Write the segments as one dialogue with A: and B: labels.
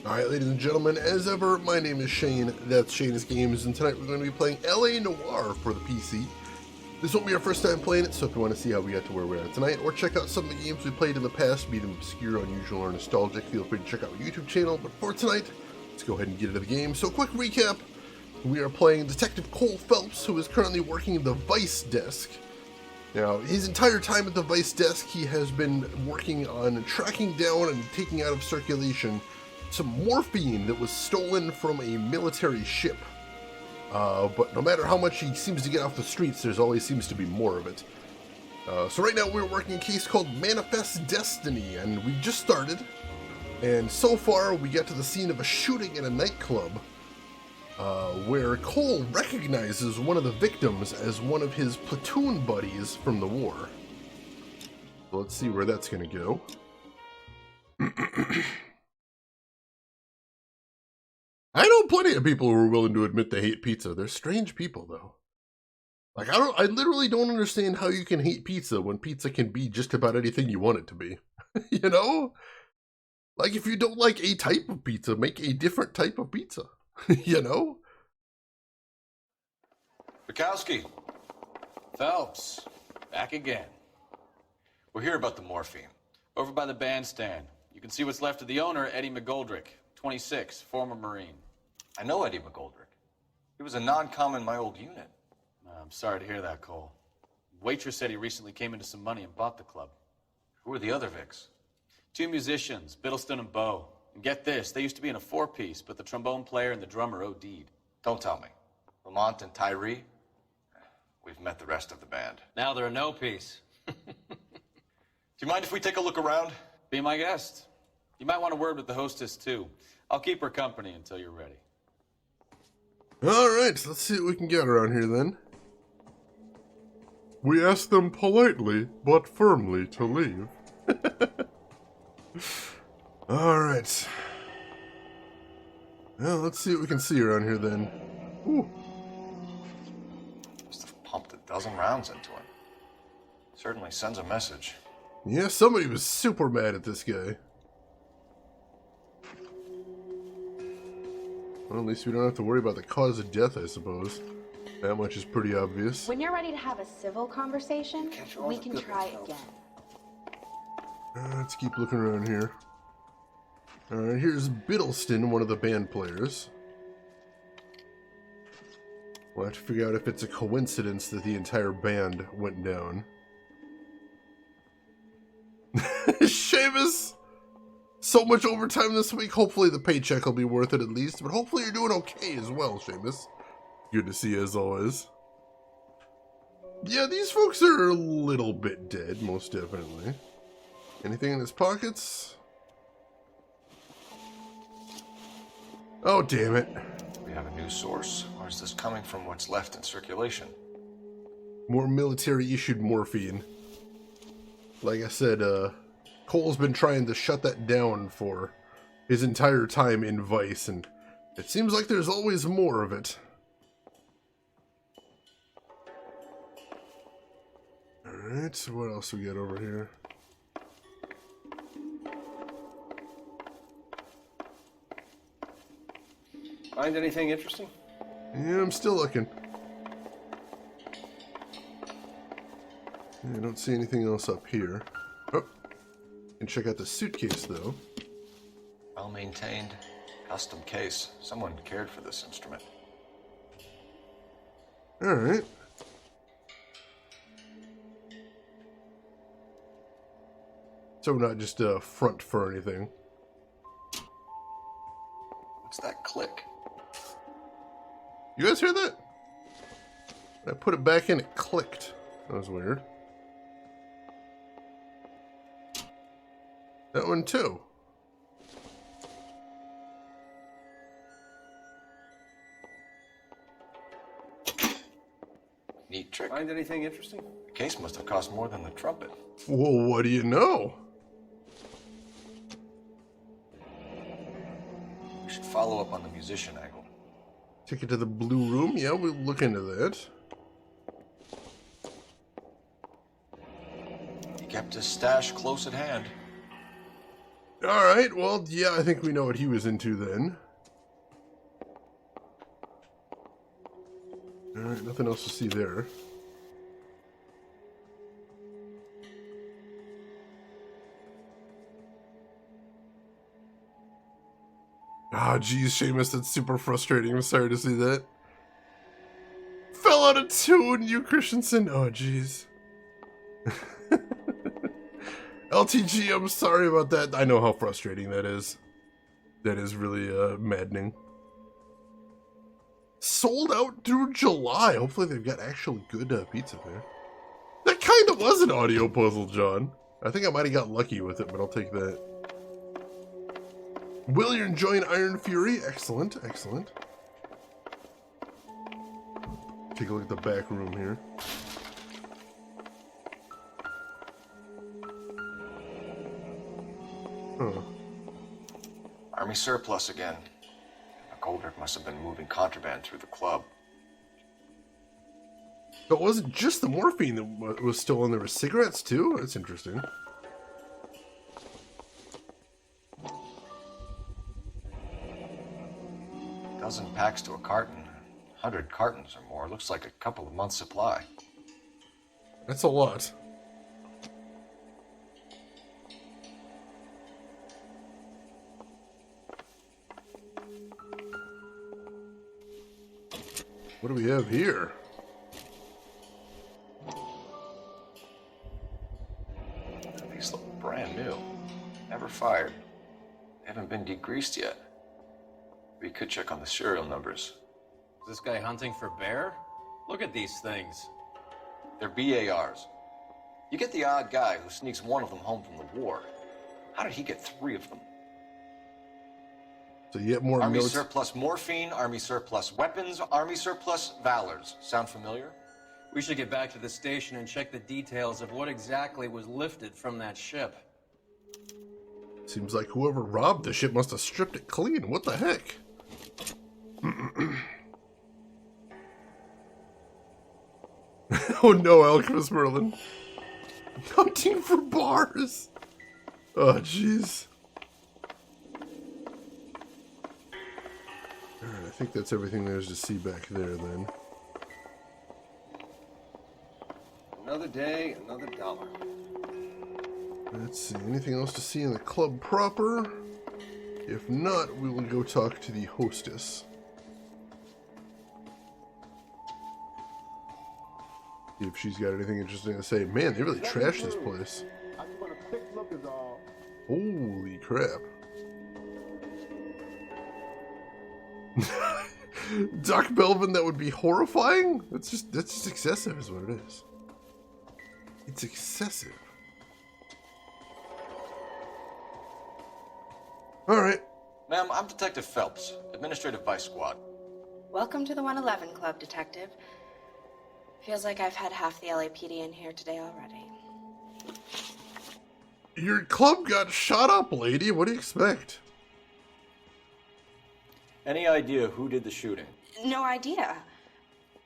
A: Alright, ladies and gentlemen, as ever, my name is Shane, that's Shane's Games, and tonight we're going to be playing Noire for the PC. This won't be our first time playing it, so if you want to see how we got to where we're at tonight, or check out some of the games we played in the past, be them obscure, unusual, or nostalgic, feel free to check out our YouTube channel. But for tonight, let's go ahead and get into the game. So, quick recap. We are playing Detective Cole Phelps, who is currently working the Vice desk. Now, his entire time at the Vice desk, he has been working on tracking down and taking out of circulation some morphine that was stolen from a military ship. But no matter how much he seems to get off the streets, there's always seems to be more of it. So right now we're working a case called Manifest Destiny, and we just started. And so far we got to the scene of a shooting in a nightclub, where Cole recognizes one of the victims as one of his platoon buddies from the war. So let's see where that's going to go. I know plenty of people who are willing to admit they hate pizza. They're strange people, though. Like, I literally don't understand how you can hate pizza when pizza can be just about anything you want it to be. You know? Like, if you don't like a type of pizza, make a different type of pizza. You know?
B: Bukowski. Phelps. Back again. We're here about the morphine. Over by the bandstand. You can see what's left of the owner, Eddie McGoldrick, 26, former Marine.
C: I know Eddie McGoldrick. He was a non-com in my old unit.
B: I'm sorry to hear that, Cole. Waitress said he recently came into some money and bought the club.
C: Who are the other Vics?
B: Two musicians, Biddleston and Bow. And get this, they used to be in a four-piece, but the trombone player and the drummer OD'd.
C: Don't tell me. Lamont and Tyree? We've met the rest of the band.
D: Now they're a no-piece.
C: Do you mind if we take a look around?
B: Be my guest. You might want a word with the hostess, too. I'll keep her company until you're ready.
A: Alright, let's see what we can get around here then. We asked them politely, but firmly to leave. Alright. Well, let's see what we can see around here then. Ooh.
C: Must have pumped a dozen rounds into him. Certainly sends a message.
A: Yeah, somebody was super mad at this guy. Well, at least we don't have to worry about the cause of death, I suppose. That much is pretty obvious.
E: When you're ready to have a civil conversation, we can try again.
A: Let's keep looking around here. Alright, here's Biddleston, one of the band players. We'll have to figure out if it's a coincidence that the entire band went down. Seamus! So much overtime this week. Hopefully the paycheck will be worth it at least, but hopefully you're doing okay as well, Seamus. Good to see you as always. Yeah, these folks are a little bit dead, most definitely. Anything in his pockets? Oh, damn it.
C: Do we have a new source, or is this coming from what's left in circulation?
A: More military-issued morphine. Like I said, Cole's been trying to shut that down for his entire time in Vice, and it seems like there's always more of it. Alright, so what else we got over here?
D: Find anything interesting?
A: Yeah, I'm still looking. I don't see anything else up here. Oh, can check out the suitcase though.
C: Well maintained, custom case. Someone cared for this instrument.
A: Alright. So not just a front for anything.
C: What's that click?
A: You guys hear that? I put it back in, it clicked. That was weird. That one too.
C: Neat trick.
D: Find anything interesting?
C: The case must have cost more than the trumpet.
A: Well, what do you know?
C: We should follow up on the musician angle.
A: Ticket to the Blue Room? Yeah, we'll look into that.
C: He kept his stash close at hand.
A: Alright, well, yeah, I think we know what he was into then. Alright, nothing else to see there. Ah, geez, Seamus, that's super frustrating. I'm sorry to see that. Fell out of tune, you Christensen. Oh, jeez. LTG, I'm sorry about that. I know how frustrating that is. That is really maddening. Sold out through July. Hopefully they've got actually good pizza there. That kind of was an audio puzzle, John. I think I might have got lucky with it, but I'll take that. Will, you're enjoying Iron Fury? Excellent, excellent. Take a look at the back room here. Huh.
C: Army surplus again. McGoldrick must have been moving contraband through the club.
A: But it wasn't just the morphine that was stolen, there were cigarettes too? That's interesting.
C: Dozen packs to a carton. 100 cartons or more. Looks like a couple of months' supply.
A: That's a lot. What do we have here?
C: These look brand new. Never fired. They haven't been degreased yet. We could check on the serial numbers.
D: Is this guy hunting for bear? Look at these things.
C: They're BARs. You get the odd guy who sneaks one of them home from the war. How did he get 3 of them?
A: So yet more
C: Army
A: notes.
C: surplus morphine, Army surplus weapons, Army surplus valors. Sound familiar?
D: We should get back to the station and check the details of what exactly was lifted from that ship.
A: Seems like whoever robbed the ship must have stripped it clean. What the heck? Oh no, Alchemist Merlin. Hunting for bars. Oh, jeez. Alright, I think that's everything there's to see back there then.
D: Another day, another dollar.
A: Let's see, anything else to see in the club proper? If not, we will go talk to the hostess. See if she's got anything interesting to say. Man, they really trashed this place.
F: I just want a quick look is all.
A: Holy crap. Doc Belvin, that would be horrifying? That's just excessive is what it is. It's excessive. Alright.
C: Ma'am, I'm Detective Phelps, Administrative Vice Squad.
E: Welcome to the 111 Club, Detective. Feels like I've had half the LAPD in here today already.
A: Your club got shot up, lady. What do you expect?
B: Any idea who did the shooting?
E: No idea.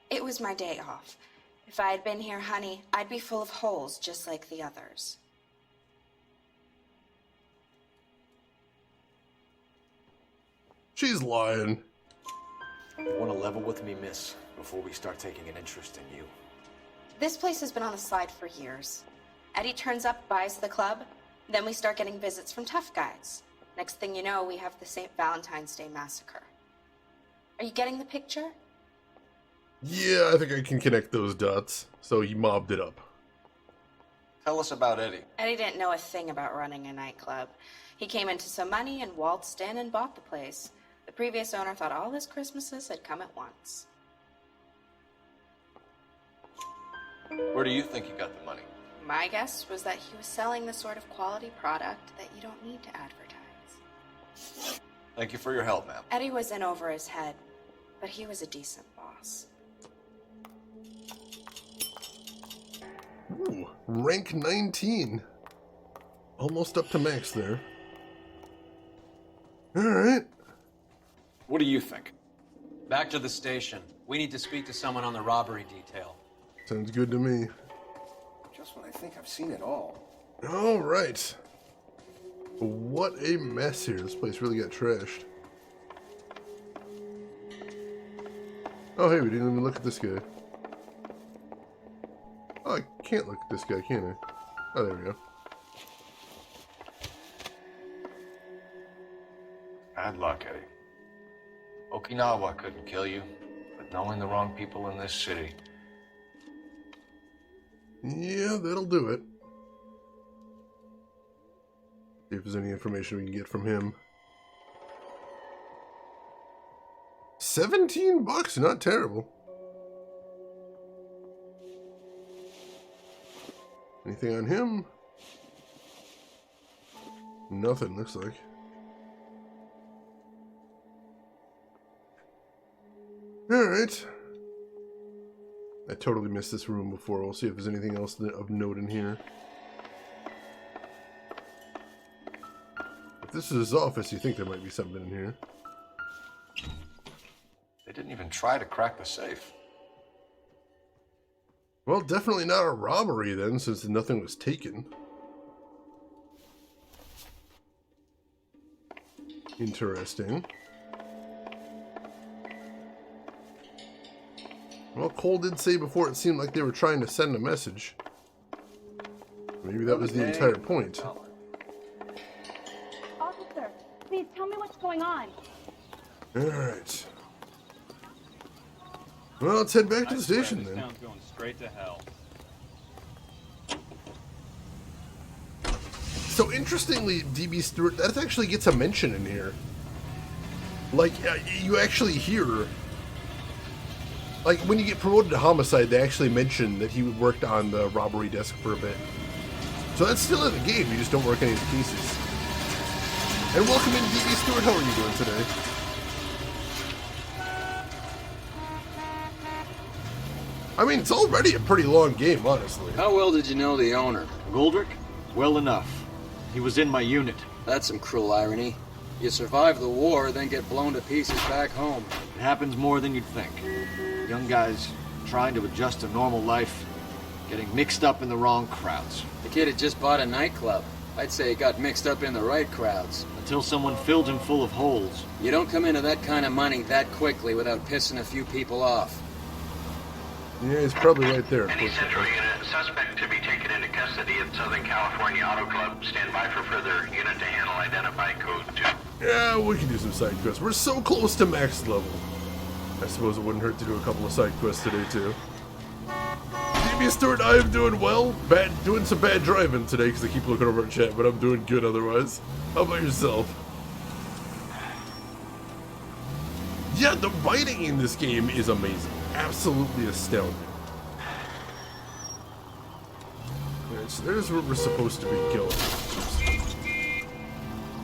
E: It was my day off. If I had been here, honey, I'd be full of holes just like the others.
A: She's lying.
B: You want to level with me, miss, before we start taking an interest in you?
E: This place has been on the slide for years. Eddie turns up, buys the club, then we start getting visits from tough guys. Next thing you know, we have the St. Valentine's Day massacre. Are you getting the picture?
A: Yeah, I think I can connect those dots. So he mobbed it up.
C: Tell us about Eddie.
E: Eddie didn't know a thing about running a nightclub. He came into some money and waltzed in and bought the place. The previous owner thought all his Christmases had come at once.
C: Where do you think he got the money?
E: My guess was that he was selling the sort of quality product that you don't need to advertise.
C: Thank you for your help, ma'am.
E: Eddie was in over his head, but he was a decent boss.
A: Ooh, rank 19. Almost up to max there. Alright.
B: What do you think?
D: Back to the station. We need to speak to someone on the robbery detail.
A: Sounds good to me.
D: Just when I think I've seen it all.
A: Alright. What a mess here. This place really got trashed. Oh, hey, we didn't even look at this guy. Oh, I can't look at this guy, can I? Oh, there we go.
C: Bad luck, Eddie. Okinawa couldn't kill you, but knowing the wrong people in this city.
A: Yeah, that'll do it. See if there's any information we can get from him. $17, not terrible. Anything on him? Nothing, looks like. Alright. I totally missed this room before. We'll see if there's anything else of note in here. If this is his office, you think there might be something in here.
C: They didn't even try to crack the safe.
A: Well, definitely not a robbery then, since nothing was taken. Interesting. Well, Cole did say before it seemed like they were trying to send a message. Maybe that was the entire point.
G: Officer, please tell me what's going on.
A: Alright. Well, let's head back to the station then.
H: Town's going straight to hell.
A: So interestingly, DB Stewart, that actually gets a mention in here. Like, you actually hear... Like, when you get promoted to homicide, they actually mention that he worked on the robbery desk for a bit. So that's still in the game, you just don't work any of the cases. And welcome in, DB Stewart, how are you doing today? I mean, it's already a pretty long game, honestly.
D: How well did you know the owner?
B: Goldrick? Well enough. He was in my unit.
D: That's some cruel irony. You survive the war, then get blown to pieces back home.
B: It happens more than you'd think. Young guys trying to adjust to normal life, getting mixed up in the wrong crowds.
D: The kid had just bought a nightclub. I'd say he got mixed up in the right crowds.
B: Until someone filled him full of holes.
D: You don't come into that kind of money that quickly without pissing a few people off.
A: Yeah, he's probably right there.
I: Any Central Unit, suspect to be taken into custody at Southern California Auto Club. Stand by for further unit to handle identify code 2.
A: Yeah, we can do some side quests. We're so close to max level. I suppose it wouldn't hurt to do a couple of side quests today, too. DB Stewart, I am doing well. Doing some bad driving today because I keep looking over at chat, but I'm doing good otherwise. How about yourself? Yeah, the writing in this game is amazing. Absolutely astounding. Alright, so there's where we're supposed to be going.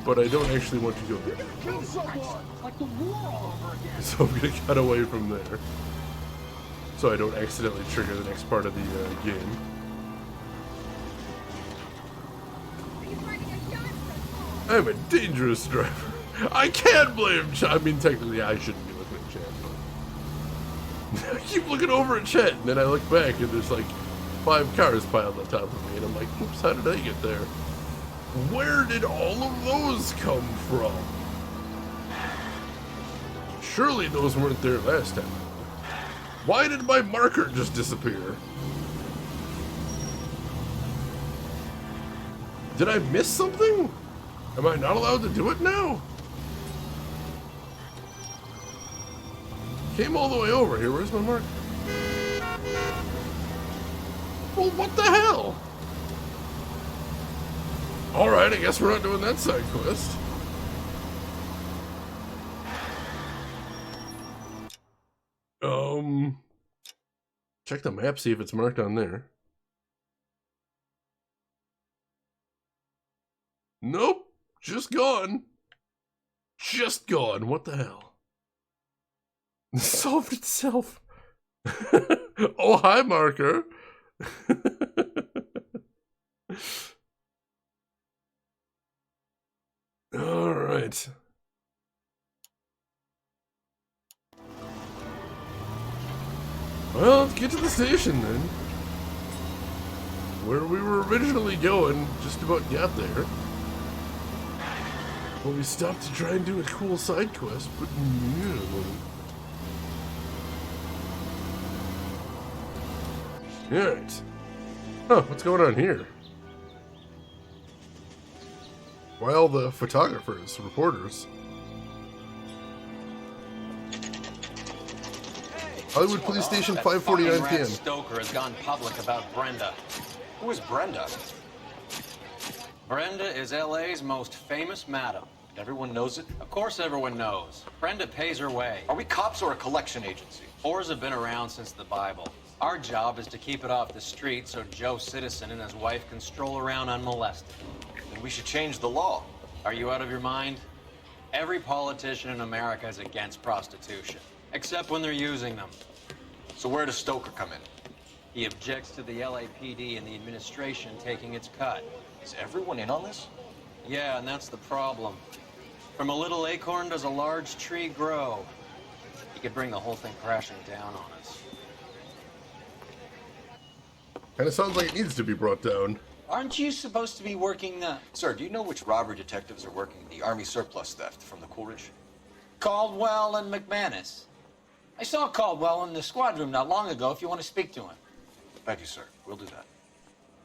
A: But I don't actually want to go there. So I'm gonna cut away from there. So I don't accidentally trigger the next part of the game. I'm a dangerous driver. I can't blame chat. I mean, technically I shouldn't be looking at chat, but I keep looking over at chat, and then I look back and there's like 5 cars piled on top of me, and I'm like, oops, how did I get there? Where did all of those come from? Surely those weren't there last time. Why did my marker just disappear? Did I miss something? Am I not allowed to do it now? Came all the way over here. Where's my marker? Well, what the hell? Alright, I guess we're not doing that side quest. Check the map, see if it's marked on there. Nope, just gone. Just gone, what the hell? It solved itself. Oh, hi, marker. All right. Well, let's get to the station then. Where we were originally going, just about got there. Well, we stopped to try and do a cool side quest, but yeah. Alright. Huh, what's going on here? Why all the photographers, reporters? Hollywood Police Station, 5:49 p.m.
D: Stoker has gone public about Brenda.
C: Who is Brenda?
D: Brenda is LA's most famous madam.
C: Everyone knows it?
D: Of course everyone knows. Brenda pays her way.
C: Are we cops or a collection agency?
D: Whores have been around since the Bible. Our job is to keep it off the street so Joe Citizen and his wife can stroll around unmolested.
C: Then we should change the law.
D: Are you out of your mind? Every politician in America is against prostitution, except when they're using them.
C: So where does Stoker come in?
D: He objects to the LAPD and the administration taking its cut.
C: Is everyone in on this?
D: Yeah, and that's the problem. From a little acorn does a large tree grow. He could bring the whole thing crashing down on us.
A: Kinda sounds like it needs to be brought down.
H: Aren't you supposed to be working the...
C: Sir, do you know which robbery detectives are working the Army surplus theft from the Coolidge?
H: Caldwell and McManus? I saw Caldwell in the squad room not long ago if you want to speak to him.
C: Thank you, sir. We'll do that.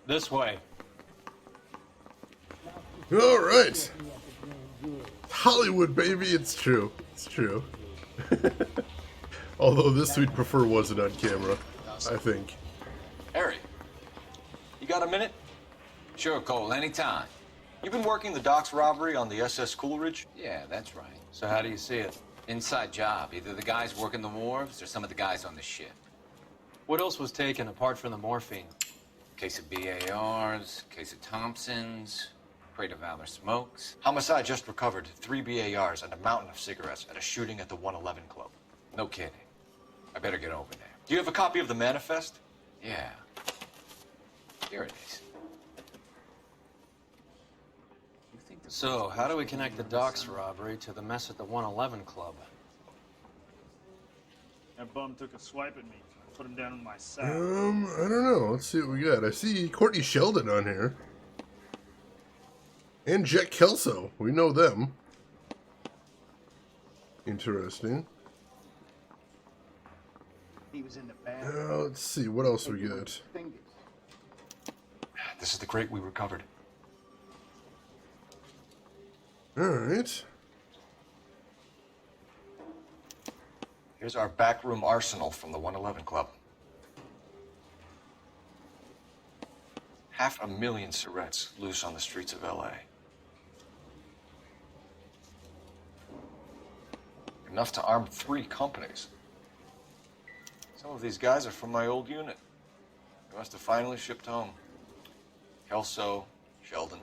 D: This way.
A: Alright. Hollywood, baby, it's true. It's true. Although this we'd prefer wasn't on camera, I think.
C: Harry, you got a minute?
J: Sure, Cole, anytime.
C: You've been working the docks robbery on the SS Coolidge?
J: Yeah, that's right.
D: So how do you see it?
J: Inside job. Either the guys working the wharves or some of the guys on the ship.
D: What else was taken apart from the morphine?
J: Case of BARs, case of Thompsons, crate of Valor smokes.
C: Homicide just recovered 3 BARs and a mountain of cigarettes at a shooting at the 111 Club.
J: No kidding. I better get over there.
C: Do you have a copy of the manifest?
J: Yeah. Here it is. You think the
D: So, how do we connect the docks robbery to the mess at the 111 Club?
K: That bum took a swipe at me. I put him down in my sack.
A: I don't know. Let's see what we got. I see Courtney Sheldon on here. And Jack Kelso. We know them. Interesting.
F: He was in the bag.
A: Let's see. What else we got?
F: Fingers.
C: This is the crate we recovered.
A: Alright.
C: Here's our backroom arsenal from the 111 Club. 500,000 cigarettes loose on the streets of LA. Enough to arm 3 companies. Some of these guys are from my old unit. They must have finally shipped home. Kelso, Sheldon,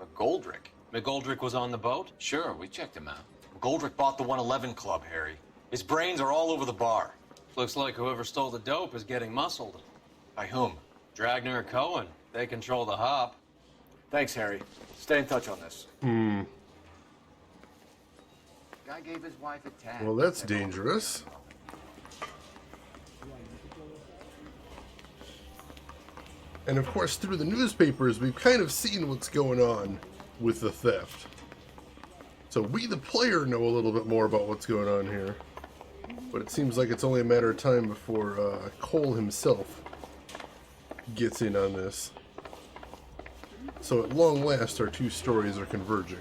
C: McGoldrick.
D: McGoldrick was on the boat?
J: Sure, we checked him out.
C: McGoldrick bought the 111 Club, Harry. His brains are all over the bar.
D: Looks like whoever stole the dope is getting muscled.
C: By whom?
D: Dragner or Cohen. They control the hop.
C: Thanks, Harry. Stay in touch on this.
J: Guy gave his wife a tag.
A: Well, that's dangerous. And of course, through the newspapers, we've kind of seen what's going on with the theft. So we, the player, know a little bit more about what's going on here. But it seems like it's only a matter of time before Cole himself gets in on this. So at long last, our 2 stories are converging.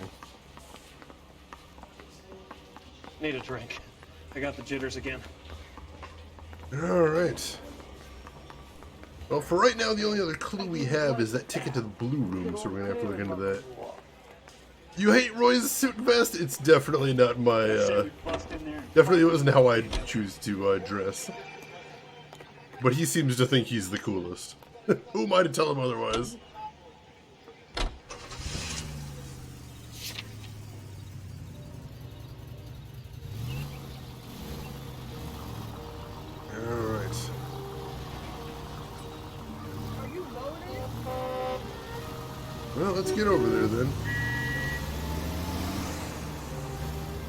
K: Need a drink. I got the jitters again.
A: Alright. Well, for right now, the only other clue we have is that ticket to the Blue Room, so we're going to have to look into that. You hate Roy's suit and vest? It's definitely not my, definitely wasn't how I'd choose to dress. But he seems to think he's the coolest. Who am I to tell him otherwise? Alright. Well, let's get over there then.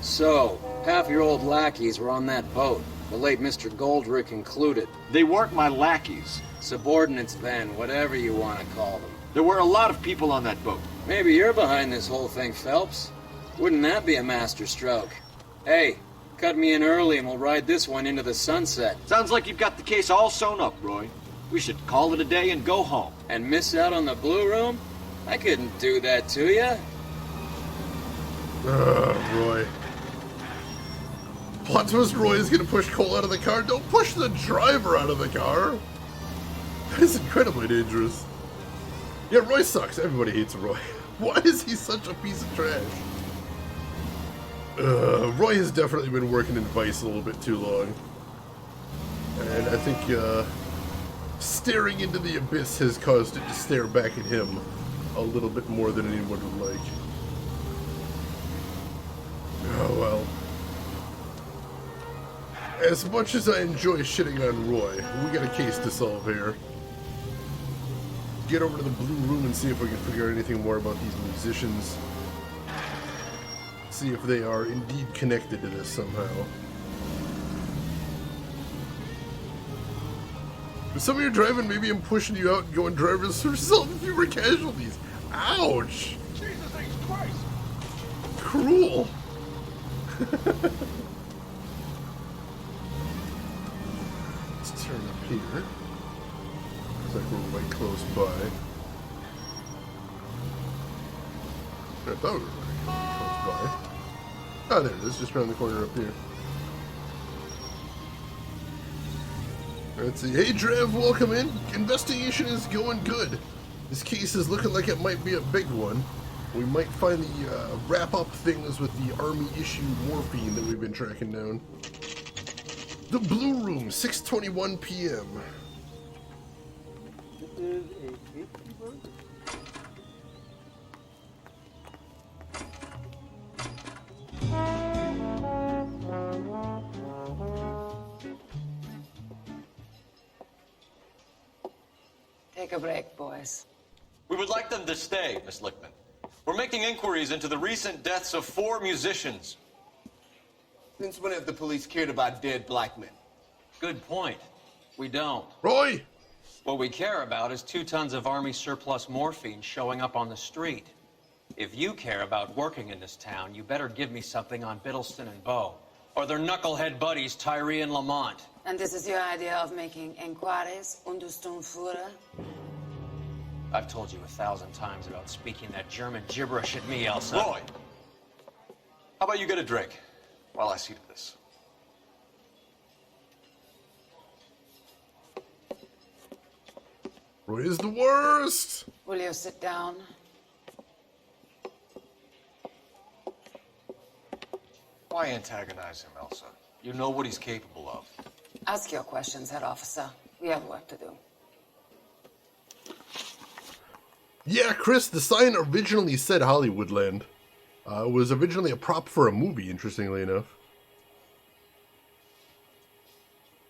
D: So, half your old lackeys were on that boat, the late Mr. Goldrick included.
L: They weren't my lackeys.
D: Subordinates then, whatever you want to call them.
L: There were a lot of people on that boat.
D: Maybe you're behind this whole thing, Phelps. Wouldn't that be a master stroke? Hey, cut me in early and we'll ride this one into the sunset.
L: Sounds like you've got the case all sewn up, Roy. We should call it a day and go home.
D: And miss out on the blue room? I couldn't do that to you.
A: Roy. Plot twist, Roy is gonna push Cole out of the car. Don't push the driver out of the car. That is incredibly dangerous. Yeah, Roy sucks. Everybody hates Roy. Why is he such a piece of trash? Roy has definitely been working in Vice a little bit too long. And I think staring into the abyss has caused it to stare back at him a little bit more than anyone would like. Oh well. As much as I enjoy shitting on Roy, we got a case to solve here. Get over to the blue room and see if we can figure out anything more about these musicians. See if they are indeed connected to this somehow. With some of your driving, maybe I'm pushing you out and going driverless to result in fewer casualties. Ouch!
F: Jesus H. Christ!
A: Cruel! Let's turn up here. Looks like we're right close by. I thought we were right close by. Oh, there it is, just around the corner up here. Let's see. Hey, Drev, welcome in. Investigation is going good. This case is looking like it might be a big one. We might find the wrap-up things with the Army-issue morphine that we've been tracking down. The Blue Room, 6:21 p.m.
F: This is a tasty burger.
M: Take a break, boys.
B: We would like them to stay, Miss Lickman. We're making inquiries into the recent deaths of 4 musicians.
N: Since when have the police cared about dead black men?
D: Good point. We don't.
A: Roy!
D: What we care about is 2 tons of Army surplus morphine showing up on the street. If you care about working in this town, you better give me something on Biddleston and Bow, or their knucklehead buddies Tyree and Lamont.
M: And this is your idea of making inquiries, Untersturmführer?
D: I've told you 1,000 times about speaking that German gibberish at me, Elsa.
B: Roy! How about you get a drink while I see to this?
A: Roy is the worst!
M: Will you sit down?
C: Why antagonize him, Elsa? You know what he's capable of.
M: Ask your questions, head officer. We have work to do.
A: Yeah, Chris, the sign originally said Hollywoodland. It was originally a prop for a movie, interestingly enough.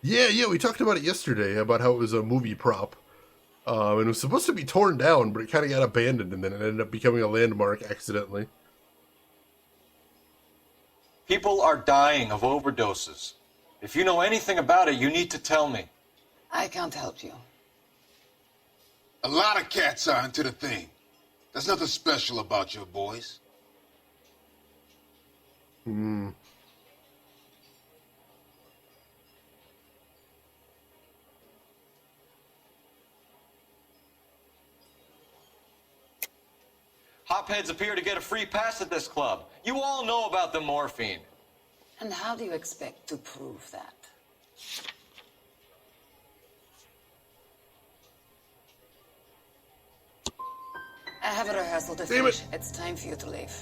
A: Yeah, we talked about it yesterday, about how it was a movie prop. And it was supposed to be torn down, but it kind of got abandoned, and then it ended up becoming a landmark accidentally.
C: People are dying of overdoses. If you know anything about it, you need to tell me.
M: I can't help you.
O: A lot of cats are into the thing. There's nothing special about your boys.
B: Hopheads appear to get a free pass at this club. You all know about the morphine.
M: And how do you expect to prove that? I have a rehearsal to finish. It's time for you to leave.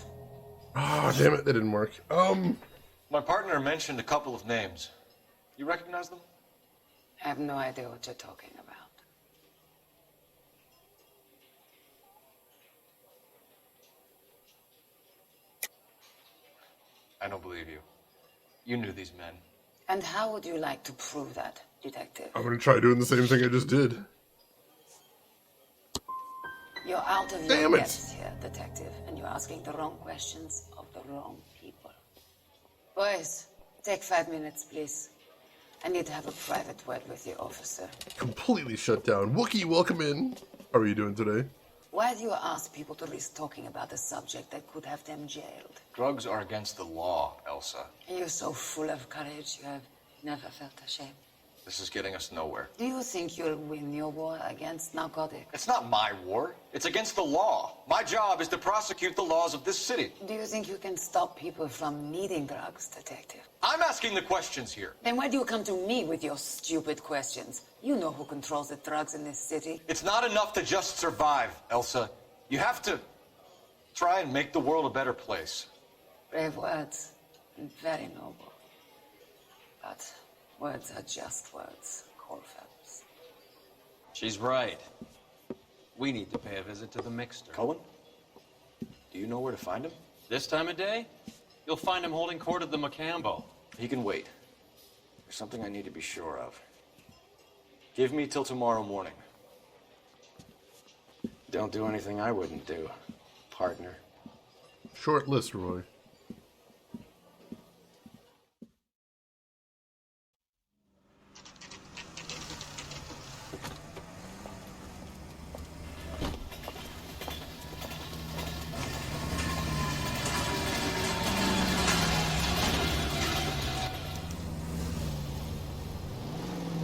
A: Oh, damn it, that didn't work.
C: My partner mentioned a couple of names. You recognize them?
M: I have no idea what you're talking about.
C: I don't believe you. You knew these men.
M: And how would you like to prove that, detective?
A: I'm gonna try doing the same thing I just did.
M: You're out of
A: Damn
M: your
A: it.
M: depth here, detective, and you're asking the wrong questions of the wrong people. Boys, take 5 minutes, please. I need to have a private word with you, officer.
A: Completely shut down. Wookie, welcome in. How are you doing today?
M: Why do you ask people to risk talking about a subject that could have them jailed?
C: Drugs are against the law, Elsa.
M: You're so full of courage, you have never felt ashamed.
C: This is getting us nowhere.
M: Do you think you'll win your war against narcotics?
C: It's not my war. It's against the law. My job is to prosecute the laws of this city.
M: Do you think you can stop people from needing drugs, Detective?
C: I'm asking the questions here.
M: Then why do you come to me with your stupid questions? You know who controls the drugs in this city.
C: It's not enough to just survive, Elsa. You have to try and make the world a better place.
M: Brave words, and very noble. But words are just words, Cole Phelps.
D: She's right. We need to pay a visit to the Mixter.
C: Cohen? Do you know where to find him?
D: This time of day, you'll find him holding court at the Macambo.
C: He can wait. There's something I need to be sure of. Give me till tomorrow morning.
H: Don't do anything I wouldn't do, partner.
A: Short list, Roy.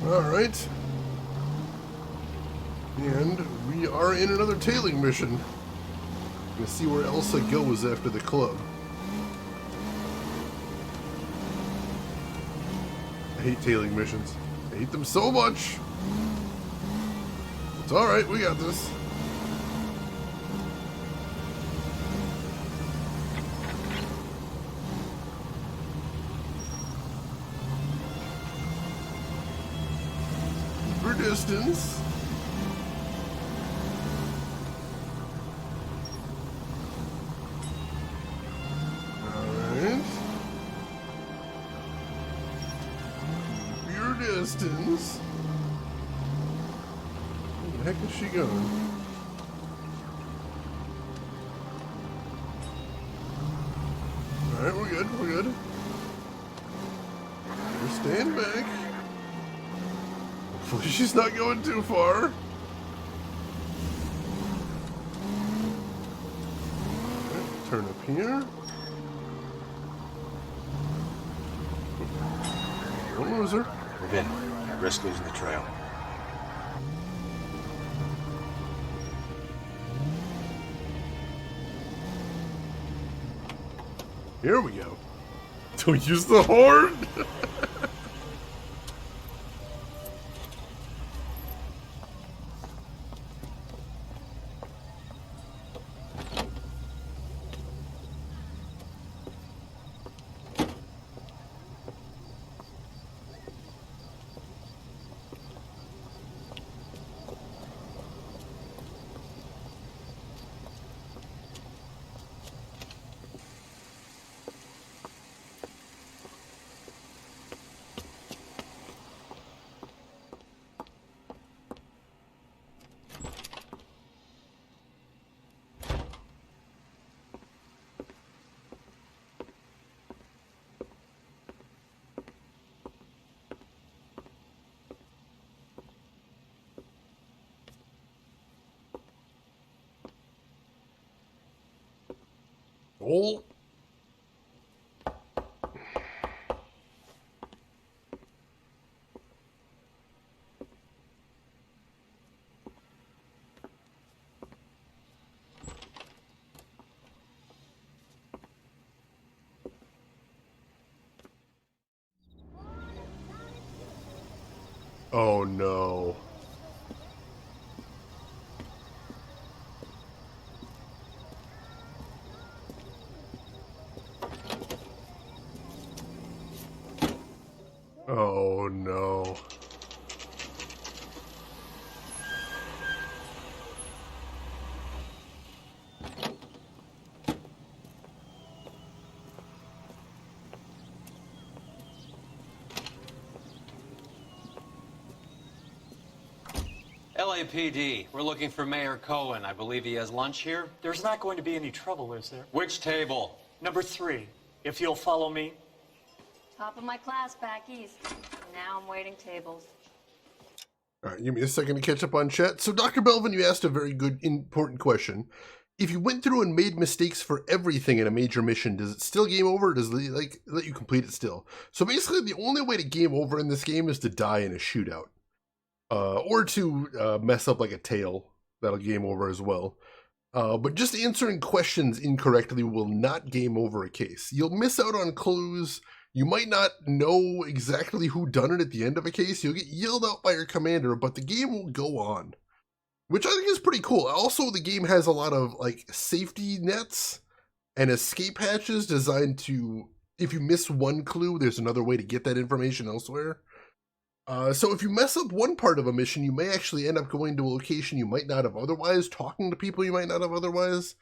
A: Alright. And we are in another tailing mission. Gonna see where Elsa goes after the club. I hate tailing missions. I hate them so much. It's alright, we got this. For distance. Distance. Where the heck is she going? Alright, we're good, we're good. Just stand back. Hopefully she's not going too far. Okay, turn up here. Don't lose her.
C: Move in. Risk losing the trail.
A: Here we go. Don't use the horn. Oh. Oh no. Oh no.
D: LAPD, we're looking for Mayor Cohen. I believe he has lunch here.
K: There's not going to be any trouble, is there?
D: Which table?
K: Number 3, if you'll follow me.
G: Top of my class back east. Now I'm waiting tables.
A: All right, give me a second to catch up on chat. So, Dr. Belvin, you asked a very good, important question. If you went through and made mistakes for everything in a major mission, does it still game over? Or does it let you complete it still? So basically, the only way to game over in this game is to die in a shootout, or to mess up like a tail. That'll game over as well. But just answering questions incorrectly will not game over a case. You'll miss out on clues. You might not know exactly who done it at the end of a case. You'll get yelled out by your commander, but the game will go on, which I think is pretty cool. Also, the game has a lot of like safety nets and escape hatches designed to, if you miss one clue, there's another way to get that information elsewhere. So if you mess up one part of a mission, you may actually end up going to a location you might not have otherwise, talking to people you might not have otherwise,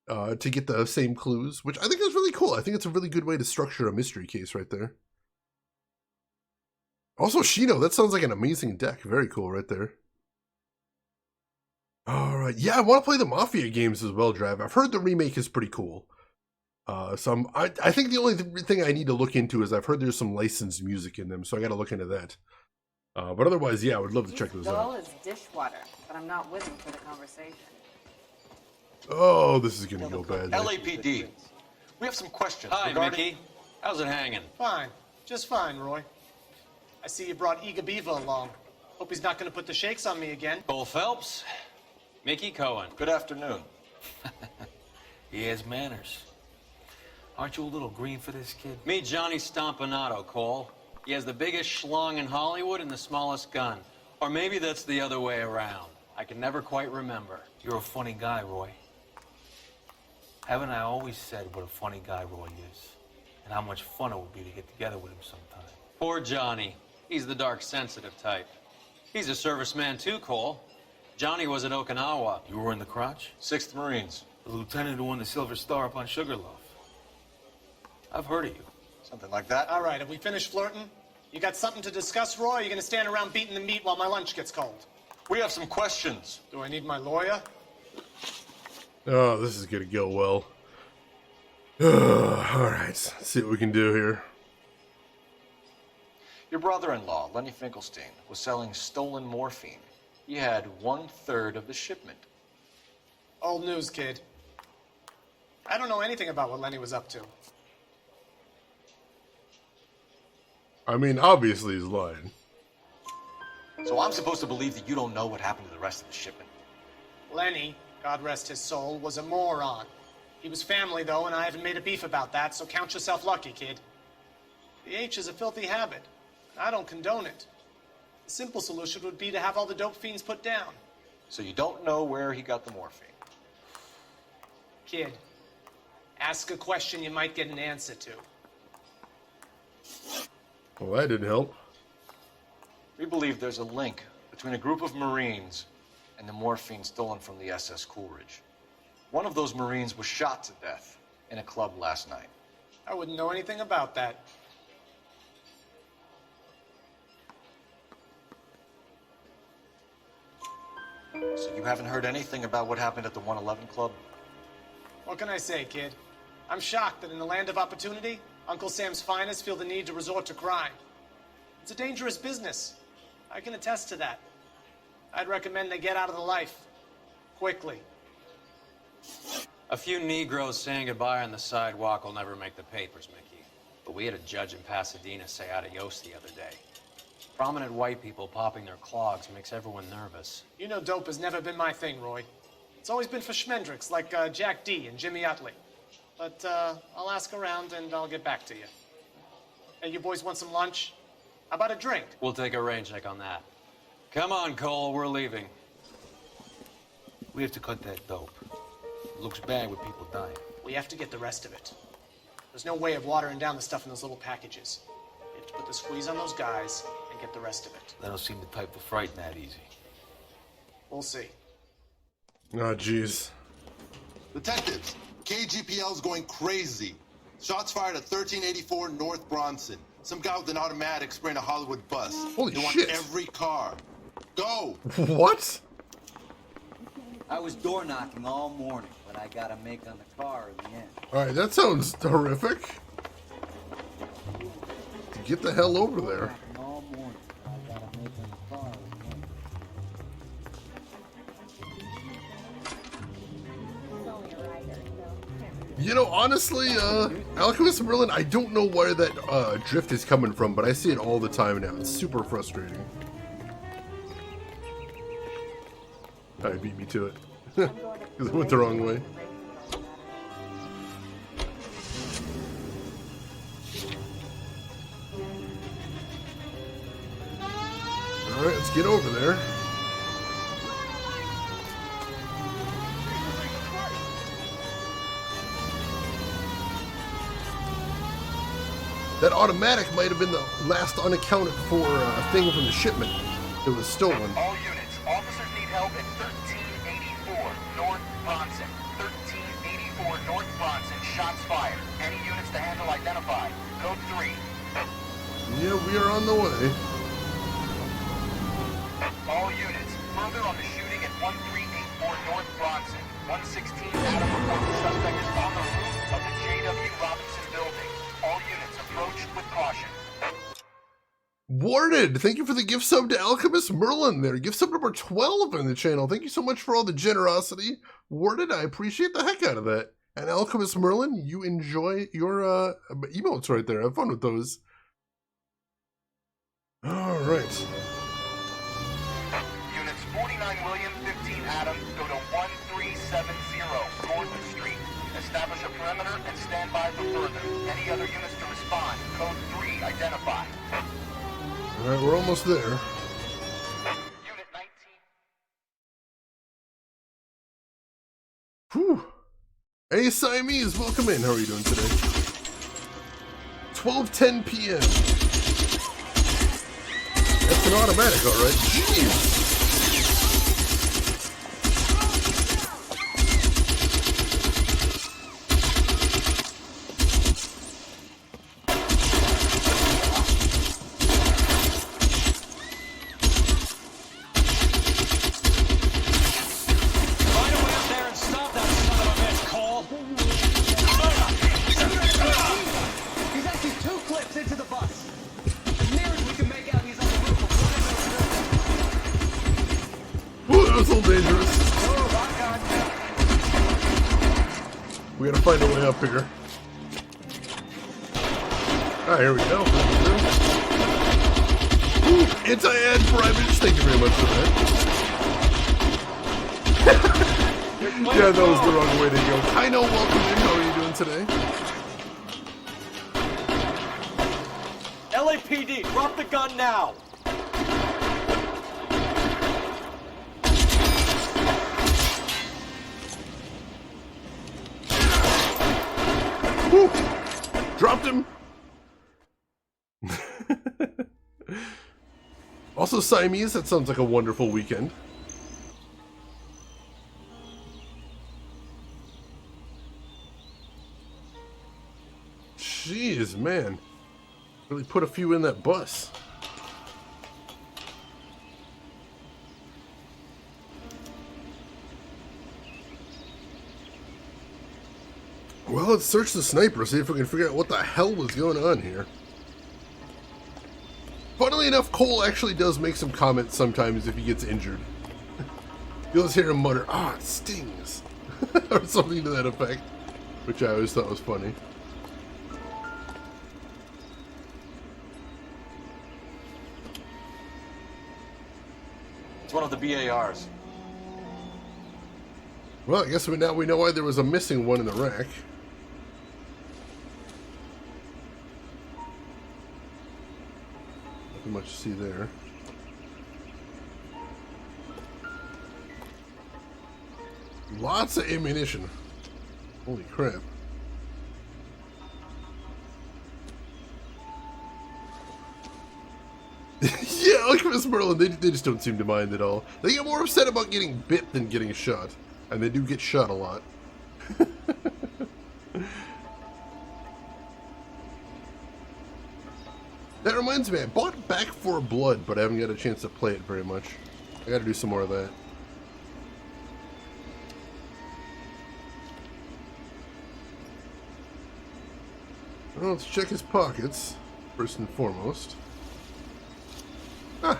A: to get the same clues, which I think is really cool. I think it's a really good way to structure a mystery case right there. Also, Shino, that sounds like an amazing deck. Very cool right there. Alright, yeah, I want to play the Mafia games as well, Drav. I've heard the remake is pretty cool. So I think the only thing I need to look into is I've heard there's some licensed music in them, so I got to look into that. But otherwise, yeah, I would love to check those
P: Dull
A: out.
P: as dishwater, but I'm not willing for the conversation.
A: Oh, this is going to go bad.
C: LAPD. We have some questions.
D: Hi,
C: regarding...
D: Mickey. How's it hanging?
K: Fine. Just fine, Roy. I see you brought Eager Beaver along. Hope he's not going to put the shakes on me again.
D: Cole Phelps. Mickey Cohen.
C: Good afternoon.
Q: He has manners. Aren't you a little green for this kid?
D: Meet Johnny Stompanato, Cole. He has the biggest schlong in Hollywood and the smallest gun. Or maybe that's the other way around. I can never quite remember.
Q: You're a funny guy, Roy. Haven't I always said what a funny guy Roy is? And how much fun it would be to get together with him sometime.
D: Poor Johnny. He's the dark, sensitive type. He's a serviceman too, Cole. Johnny was at Okinawa.
Q: You were in the crotch?
C: 6th Marines.
Q: The lieutenant who won the Silver Star up on Sugarloaf. I've heard of you.
C: Something like that.
K: All right, have we finished flirting? You got something to discuss, Roy, or are you going to stand around beating the meat while my lunch gets cold?
C: We have some questions.
K: Do I need my lawyer?
A: Oh, this is going to go well. Alright, let's see what we can do here.
C: Your brother-in-law, Lenny Finkelstein, was selling stolen morphine. He had 1/3 of the shipment.
K: Old news, kid. I don't know anything about what Lenny was up to.
A: I mean, obviously he's lying.
C: So I'm supposed to believe that you don't know what happened to the rest of the shipment?
K: Lenny, God rest his soul, was a moron. He was family, though, and I haven't made a beef about that, so count yourself lucky, kid. The H is a filthy habit. I don't condone it. The simple solution would be to have all the dope fiends put down.
C: So you don't know where he got the morphine?
K: Kid, ask a question you might get an answer to.
A: Well, that didn't help.
C: We believe there's a link between a group of Marines and the morphine stolen from the SS Coolidge. One of those Marines was shot to death in a club last night.
K: I wouldn't know anything about that.
C: So you haven't heard anything about what happened at the 111 Club?
K: What can I say, kid? I'm shocked that in the land of opportunity, Uncle Sam's finest feel the need to resort to crime. It's a dangerous business. I can attest to that. I'd recommend they get out of the life. Quickly.
D: A few Negroes saying goodbye on the sidewalk will never make the papers, Mickey. But we had a judge in Pasadena say adios the other day. Prominent white people popping their clogs makes everyone nervous.
K: You know dope has never been my thing, Roy. It's always been for schmendricks like Jack D. and Jimmy Utley. But I'll ask around and I'll get back to you. Hey, you boys want some lunch? How about a drink?
D: We'll take a rain check on that. Come on, Cole, we're leaving.
Q: We have to cut that dope. It looks bad with people dying.
K: We have to get the rest of it. There's no way of watering down the stuff in those little packages. We have to put the squeeze on those guys and get the rest of it.
Q: They don't seem the type to frighten that easy.
K: We'll see.
A: Oh, jeez.
R: Detectives, KGPL's going crazy. Shots fired at 1384 North Bronson. Some guy with an automatic spraying a Hollywood bus.
A: Holy
R: they
A: shit.
R: want every car. Go!
A: What?
S: I was door knocking all morning, but I got a make on the car in the end.
A: Alright, that sounds horrific. Get the hell over there.
S: All morning, but I got a make on the car in the end.
A: honestly, Alchemist Merlin, I don't know where that drift is coming from, but I see it all the time now. It's super frustrating. Oh, it beat me to it. Because it went the wrong way. Alright, let's get over there. That automatic might have been the last unaccounted for thing from the shipment that was stolen.
T: All units, officers need help at 1384 North Bronson. 1384 North Bronson, shots fired. Any units to handle identified. Code 3.
A: Yeah, we are on the way.
T: All units, further on the shooting at 1384 North Bronson. 116 Adam reports the suspect is on the roof of the J.W. Robinson building. All units, approach with caution.
A: Warded, thank you for the gift sub to Alchemist Merlin there. Gift sub number 12 in the channel. Thank you so much for all the generosity. Warded, I appreciate the heck out of that. And Alchemist Merlin, you enjoy your emotes right there. Have fun with those. All right.
T: Units 49 William, 15 Adam, go to 1370 Gordon Street. Establish a perimeter and stand by for further. Any other units to respond. Code 3, identify.
A: All right, we're almost there.
T: Unit 19.
A: Whew. Hey, Siamese, welcome in. How are you doing today? 12:10 p.m. That's an automatic, all right. Jeez. We gotta find a way up here. Alright, here we go. Ooh, anti-ad private. Thank you very much for that. Yeah, that was the wrong way to go. Kino, welcome in. How are you doing today?
L: LAPD, drop the gun now!
A: Woo! Dropped him. Also, Siamese, that sounds like a wonderful weekend. Jeez, man. Really put a few in that bus. Well, let's search the sniper, see if we can figure out what the hell was going on here. Funnily enough, Cole actually does make some comments sometimes if he gets injured. You'll just hear him mutter, "Ah, it stings," or something to that effect, which I always thought was funny.
C: It's one of the BARs.
A: Well, I guess now we know why there was a missing one in the rack. Nothing much to see there. Lots of ammunition. Holy crap. Yeah, Alchemist Merlin, they just don't seem to mind at all. They get more upset about getting bit than getting shot. And they do get shot a lot. That reminds me, I bought Back 4 Blood, but I haven't got a chance to play it very much. I gotta do some more of that. Well, let's check his pockets, first and foremost. Ah.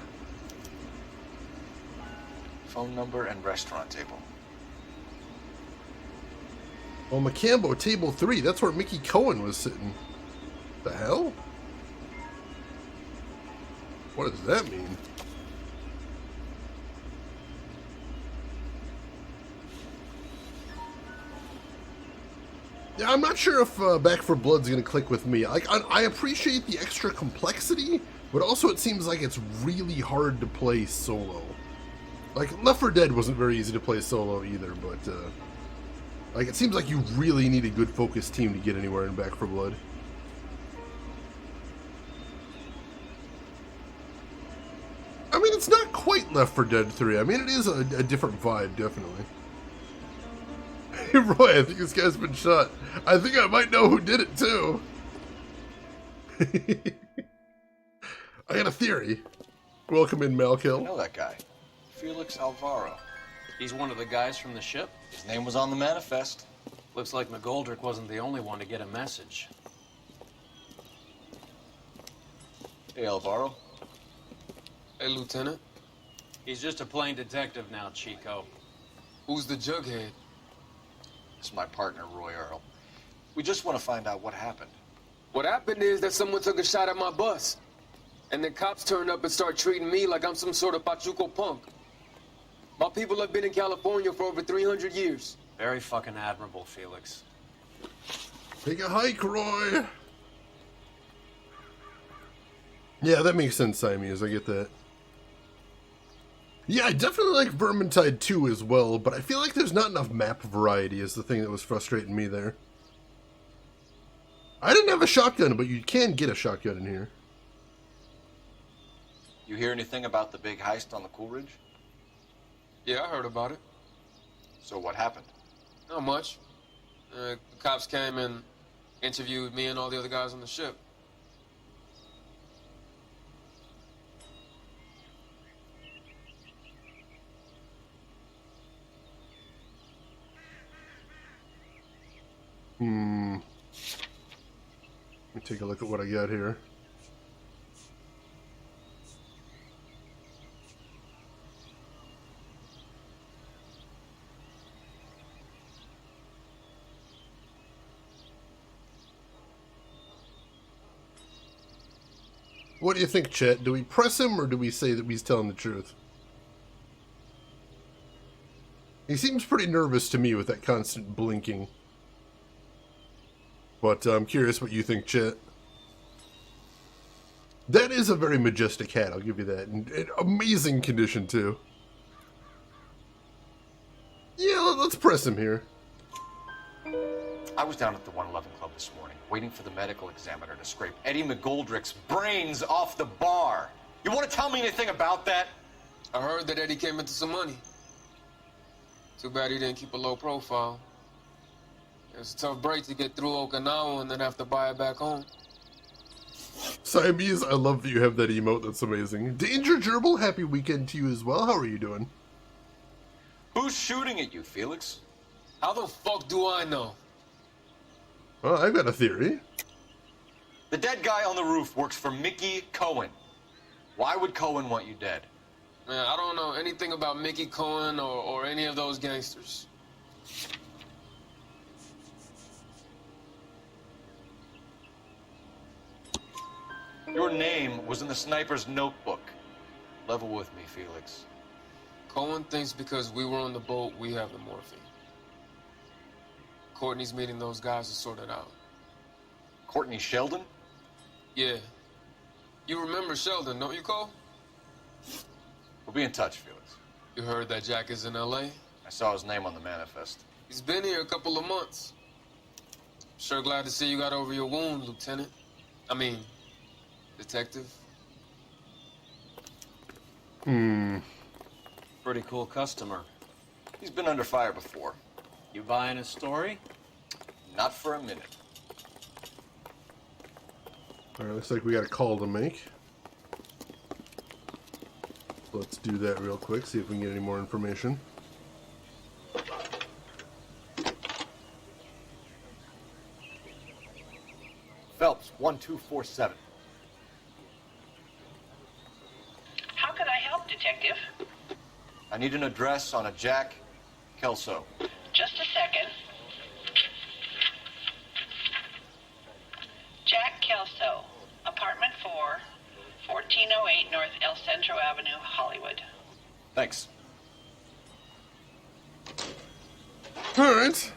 C: Phone number and restaurant table.
A: Oh, Macambo, table 3. That's where Mickey Cohen was sitting. The hell? What does that mean? Yeah, I'm not sure if Back for Blood's gonna click with me. Like, I appreciate the extra complexity, but also it seems like it's really hard to play solo. Like, Left 4 Dead wasn't very easy to play solo either, but like, it seems like you really need a good focused team to get anywhere in Back 4 Blood. I mean, it's not quite Left 4 Dead 3. I mean, it is a different vibe, definitely. Hey, Roy, I think this guy's been shot. I think I might know who did it, too. I got a theory. Welcome in, Malkill.
C: I know that guy. Felix Alvaro.
D: He's one of the guys from the ship?
C: His name was on the manifest.
D: Looks like McGoldrick wasn't the only one to get a message.
C: Hey, Alvaro.
U: Hey, Lieutenant.
D: He's just a plain detective now, Chico.
U: Who's the jughead?
C: This is my partner, Roy Earl. We just want to find out what happened.
U: What happened is that someone took a shot at my bus. And then cops turned up and start treating me like I'm some sort of Pachuco punk. My people have been in California for over 300 years.
D: Very fucking admirable, Felix.
A: Take a hike, Roy. Yeah, that makes sense, Siamese. I get that. Yeah, I definitely like Vermintide 2 as well, but I feel like there's not enough map variety is the thing that was frustrating me there. I didn't have a shotgun, but you can get a shotgun in here.
C: You hear anything about the big heist on the Coolridge?
U: Yeah, I heard about it.
C: So what happened?
U: Not much. The cops came and interviewed me and all the other guys on the ship.
A: Let me take a look at what I got here. What do you think, Chet? Do we press him or do we say that he's telling the truth? He seems pretty nervous to me with that constant blinking. But I'm curious what you think, Chet. That is a very majestic hat, I'll give you that. And amazing condition, too. Yeah, let's press him here.
C: I was down at the 111 Club this morning, waiting for the medical examiner to scrape Eddie McGoldrick's brains off the bar. You want to tell me anything about that?
U: I heard that Eddie came into some money. Too bad he didn't keep a low profile. It was a tough break to get through Okinawa and then have to buy it back home.
A: Siamese, I love that you have that emote. That's amazing. Danger Gerbil, happy weekend to you as well. How are you doing?
C: Who's shooting at you, Felix?
U: How the fuck do I know?
A: Well, I've got a theory.
C: The dead guy on the roof works for Mickey Cohen. Why would Cohen want you dead?
U: Man, I don't know anything about Mickey Cohen or any of those gangsters.
C: Your name was in the sniper's notebook. Level with me, Felix.
U: Cohen thinks because we were on the boat, we have the morphine. Courtney's meeting those guys to sort it out.
C: Courtney Sheldon?
U: Yeah. You remember Sheldon, don't you, Cole?
C: We'll be in touch, Felix.
U: You heard that Jack is in L.A.?
C: I saw his name on the manifest.
U: He's been here a couple of months. Sure glad to see you got over your wound, Lieutenant. I mean, Detective.
D: Pretty cool customer.
C: He's been under fire before.
D: You buying his story?
C: Not for a minute.
A: Alright, looks like we got a call to make. Let's do that real quick, see if we can get any more information.
L: Phelps, 1247.
V: How can I help, Detective?
C: I need an address on a Jack Kelso.
V: Just a second. Centro Avenue, Hollywood.
C: Thanks.
A: Alright.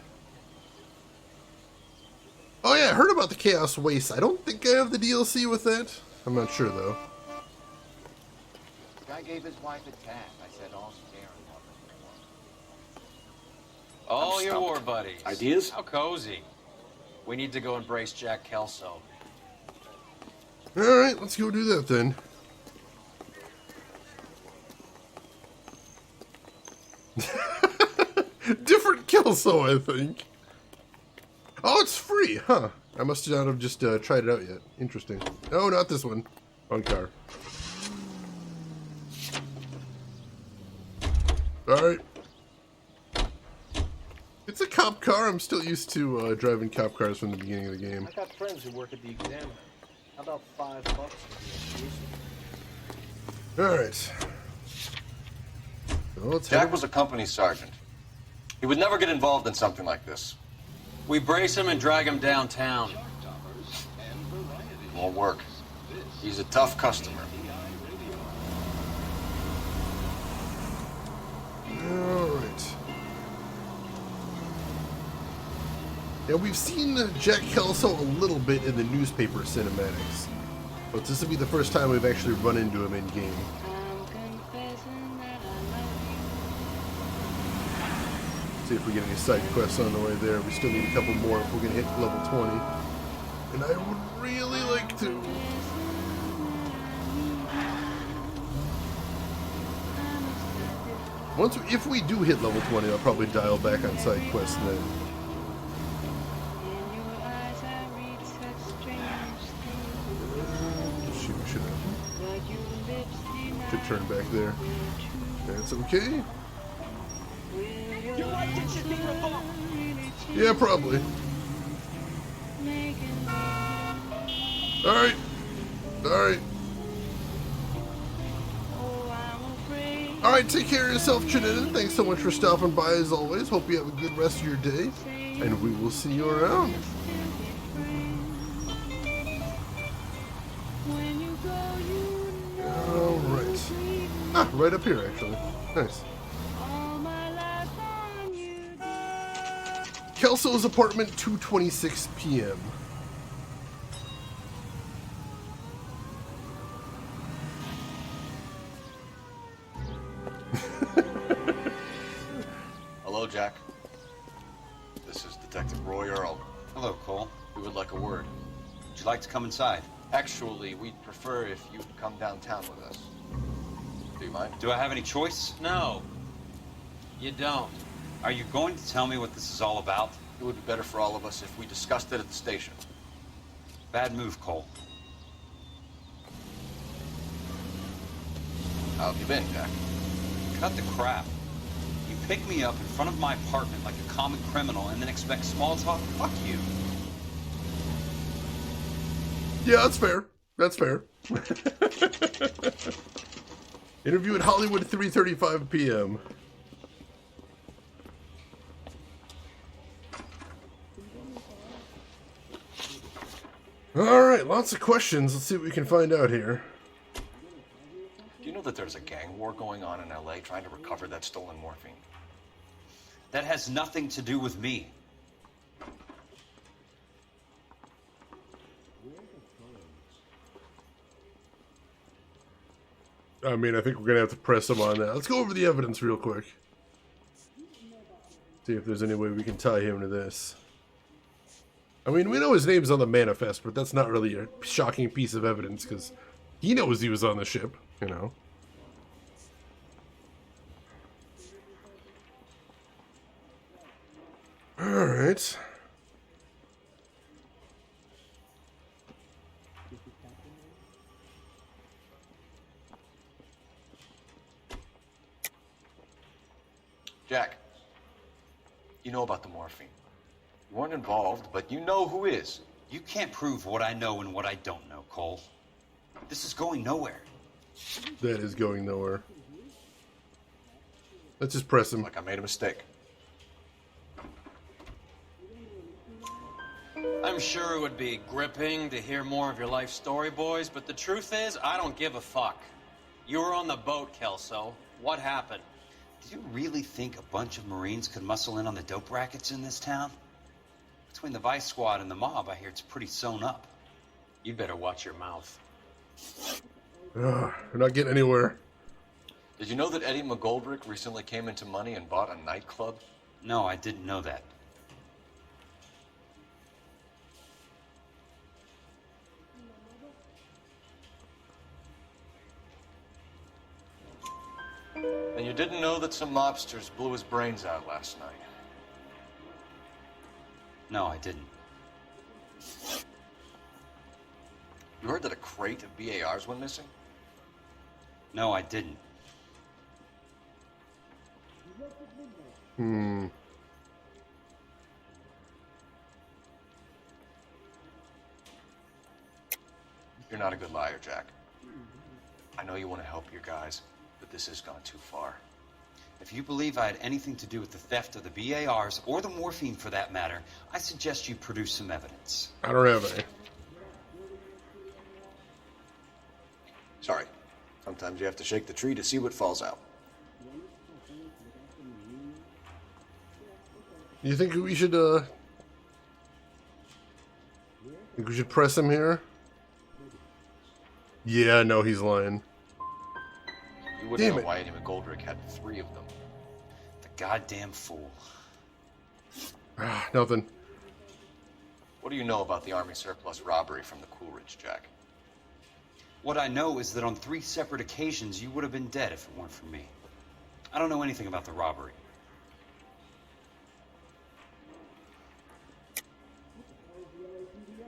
A: Oh yeah, I heard about the Chaos Waste. I don't think I have the DLC with that. I'm not sure though.
J: The guy gave his wife a tap. I said all scaring
D: All
C: I'm
D: your
C: stumped.
D: war buddies.
C: Ideas?
D: How cozy. We need to go embrace Jack Kelso.
A: Alright, let's go do that then. Different Kelso, I think. Oh, it's free, huh? I must not have just tried it out yet. Interesting. No, not this one. Wrong car. Alright. It's a cop car. I'm still used to driving cop cars from the beginning of the game.
F: I got friends who work at the Examiner. How about $5 for the exclusive?
A: Alright.
C: Jack was a company sergeant. He would never get involved in something like this.
D: We brace him and drag him downtown.
C: Won't work. He's a tough customer.
A: Alright. Yeah, we've seen Jack Kelso a little bit in the newspaper cinematics, but this will be the first time we've actually run into him in game. See if we get any side quests on the way there. We still need a couple more if we're going to hit level 20. And I would really like to. If we do hit level 20, I'll probably dial back on side quests then. Shoot, we should turn back there. That's okay. Yeah, probably. Alright. Alright. Alright, take care of yourself, Trinidad. Thanks so much for stopping by as always. Hope you have a good rest of your day. And we will see you around. Alright. Ah, right up here, actually. Nice. Kelso's apartment, 2:26 p.m.
C: Hello, Jack. This is Detective Roy Earl.
B: Hello, Cole.
C: We would like a word.
B: Would you like to come inside?
C: Actually, we'd prefer if you'd come downtown with us. Do you mind?
B: Do I have any choice?
D: No. You don't.
B: Are you going to tell me what this is all about?
C: It would be better for all of us if we discussed it at the station.
B: Bad move, Cole.
C: How have you been, Jack?
B: Cut the crap. You pick me up in front of my apartment like a common criminal and then expect small talk? Fuck you.
A: Yeah, that's fair. That's fair. Interview at Hollywood, 3:35 p.m. Alright, lots of questions. Let's see what we can find out here.
C: Do you know that there's a gang war going on in LA trying to recover that stolen morphine?
B: That has nothing to do with me.
A: I mean, I think we're going to have to press him on that. Let's go over the evidence real quick. See if there's any way we can tie him to this. I mean, we know his name's on the manifest, but that's not really a shocking piece of evidence, because he knows he was on the ship, you know. Alright.
C: Jack, you know about the morphine. You weren't involved, but you know who is.
B: You can't prove what I know and what I don't know, Cole. This is going nowhere.
A: That is going nowhere. Let's just press him.
C: Like I made a mistake.
D: I'm sure it would be gripping to hear more of your life story, boys, but the truth is, I don't give a fuck. You were on the boat, Kelso. What happened?
E: Do you really think a bunch of Marines could muscle in on the dope rackets in this town? Between the Vice Squad and the mob, I hear it's pretty sewn up.
D: You'd better watch your mouth.
A: We're not getting anywhere.
C: Did you know that Eddie McGoldrick recently came into money and bought a nightclub?
E: No, I didn't know that.
C: And you didn't know that some mobsters blew his brains out last night?
E: No, I didn't.
C: You heard that a crate of BARs went missing?
E: No, I didn't.
C: You're not a good liar, Jack. I know you want to help your guys, but this has gone too far.
E: If you believe I had anything to do with the theft of the BARs, or the morphine for that matter, I suggest you produce some evidence.
A: I don't have any.
C: Sorry. Sometimes you have to shake the tree to see what falls out.
A: You think we should, think we should press him here? Yeah, no, he's lying.
C: You wouldn't know why Eddie McGoldrick had 3 of them.
E: The goddamn fool.
A: Nothing.
C: What do you know about the Army surplus robbery from the Coolidge, Jack?
E: What I know is that on 3 separate occasions, you would have been dead if it weren't for me. I don't know anything about the robbery.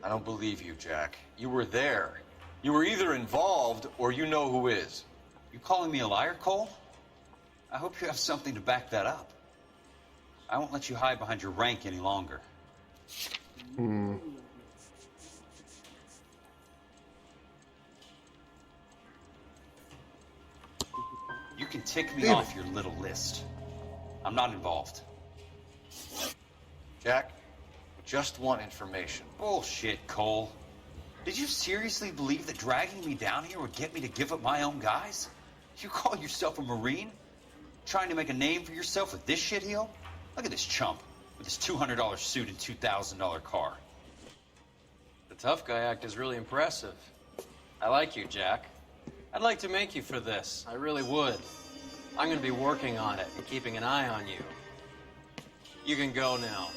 C: I don't believe you, Jack. You were there. You were either involved or you know who is.
E: You calling me a liar, Cole? I hope you have something to back that up. I won't let you hide behind your rank any longer. You can tick me off your little list. I'm not involved.
C: Jack, we just want information.
E: Bullshit, Cole. Did you seriously believe that dragging me down here would get me to give up my own guys? You call yourself a Marine? Trying to make a name for yourself with this shitheel? Look at this chump with his $200 suit and $2,000 car.
D: The tough guy act is really impressive. I like you, Jack. I'd like to make you for this. I really would. I'm going to be working on it and keeping an eye on you. You can go now.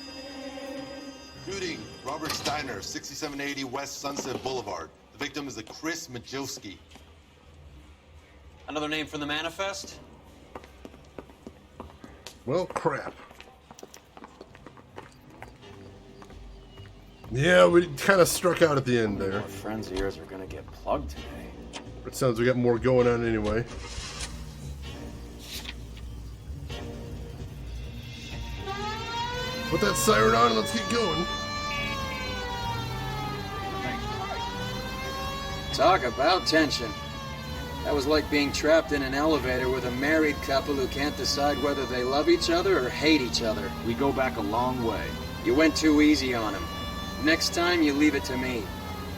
R: Shooting, Robert Steiner, 6780 West Sunset Boulevard. The victim is a Chris Majowski.
D: Another name from the manifest?
A: Well, crap. Yeah, we kind of struck out at the end there.
D: More friends of yours are going to get plugged today.
A: It sounds we got more going on anyway. Put that siren on and let's get going.
I: Talk about tension. That was like being trapped in an elevator with a married couple who can't decide whether they love each other or hate each other.
L: We go back a long way.
I: You went too easy on him. Next time, you leave it to me.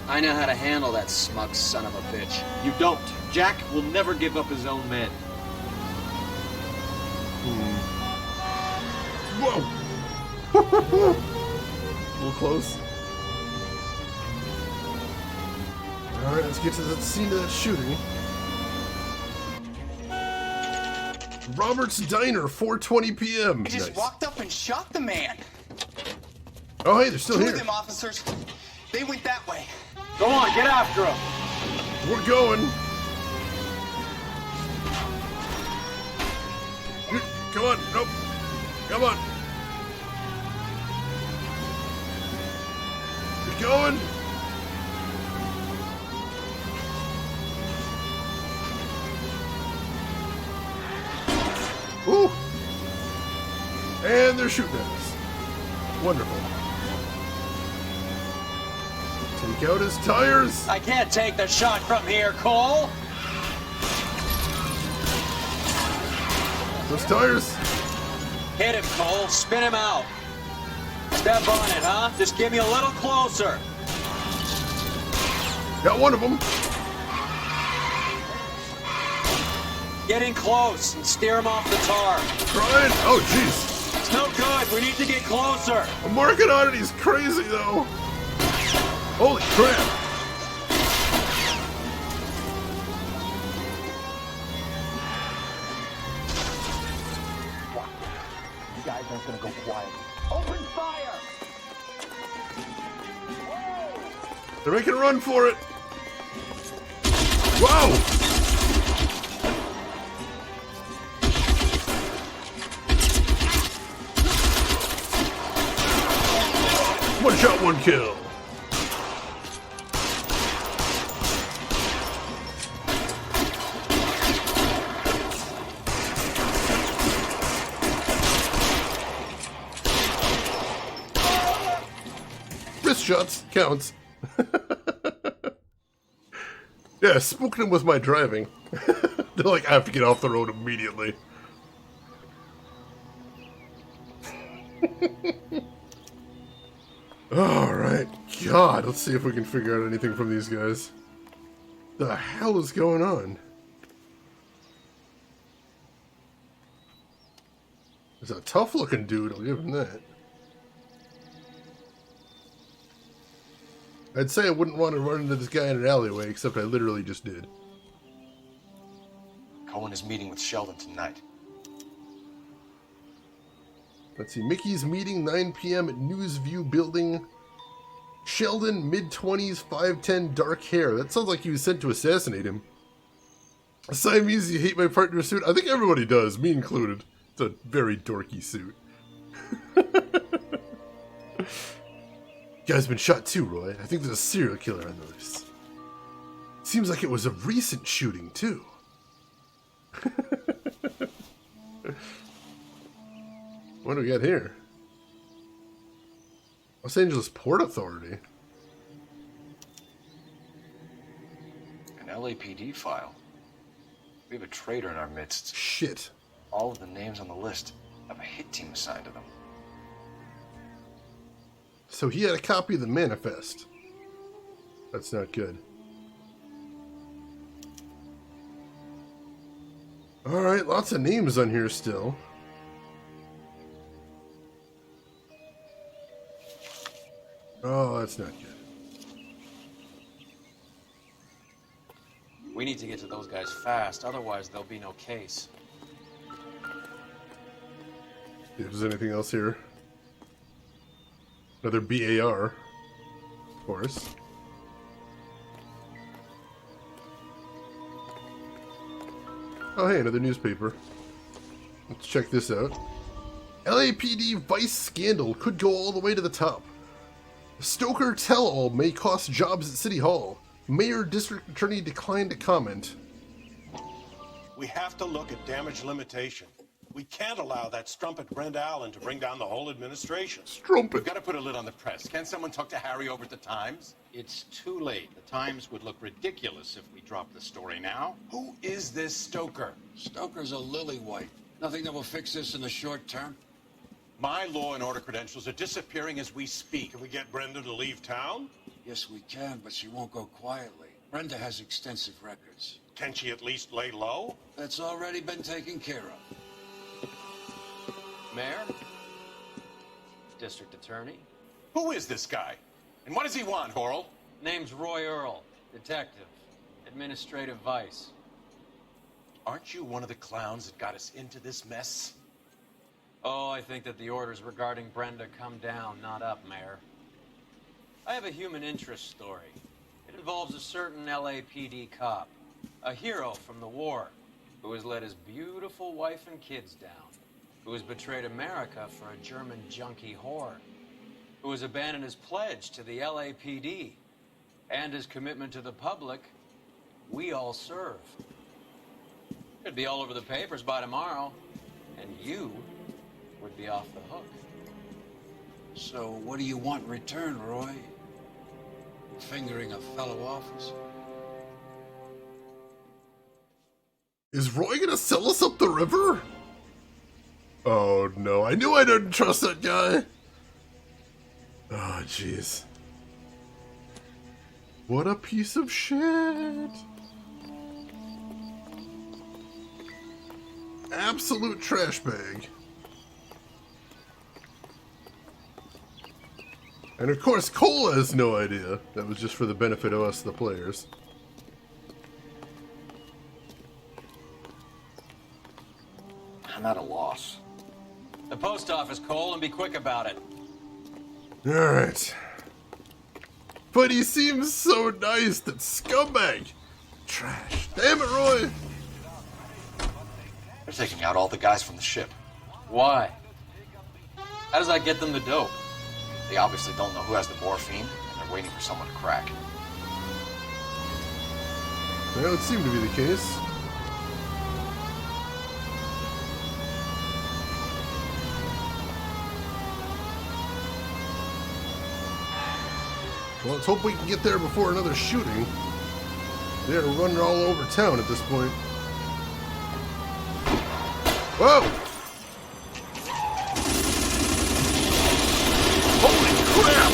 I: I know how to handle that smug son of a bitch.
L: You don't. Jack will never give up his own men.
A: Whoa! A little close. Alright, let's get to the scene of that shooting. Robert's Diner, 4:20 p.m.
W: I just walked up and shot the man.
A: Oh, hey, they're still
W: Two
A: here.
W: of them officers, they went that way.
I: Go on, get after him.
A: We're going. Come on, nope. Come on. Keep going. Ooh. And they're shooting at us. Wonderful. Take out his tires.
I: I can't take the shot from here, Cole.
A: Those tires.
I: Hit him, Cole. Spin him out. Step on it, huh? Just get me a little closer.
A: Got one of them.
D: Get in close and steer him off the tar.
A: Trying? Oh, jeez.
D: It's no good. We need to get closer.
A: I'm working on it. He's crazy, though. Holy crap.
T: You guys aren't gonna go quiet. Open fire!
A: They're making a run for it. Whoa! One shot, one kill. Wrist shots counts. Yeah, spooked him with my driving. They're like, I have to get off the road immediately. Alright, God, let's see if we can figure out anything from these guys. The hell is going on? He's a tough looking dude, I'll give him that. I'd say I wouldn't want to run into this guy in an alleyway, except I literally just did.
C: Cohen is meeting with Sheldon tonight.
A: Let's see, Mickey's meeting, 9 p.m. at Newsview Building. Sheldon, mid-20s, 5'10", dark hair. That sounds like he was sent to assassinate him. Siamese, you hate my partner's suit? I think everybody does, me included. It's a very dorky suit. Guy's been shot too, Roy. I think there's a serial killer on the loose. Seems like it was a recent shooting, too. What do we got here? Los Angeles Port Authority.
C: An LAPD file. We have a traitor in our midst.
A: Shit.
C: All of the names on the list have a hit team assigned to them.
A: So he had a copy of the manifest. That's not good. Alright, lots of names on here still. Oh, that's not good.
D: We need to get to those guys fast, otherwise there'll be no case.
A: See if there's anything else here. Another BAR, of course. Oh, hey, another newspaper. Let's check this out. LAPD vice scandal could go all the way to the top. Stoker tell-all may cost jobs at City Hall. Mayor District Attorney declined to comment.
M: We have to look at damage limitation. We can't allow that strumpet Brenda Allen to bring down the whole administration.
A: Strumpet.
N: We've got to put a lid on the press. Can't someone talk to Harry over at the Times?
O: It's too late. The Times would look ridiculous if we dropped the story now.
N: Who is this Stoker?
X: Stoker's a lily-white. Nothing that will fix this in the short term.
N: My law and order credentials are disappearing as we speak.
M: Can we get Brenda to leave town?
X: Yes, we can, but she won't go quietly. Brenda has extensive records.
M: Can she at least lay low?
X: That's already been taken care of.
D: Mayor? District Attorney?
N: Who is this guy? And what does he want, Horrell?
D: Name's Roy Earl, detective, administrative vice.
N: Aren't you one of the clowns that got us into this mess?
D: Oh, I think that the orders regarding Brenda come down, not up, Mayor. I have a human interest story. It involves a certain LAPD cop, a hero from the war, who has let his beautiful wife and kids down, who has betrayed America for a German junkie whore, who has abandoned his pledge to the LAPD and his commitment to the public. We all serve. It'd be all over the papers by tomorrow, and you would be off the hook.
X: So what do you want in return, Roy? Fingering a fellow officer?
A: Is Roy gonna sell us up the river? Oh no, I knew I didn't trust that guy. Oh jeez. What a piece of shit. absolute trash bag. And of course, Cole has no idea. That was just for the benefit of us, the players.
C: I'm at a loss.
D: The post office, Cole, and be quick about it.
A: Alright. But he seems so nice, that scumbag. Trash. Damn it, Roy.
C: They're taking out all the guys from the ship.
D: Why? How does that get them the dope?
C: They obviously don't know who has the morphine, and they're waiting for someone to crack.
A: That would seem to be the case. Well, let's hope we can get there before another shooting. They're running all over town at this point. Whoa! Holy crap!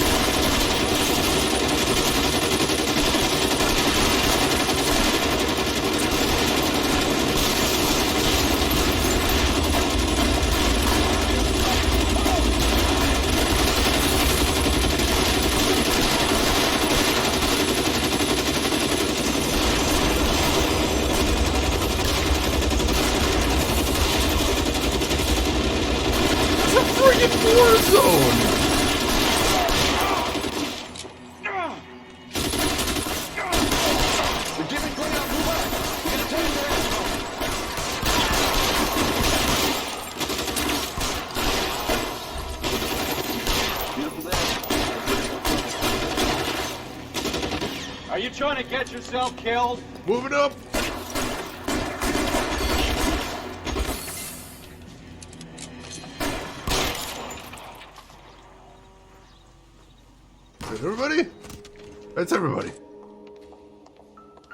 A: War zone!
L: We're giving ground, move back! We're gonna take their
D: Beautiful day. Are you trying to get yourself killed?
A: Moving up! Everybody? That's everybody.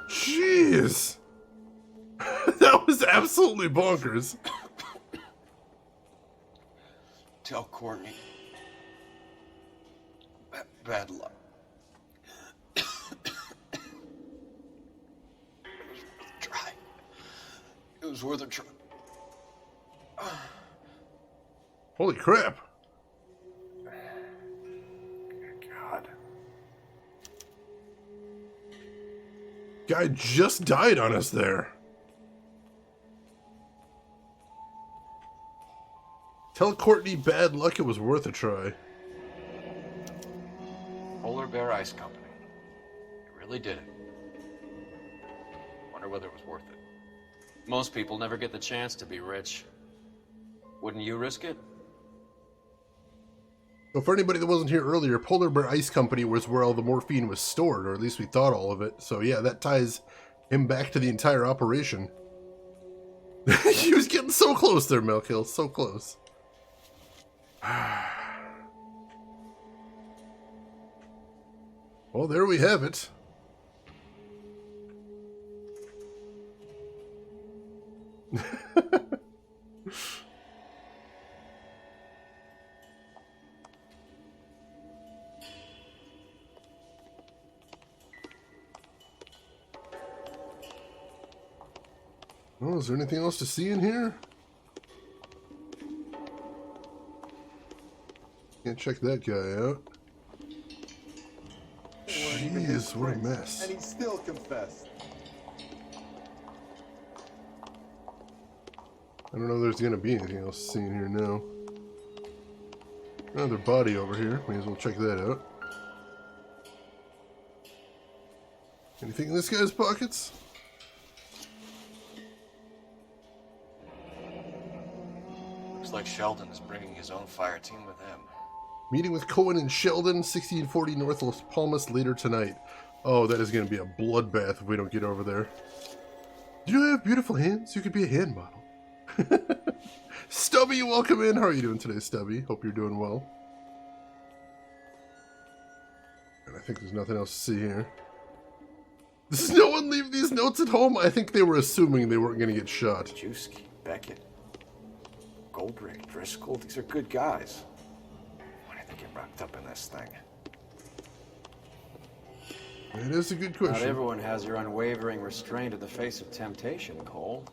A: Jeez. That was absolutely bonkers.
C: Tell Courtney. Bad luck. It was worth a try. It was worth a try.
A: Holy crap. Guy just died on us there. Tell Courtney bad luck, it was worth a try.
C: Polar Bear Ice Company. You really did it. Wonder whether it was worth it.
D: Most people never get the chance to be rich. Wouldn't you risk it?
A: So for anybody that wasn't here earlier, Polar Bear Ice Company was where all the morphine was stored, or at least we thought all of it. So yeah, that ties him back to the entire operation. He was getting so close there, Melkill, so close. Well, there we have it. Oh, is there anything else to see in here? Can't check that guy out. Jeez, what a mess.
R: And he still confessed.
A: I don't know if there's gonna be anything else to see in here now. Another body over here. May as well check that out. Anything in this guy's pockets?
C: Looks like Sheldon is bringing his own fire team with him.
A: Meeting with Cohen and Sheldon, 1640 North Las Palmas later tonight. Oh, that is going to be a bloodbath if we don't get over there. Do you have beautiful hands? You could be a hand model. Stubby, welcome in. How are you doing today, Stubby? Hope you're doing well. And I think there's nothing else to see here. Does no one leave these notes at home? I think they were assuming they weren't going to get shot.
C: Juski, Beckett, Goldrick, Driscoll, these are good guys. Why did they get wrapped up in this thing?
A: That is a good question.
I: Not everyone has your unwavering restraint in the face of temptation, Cole.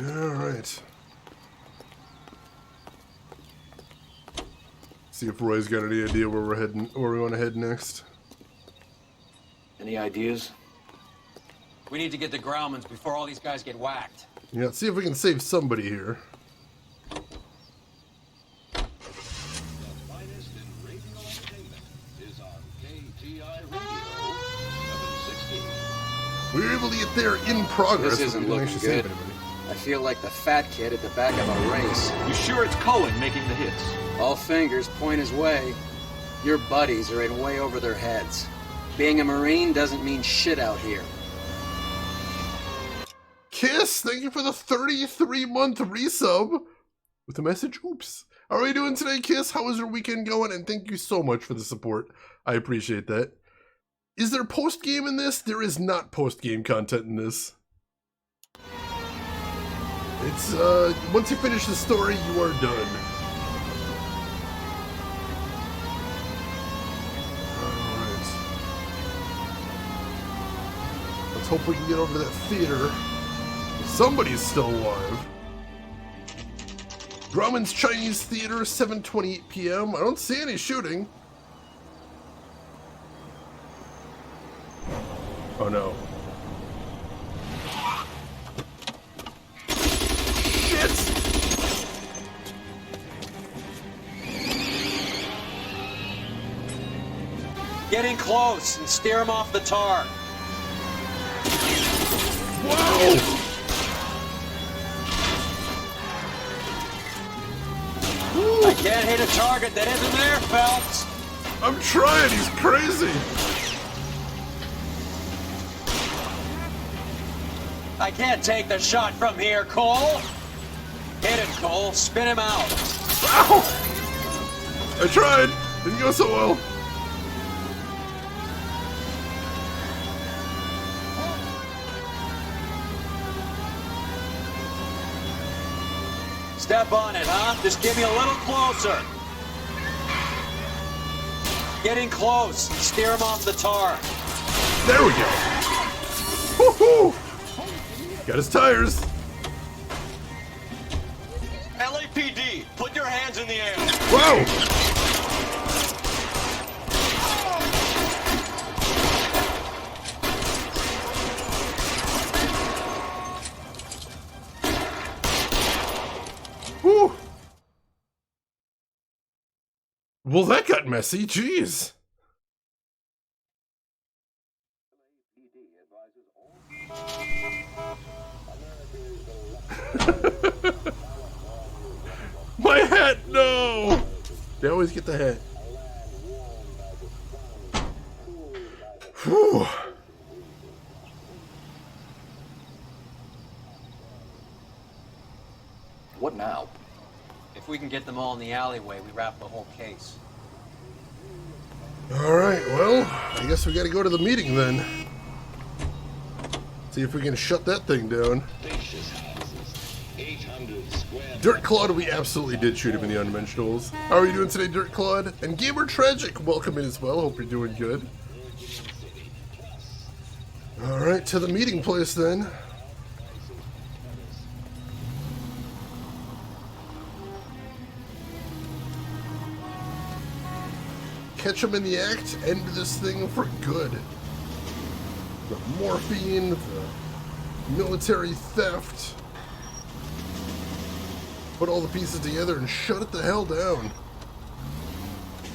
A: Alright. See if Roy's got any idea where we're heading, where we want to head next.
L: Any ideas?
D: We need to get the Grauman's before all these guys get whacked.
A: Yeah, let's see if we can save somebody here. We were able to get there in progress.
I: This isn't looking good. I feel like the fat kid at the back of a race.
L: You sure it's Cohen making the hits?
I: All fingers point his way. Your buddies are in way over their heads. Being a Marine doesn't mean shit out here.
A: Kiss, thank you for the 33-month resub. With a message, oops. How are you doing today, Kiss? How is your weekend going? And thank you so much for the support. I appreciate that. Is there post-game in this? There is not post-game content in this. It's, once you finish the story, you are done. Alright. Let's hope we can get over to that theater. Somebody's still alive. Grauman's Chinese Theater, 7:28 p.m. I don't see any shooting. Oh no. Shit!
D: Get in close and steer him off the tar.
A: Whoa!
D: I can't hit a target that isn't there, Phelps.
A: I'm trying, he's crazy.
D: I can't take the shot from here, Cole. Hit him, Cole. Spin him out.
A: Ow! I tried. Didn't go so well.
D: Step on it, huh? Just get me a little closer. Get in close and steer him off the tar.
A: There we go. Woohoo! Got his tires.
C: LAPD, put your hands in the air.
A: Whoa! Whew. Well, that got messy. Jeez. My hat, no! They always get the hat. Whew.
L: What now?
D: If we can get them all in the alleyway, we wrap the whole case.
A: Alright, well, I guess we gotta go to the meeting then. See if we can shut that thing down. Dirt Claude, we absolutely did shoot him in the Unmentionables. How are you doing today, Dirt Claude? And Gamer Tragic, welcome in as well. Hope you're doing good. Alright, to the meeting place then. Catch him in the act, end this thing for good. The morphine, the military theft. Put all the pieces together and shut it the hell down.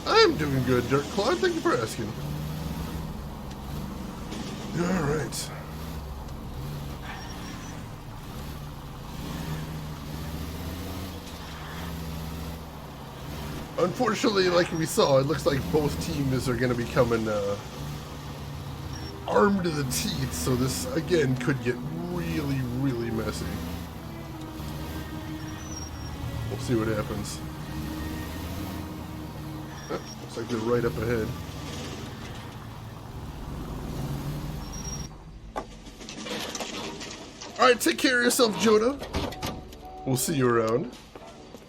A: I'm doing good, Dirt Claude. Thank you for asking. Alright. Unfortunately, like we saw, it looks like both teams are going to be coming armed to the teeth, so this, again, could get really, really messy. We'll see what happens. Oh, looks like they're right up ahead. Alright, take care of yourself, Jonah. We'll see you around.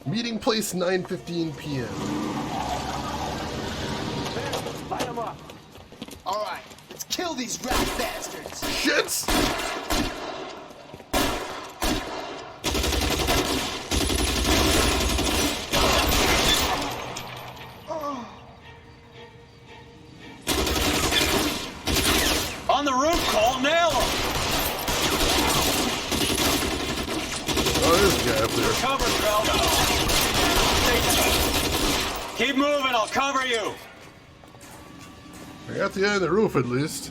A: Meeting place, 9:15 p.m.
W: Light them up. All right, let's kill these rat bastards.
A: Shits!
D: Keep moving, I'll cover you.
A: I got the eye on the roof at least.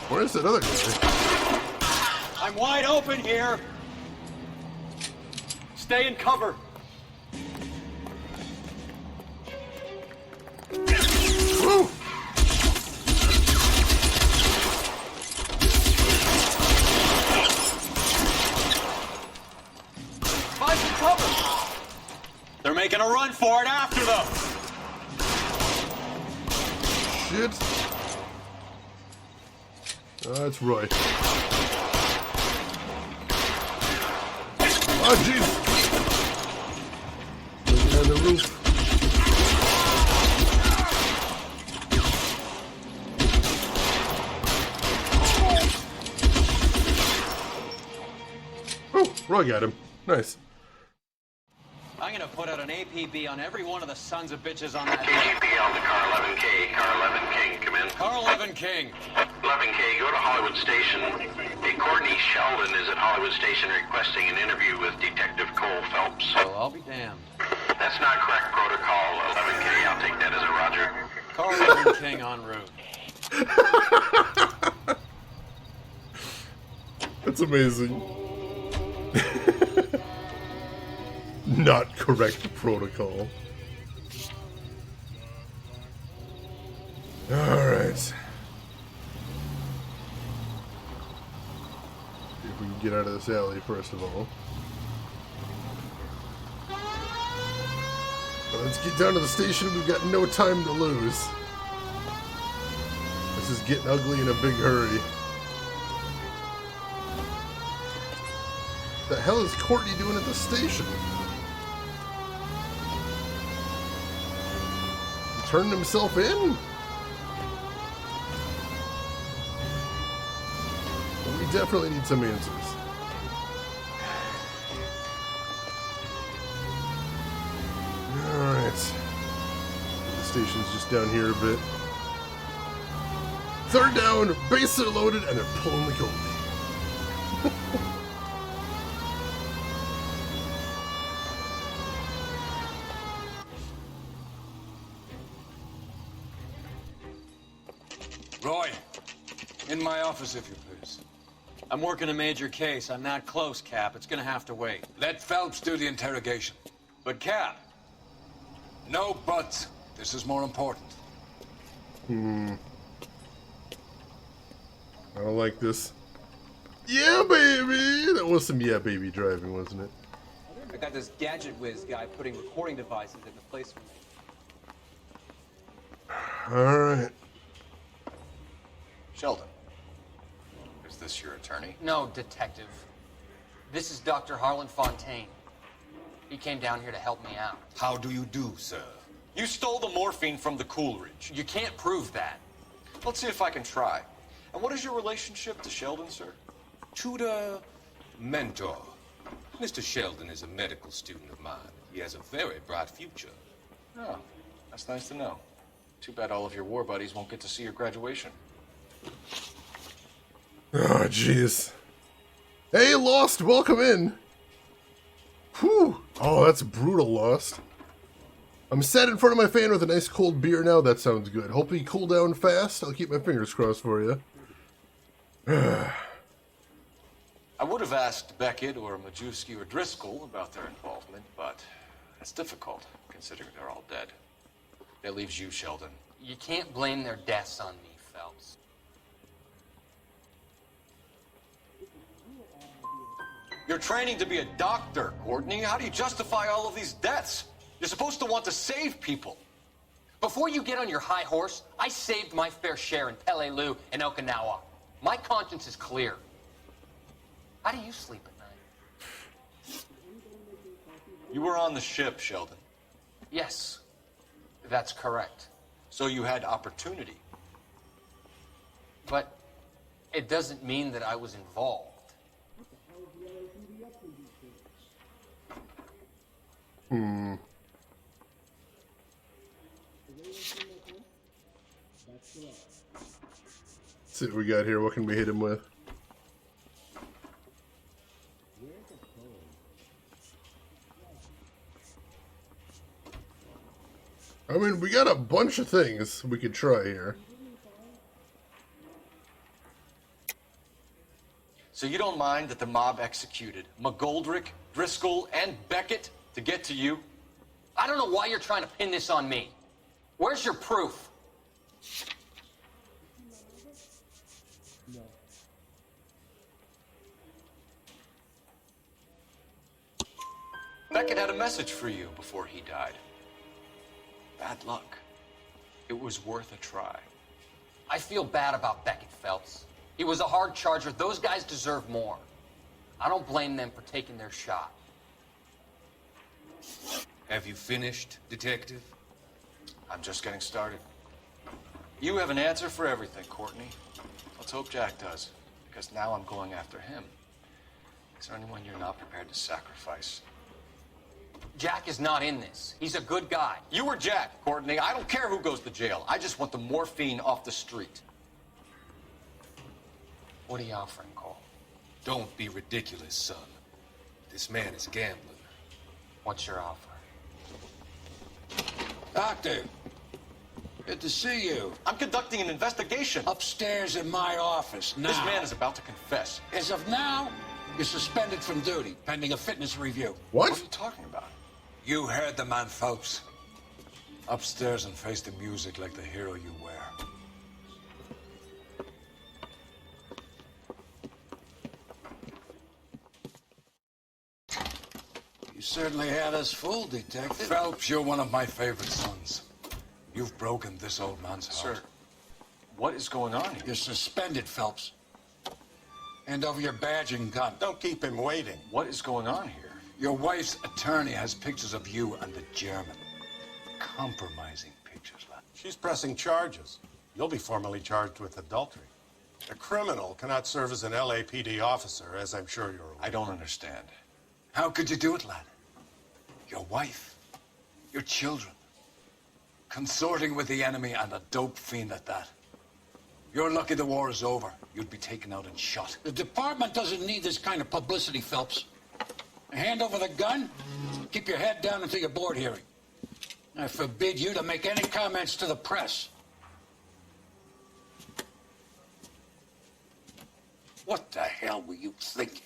A: Where's that other guy?
D: I'm wide open here. Stay in cover.
A: Woo!
D: Find some cover. They're making a run for it after them.
A: Shit. Oh, that's Roy. Oh, jeez. Looking on the roof. Oh, Roy got him. Nice.
D: I'm gonna put out an APB on every one of the sons of bitches on that.
T: KGPL to Car 11K. Car 11 King, come in.
D: Car 11 King.
T: 11K, go to Hollywood Station. Hey, Courtney Sheldon is at Hollywood Station requesting an interview with Detective Cole Phelps.
D: Well, I'll be damned.
T: That's not correct protocol, 11K. I'll take that as a roger.
D: Car 11 King en route.
A: That's amazing. Not correct protocol. Alright. See if we can get out of this alley first of all. But let's get down to the station. We've got no time to lose. This is getting ugly in a big hurry. The hell is Courtney doing at the station? He turned himself in? Well, we definitely need some answers. Alright. The station's just down here a bit. Third down, bases are loaded, and they're pulling the goalie.
C: Roy, in my office, if you please.
D: I'm working a major case. I'm not close, Cap. It's gonna have to wait.
C: Let Phelps do the interrogation.
D: But, Cap.
C: No buts. This is more important.
A: I don't like this. Yeah, baby! That was some yeah, baby driving, wasn't it?
G: I got this gadget whiz guy putting recording devices in the place for me.
A: Alright.
C: Sheldon, is this your attorney?
G: No, detective. This is Dr. Harlan Fontaine. He came down here to help me out.
C: How do you do, sir?
B: You stole the morphine from the Coolidge.
G: You can't prove that.
C: Let's see if I can try. And what is your relationship to Sheldon, sir?
H: Tutor, mentor. Mr. Sheldon is a medical student of mine. He has a very bright future.
C: Oh, that's nice to know. Too bad all of your war buddies won't get to see your graduation.
A: Oh, jeez. Hey, Lost, welcome in. Whew. Oh, that's brutal, Lost. I'm sat in front of my fan with a nice cold beer now. That sounds good. Hopefully you cool down fast. I'll keep my fingers crossed for you.
C: I would have asked Beckett or Majewski or Driscoll about their involvement, but that's difficult, considering they're all dead. That leaves you, Sheldon.
G: You can't blame their deaths on me, Phelps.
C: You're training to be a doctor, Courtney. How do you justify all of these deaths? You're supposed to want to save people.
G: Before you get on your high horse, I saved my fair share in Peleliu and Okinawa. My conscience is clear. How do you sleep at night?
C: You were on the ship, Sheldon.
G: Yes, that's correct.
C: So you had opportunity.
G: But it doesn't mean that I was involved.
A: Let's see what we got here. What can we hit him with? I mean, we got a bunch of things we could try here.
B: So you don't mind that the mob executed McGoldrick, Driscoll, and Beckett to get to you?
G: I don't know why you're trying to pin this on me. Where's your proof?
B: Beckett had a message for you before he died. Bad luck. It was worth a try.
G: I feel bad about Beckett, Phelps. He was a hard charger. Those guys deserve more. I don't blame them for taking their shot.
H: Have you finished, Detective?
B: I'm just getting started. You have an answer for everything, Courtney. Let's hope Jack does, because now I'm going after him. Is there anyone you're not prepared to sacrifice?
G: Jack is not in this. He's a good guy.
B: You were Jack, Courtney. I don't care who goes to jail. I just want the morphine off the street.
G: What are you offering, Cole?
H: Don't be ridiculous, son. This man is gambling.
G: What's your offer?
X: Doctor, good to see you.
B: I'm conducting an investigation.
X: Upstairs in my office now.
B: This man is about to confess.
X: As of now, you're suspended from duty, pending a fitness review.
A: What?
B: What are you talking about?
X: You heard the man, Phelps. Upstairs and face the music like the hero you were. You certainly had us fooled, Detective. Phelps, you're one of my favorite sons. You've broken this old man's heart.
B: Sir, what is going on here?
X: You're suspended, Phelps. Hand over your badge and gun.
M: Don't keep him waiting.
B: What is going on here?
X: Your wife's attorney has pictures of you and the German. Compromising pictures, lad.
M: She's pressing charges. You'll be formally charged with adultery. A criminal cannot serve as an LAPD officer, as I'm sure you're aware.
B: I don't understand.
X: How could you do it, lad? Your wife, your children, consorting with the enemy and a dope fiend at that. You're lucky the war is over. You'd be taken out and shot. The department doesn't need this kind of publicity, Phelps. Hand over the gun, keep your head down until your board hearing. I forbid you to make any comments to the press. What the hell were you thinking?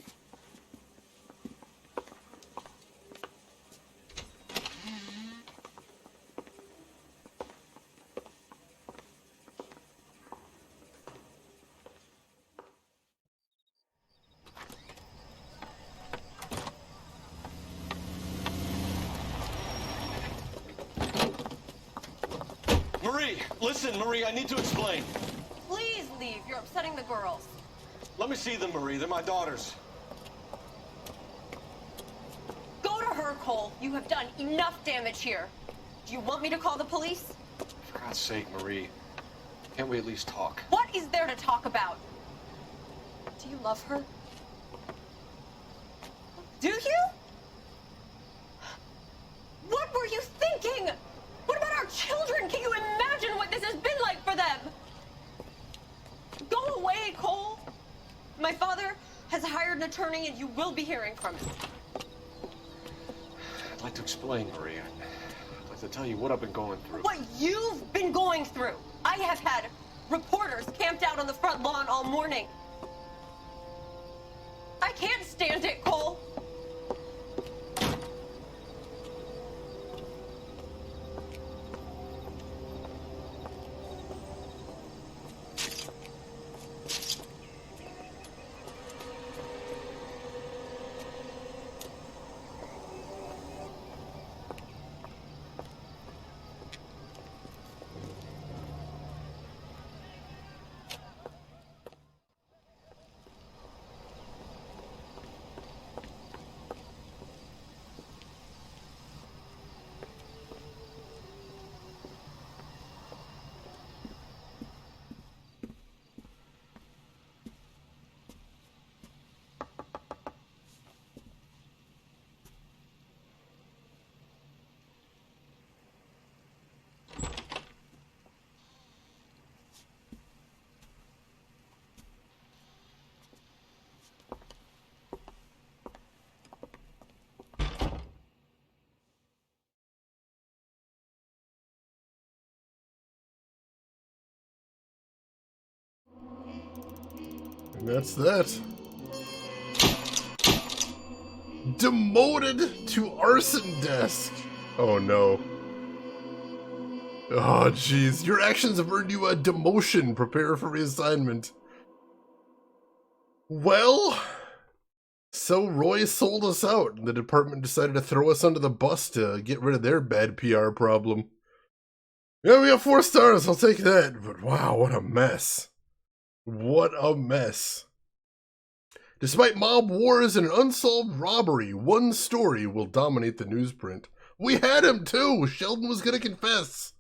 B: Listen, Marie, I need to explain.
K: Please leave. You're upsetting the girls.
B: Let me see them, Marie. They're my daughters.
K: Go to her, Cole. You have done enough damage here. Do you want me to call the police?
B: For God's sake, Marie. Can't we at least talk?
K: What is there to talk about? Do you love her? Do you? What were you thinking? What about our children? Can you imagine what this has been like for them? Go away, Cole. My father has hired an attorney and you will be hearing from him.
B: I'd like to explain, Marie. I'd like to tell you what I've been going through.
K: What you've been going through. I have had reporters camped out on the front lawn all morning. I can't stand it, Cole.
A: That's that. Demoted to arson desk. Oh no. Oh jeez. Your actions have earned you a demotion. Prepare for reassignment. Well, so Roy sold us out, and the department decided to throw us under the bus to get rid of their bad PR problem. Yeah, we have 4 stars, I'll take that. But wow, what a mess. What a mess. Despite mob wars and an unsolved robbery, one story will dominate the newsprint. We had him too! Sheldon was gonna confess.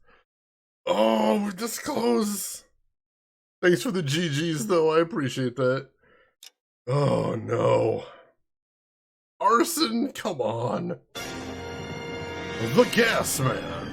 A: Oh, we're this close. Thanks for the GGs though, I appreciate that. Oh no. Arson, come on. The Gas Man.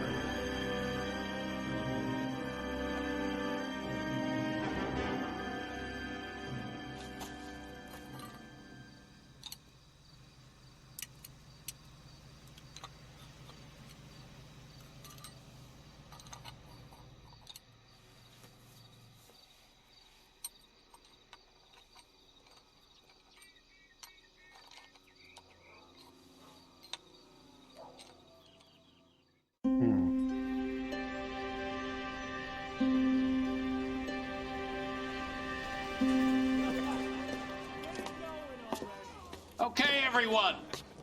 O: Okay, everyone,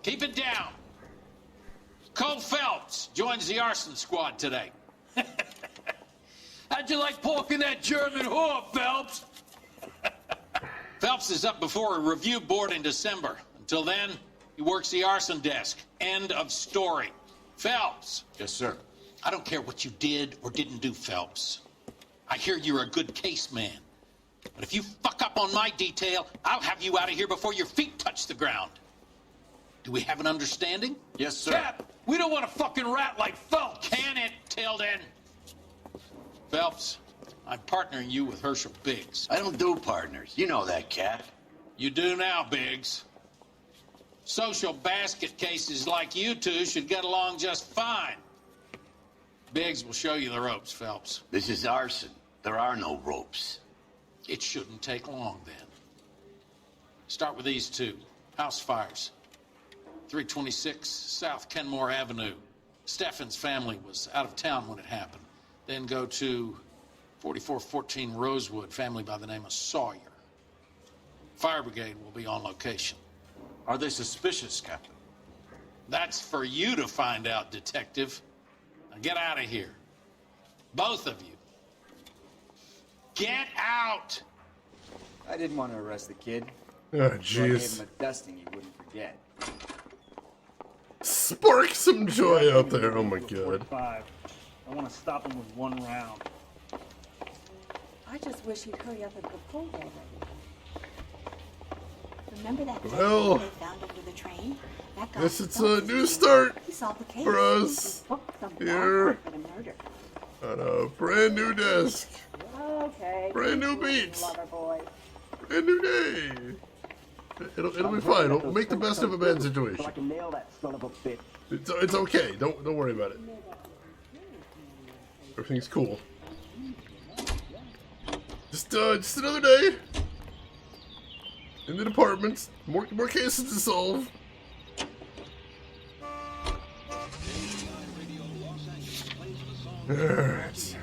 O: keep it down. Cole Phelps joins the arson squad today. How'd you like poking that German whore, Phelps? Phelps is up before a review board in December. Until then, he works the arson desk. End of story. Phelps.
C: Yes, sir.
O: I don't care what you did or didn't do, Phelps. I hear you're a good case man. But if you fuck up on my detail, I'll have you out of here before your feet touch the ground. Do we have an understanding?
C: Yes, sir.
O: Cap, we don't want a fucking rat like Phelps. Can it, Tilden? Phelps, I'm partnering you with Herschel Biggs.
E: I don't do partners. You know that, Cap.
O: You do now, Biggs. Social basket cases like you two should get along just fine. Biggs will show you the ropes, Phelps.
E: This is arson. There are no ropes.
O: It shouldn't take long, then. Start with these two. House fires. 326 South Kenmore Avenue. Steffen's family was out of town when it happened. Then go to 4414 Rosewood, family by the name of Sawyer. Fire brigade will be on location.
C: Are they suspicious, Captain?
O: That's for you to find out, Detective. Now get out of here. Both of you. Get out!
I: I didn't want to arrest the kid.
A: Oh,
I: So I gave
A: jeez.
I: him a dusting he wouldn't forget.
A: Spark some joy out there. Oh my god.
F: 45. I want to stop him with 1 round.
P: I just wish he'd hurry up and propose already. Remember that
A: Well,
P: they found under the train? That guy
A: guess it's a new start
P: He solved the case.
A: for us
P: He booked some
A: here
P: bastard for the murder.
A: on a brand new desk.
P: Okay.
A: Brand new beats.
P: Lover boy.
A: Brand new day. It'll be fine. We'll make the best of a bad situation.
W: So I can nail that son of a bitch.
A: It's okay. Don't worry about it. Everything's cool. Just another day in the department. More cases to solve. Alright.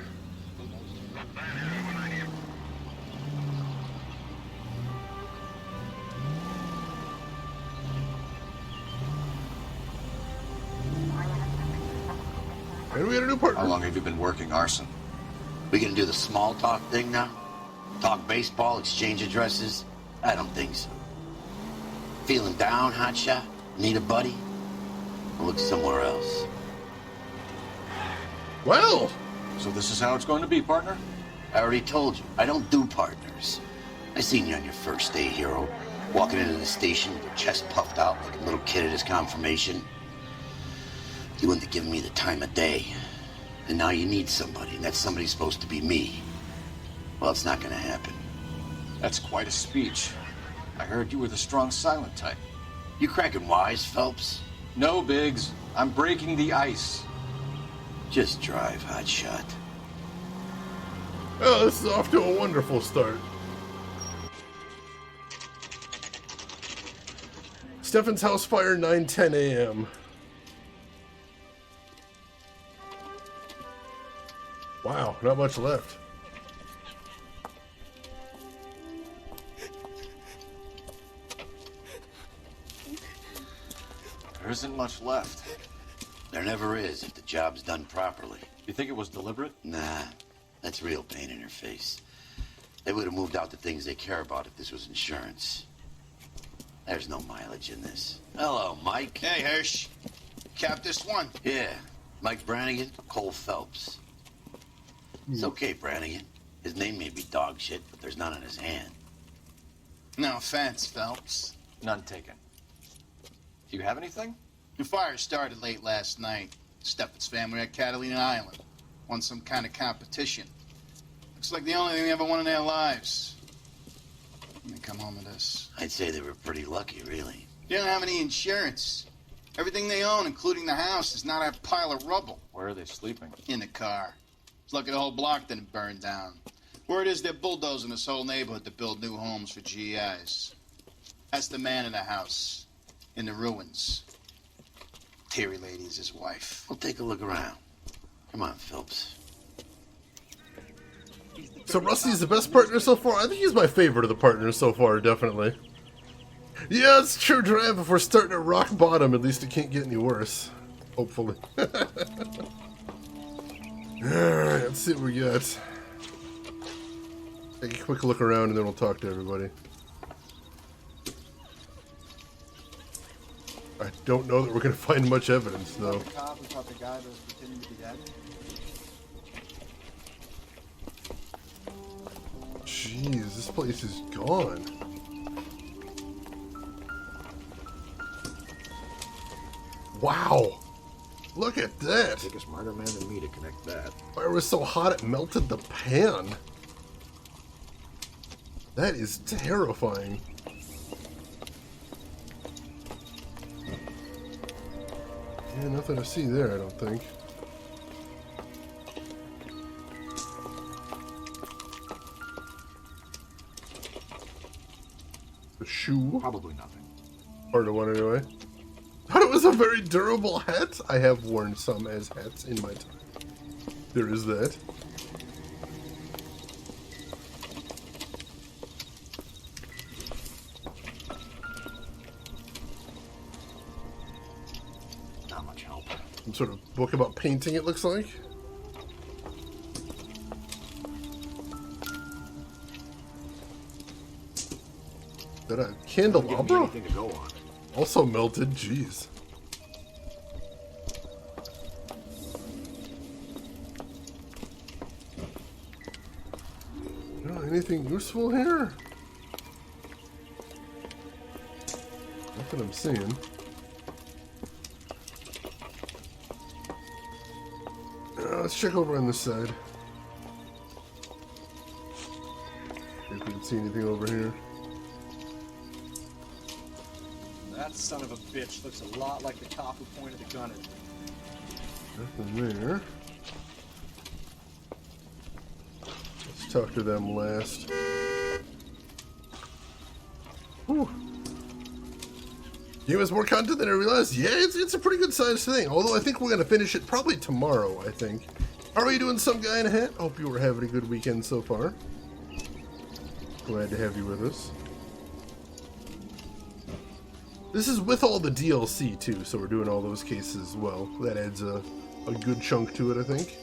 A: And we had a new partner.
E: How long have you been working arson? We gonna do the small talk thing now? Talk baseball, exchange addresses? I don't think so. Feeling down, hotshot? Need a buddy? I'll look somewhere else.
A: Well,
C: so this is how it's going to be, partner?
E: I already told you, I don't do partners. I seen you on your first day, hero. Walking into the station with your chest puffed out like a little kid at his confirmation. You wouldn't have given me the time of day. And now you need somebody, and that somebody's supposed to be me. Well, it's not gonna happen.
C: That's quite a speech. I heard you were the strong silent type.
E: You cracking wise, Phelps?
C: No, Biggs. I'm breaking the ice.
E: Just drive, hotshot.
A: Oh, this is off to a wonderful start. Stefan's house fire, 9:10 a.m. Wow, not much left.
C: There isn't much left.
Q: There never is if the job's done properly.
C: You think it was deliberate?
Q: Nah, that's real pain in her face. They would have moved out the things they care about if this was insurance. There's no mileage in this. Hello, Mike.
S: Hey, Hirsch. Cap this one.
Q: Yeah, Mike Brannigan, Cole Phelps. It's okay, Brannigan. His name may be dog shit, but there's none in his hand.
S: No offense, Phelps.
C: None taken. Do you have anything?
S: The fire started late last night. Stefan's family at Catalina Island. Won some kind of competition. Looks like the only thing they ever won in their lives. Let me come home to this.
Q: I'd say they were pretty lucky, really.
S: They don't have any insurance. Everything they own, including the house, is not a pile of rubble.
C: Where are they sleeping?
S: In the car. It's lucky the whole block didn't burn down. Word is they're bulldozing this whole neighborhood to build new homes for GIs. That's the man in the house. In the ruins. Terry lady is his wife.
Q: We'll take a look around. Come on, Phelps.
A: So Rusty's the best partner so far? I think he's my favorite of the partners so far, definitely. Yeah, it's true, Drive. If we're starting at rock bottom, at least it can't get any worse. Hopefully. Alright, let's see what we got. Take a quick look around and then we'll talk to everybody. I don't know that we're going to find much evidence, though.
F: The cop who caught the guy that was pretending to be dead.
A: Jeez, this place is gone. Wow! Look at that!
L: Take a smarter man than me to connect that.
A: Fire was so hot it melted the pan. That is terrifying. Yeah, nothing to see there, I don't think. The shoe?
L: Probably nothing.
A: Part of one, anyway. Thought it was a very durable hat. I have worn some as hats in my time. There is that.
L: Not much help.
A: Some sort of book about painting, it looks like. Is that a candelabra?
L: Anything to go on.
A: Also melted, jeez. Anything useful here? Nothing I'm seeing. Let's check over on this side. See if we can see anything over here.
F: That son of a bitch looks a lot like the cop who pointed the gun at me.
A: Nothing there. Let's talk to them last. Whew. Game has more content than I realized. Yeah, it's a pretty good sized thing. Although I think we're gonna finish it probably tomorrow, I think. How are you doing, some guy in a hat? Hope you were having a good weekend so far. Glad to have you with us. This is with all the DLC too, so we're doing all those cases as well. That adds a good chunk to it, I think.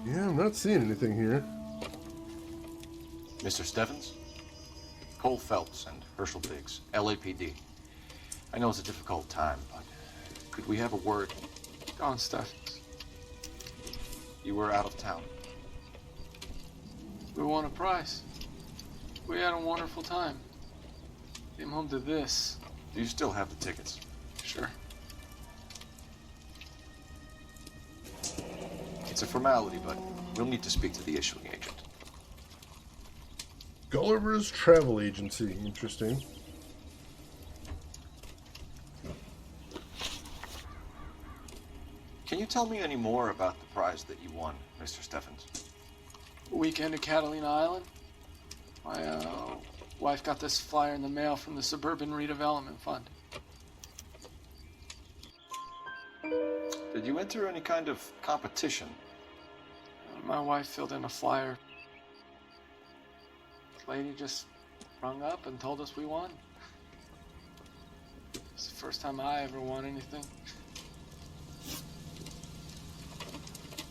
A: Yeah, I'm not seeing anything here.
C: Mr. Stevens? Cole Phelps and Herschel Biggs, LAPD. I know it's a difficult time, but could we have a word?
U: Don Stevens.
C: You were out of town.
U: We won a prize. We had a wonderful time. Came home to this.
C: Do you still have the tickets?
U: Sure.
C: It's a formality, but we'll need to speak to the issuing agent.
A: Gulliver's Travel Agency. Interesting.
C: Can you tell me any more about the prize that you won, Mr. Stephens?
U: Weekend at Catalina Island. My wife got this flyer in the mail from the Suburban Redevelopment Fund.
C: Did you enter any kind of competition?
U: My wife filled in a flyer. The lady just rung up and told us we won. It's the first time I ever won anything.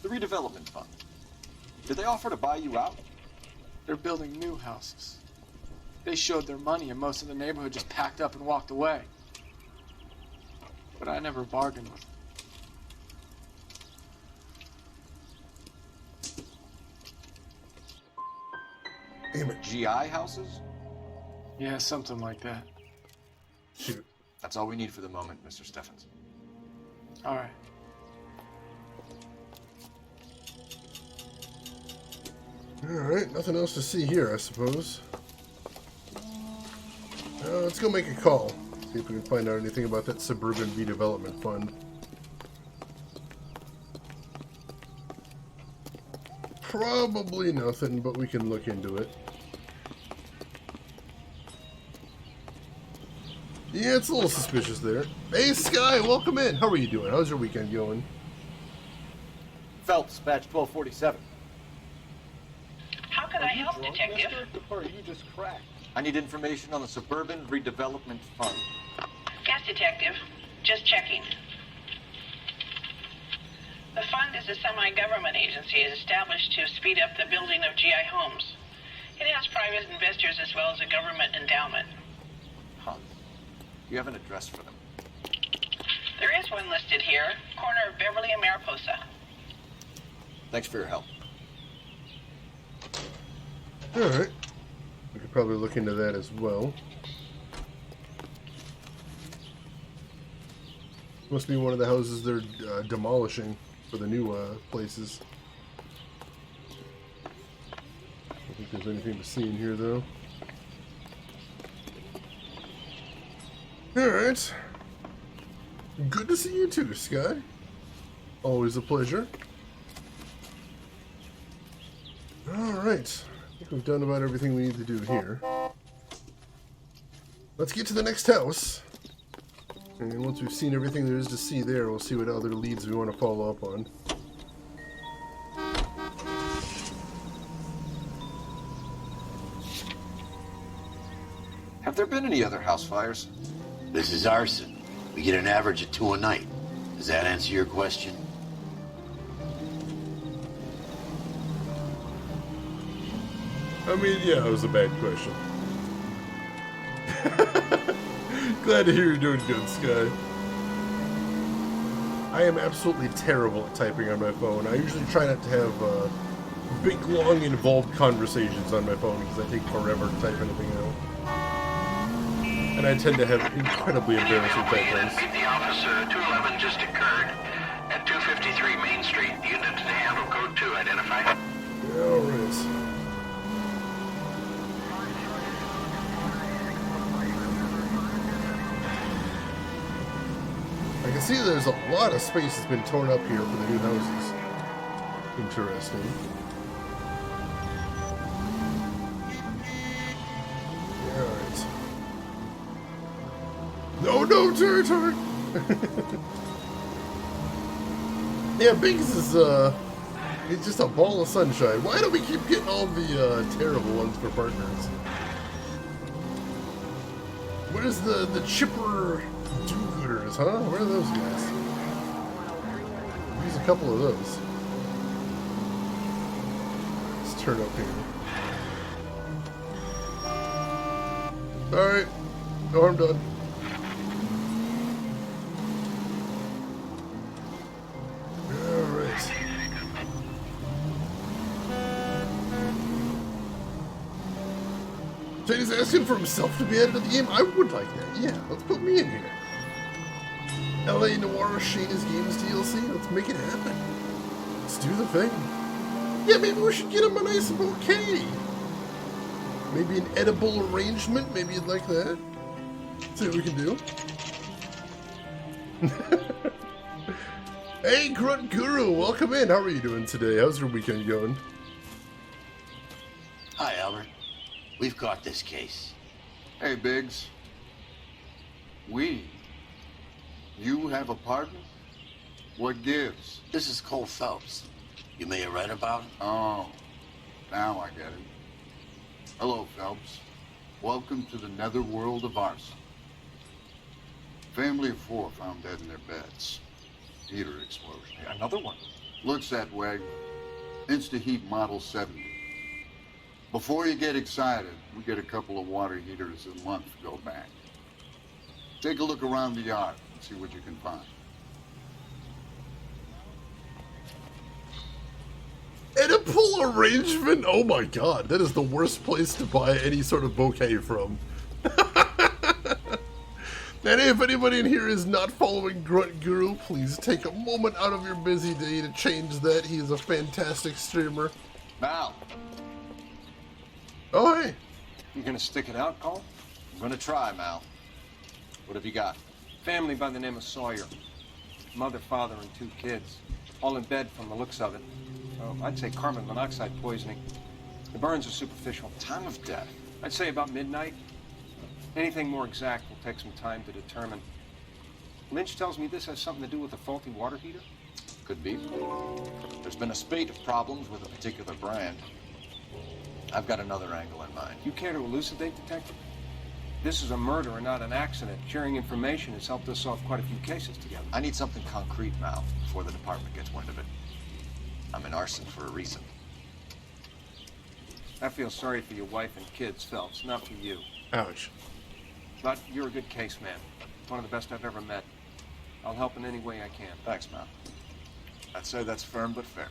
C: The redevelopment fund. Did they offer to buy you out?
U: They're building new houses. They showed their money and most of the neighborhood just packed up and walked away. But I never bargained with them.
A: Damn it.
C: GI houses?
U: Yeah, something like that.
A: Shoot.
C: That's all we need for the moment, Mr. Steffens.
U: All right.
A: Alright, nothing else to see here, I suppose. Let's go make a call. See if we can find out anything about that Suburban Redevelopment Fund. Probably nothing, but we can look into it. Yeah, it's a little suspicious there. Hey, Sky, welcome in. How are you doing? How's your weekend going?
L: Phelps, badge 1247.
J: How can I help, Detective?
L: Or are you just cracked? I need information on the Suburban Redevelopment Fund.
J: Yes, Detective. Just checking. The fund is a semi-government agency established to speed up the building of GI homes. It has private investors as well as a government endowment.
C: Huh. You have an address for them?
J: There is one listed here, corner of Beverly and Mariposa.
C: Thanks for your help.
A: Alright. We could probably look into that as well. Must be one of the houses they're demolishing for the new places. I don't think there's anything to see in here, though. Alright. Good to see you too, Sky. Always a pleasure. Alright. I think we've done about everything we need to do here. Let's get to the next house. And once we've seen everything there is to see there, we'll see what other leads we want to follow up on.
C: Have there been any other house fires?
Q: This is arson. We get an average of 2 a night. Does that answer your question?
A: I mean, yeah, it was a bad question. Glad to hear you're doing good, Sky. I am absolutely terrible at typing on my phone. I usually try not to have big, long, involved conversations on my phone because I take forever to type anything out. And I tend to have incredibly embarrassing typos.
T: The officer 211 just occurred at 253 Main Street. Unit to handle code 2 identified.
A: Alright. I can see there's a lot of space that's been torn up here for the new houses. Interesting. Alright. No, territory! Yeah, Biggs is, it's just a ball of sunshine. Why do we keep getting all the, terrible ones for partners? What is the chipper do-gooders, huh? Where are those guys? Use a couple of those. Let's turn up here. Alright. No harm done. Alright. Shady's asking for himself to be added to the game. I would like that. Yeah, let's put me in here. LA Noire Shayna's Games DLC. Let's make it happen. Let's do the thing. Yeah, maybe we should get him a nice bouquet. Maybe an edible arrangement. Maybe you'd like that. See what we can do. Hey, Grunt Guru, welcome in. How are you doing today? How's your weekend going?
Q: Hi, Albert. We've got this case.
D: Hey, Biggs. You have a partner? What gives?
Q: This is Cole Phelps. You may have read about him.
D: Oh, now I get it. Hello, Phelps. Welcome to the netherworld of arson. Family of 4 found dead in their beds. Heater explosion.
C: Another one?
D: Looks that way. Insta-heat Model 70. Before you get excited, we get a couple of water heaters a month to go back. Take a look around the yard and see what you can find.
A: Edible arrangement? Oh my god, that is the worst place to buy any sort of bouquet from. And if anybody in here is not following Grunt Guru, please take a moment out of your busy day to change that. He is a fantastic streamer.
C: Mal.
A: Oh, hey.
C: You gonna stick it out, Cole? I'm gonna try, Mal. What have you got?
F: Family by the name of Sawyer. Mother, father, and 2 kids. All in bed from the looks of it. Oh, I'd say carbon monoxide poisoning. The burns are superficial.
C: Time of death?
F: I'd say about midnight. Anything more exact will take some time to determine. Lynch tells me this has something to do with a faulty water heater?
C: Could be. There's been a spate of problems with a particular brand. I've got another angle in mind.
F: You care to elucidate, Detective? This is a murder and not an accident. Sharing information has helped us solve quite a few cases together.
C: I need something concrete, Mal, before the department gets wind of it. I'm in arson for a reason.
F: I feel sorry for your wife and kids, Phelps, not for you.
A: Ouch.
F: But you're a good case man. One of the best I've ever met. I'll help in any way I can.
C: Thanks, Mal. I'd say that's firm but fair.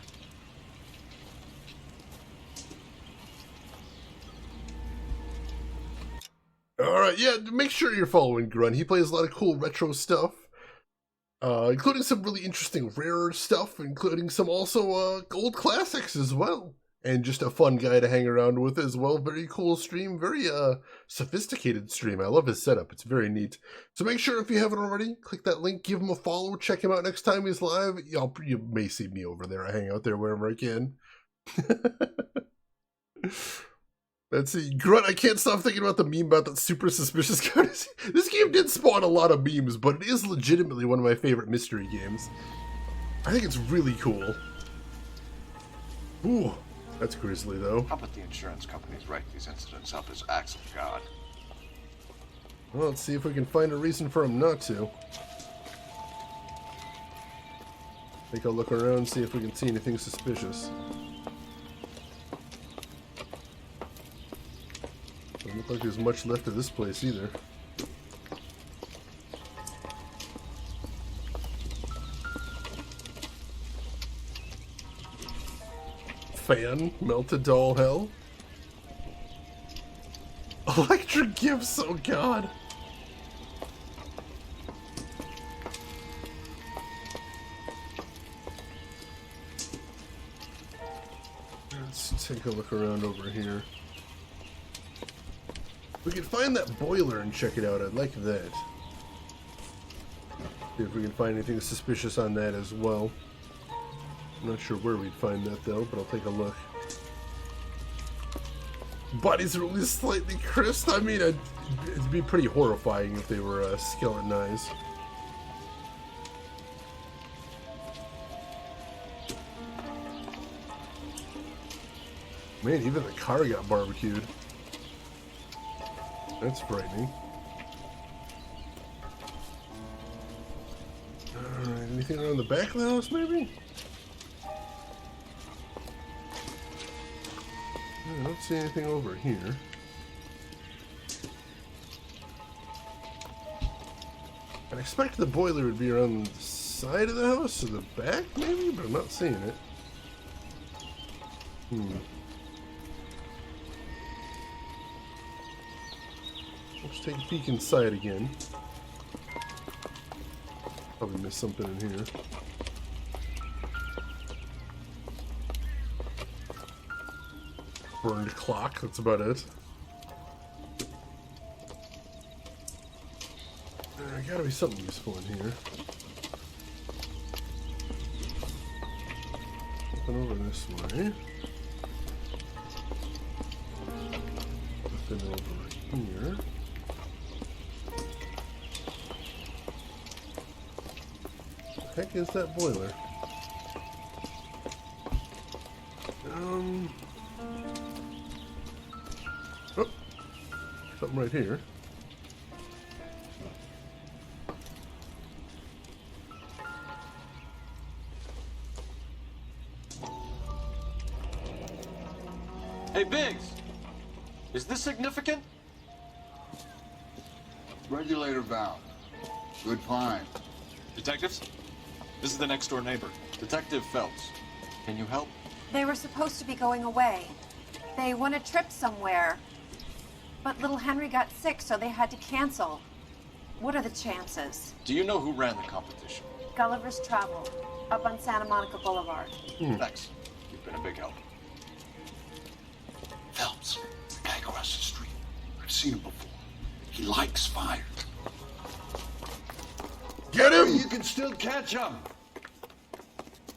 A: Alright, yeah, make sure you're following Grunt. He plays a lot of cool retro stuff. Including some really interesting rare stuff, including some also old classics as well. And just a fun guy to hang around with as well. Very cool stream, very sophisticated stream. I love his setup, it's very neat. So make sure if you haven't already, click that link, give him a follow, check him out next time he's live. You may see me over there, I hang out there wherever I can. Let's see, Grunt, I can't stop thinking about the meme about that super suspicious guy. This game did spawn a lot of memes, but it is legitimately one of my favorite mystery games. I think it's really cool. Ooh, that's grisly though.
C: How about the insurance companies write these incidents up as acts of God?
A: Well, let's see if we can find a reason for him not to. I think I'll look around and see if we can see anything suspicious. Doesn't look like there's much left of this place either. Fan, melted doll hell. Electric gifts, oh god. Let's take a look around over here. We can find that boiler and check it out. I'd like that. See if we can find anything suspicious on that as well. I'm not sure where we'd find that though, but I'll take a look. Bodies are only slightly crisped. I mean, it'd be pretty horrifying if they were skeleton eyes. Man, even the car got barbecued. That's frightening. Alright, anything around the back of the house, maybe? I don't see anything over here. I'd expect the boiler would be around the side of the house or the back, maybe, but I'm not seeing it. Let's take a peek inside again. Probably missed something in here. Burned clock, that's about it. There gotta be something useful in here. Open over this way. The Something over here. What the heck is that boiler? Oh, something right here.
C: Hey, Biggs! Is this significant?
D: Regulator valve. Good find.
C: Detectives? This is the next door neighbor, Detective Phelps. Can you help?
H: They were supposed to be going away. They won a trip somewhere. But little Henry got sick, so they had to cancel. What are the chances?
C: Do you know who ran the competition?
H: Gulliver's Travel, up on Santa Monica Boulevard.
C: Thanks. You've been a big help.
D: Phelps, guy across the street. I've seen him before. He likes fire.
A: Get him!
C: You can still catch him!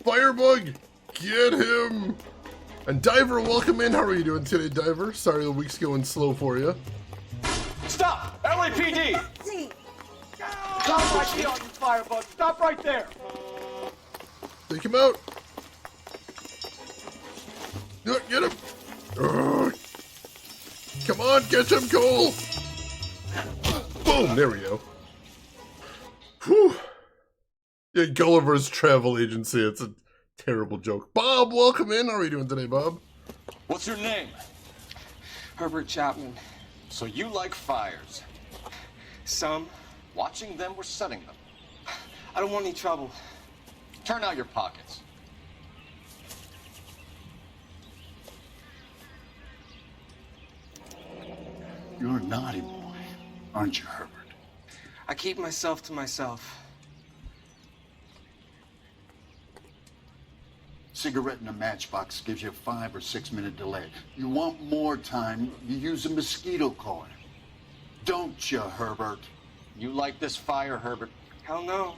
A: Firebug! Get him! And Diver, welcome in. How are you doing today, Diver? Sorry the week's going slow for you.
C: Stop! LAPD!
W: Stop right there, you firebug. Stop right there.
A: Take him out. Get him! Ugh. Come on, catch him, Cole! Boom! There we go. Whew. Yeah, Gulliver's Travel Agency. It's a terrible joke. Bob, welcome in. How are you doing today, Bob?
C: What's your name?
F: Herbert Chapman.
C: So you like fires?
F: Some.
C: Watching them or setting them?
F: I don't want any trouble.
C: Turn out your pockets.
D: You're a naughty boy, aren't you, Herbert?
F: I keep myself to myself.
D: Cigarette in a matchbox gives you a 5 or 6 minute delay. You want more time, you use a mosquito coil. Don't you, Herbert?
C: You like this fire, Herbert?
F: Hell no.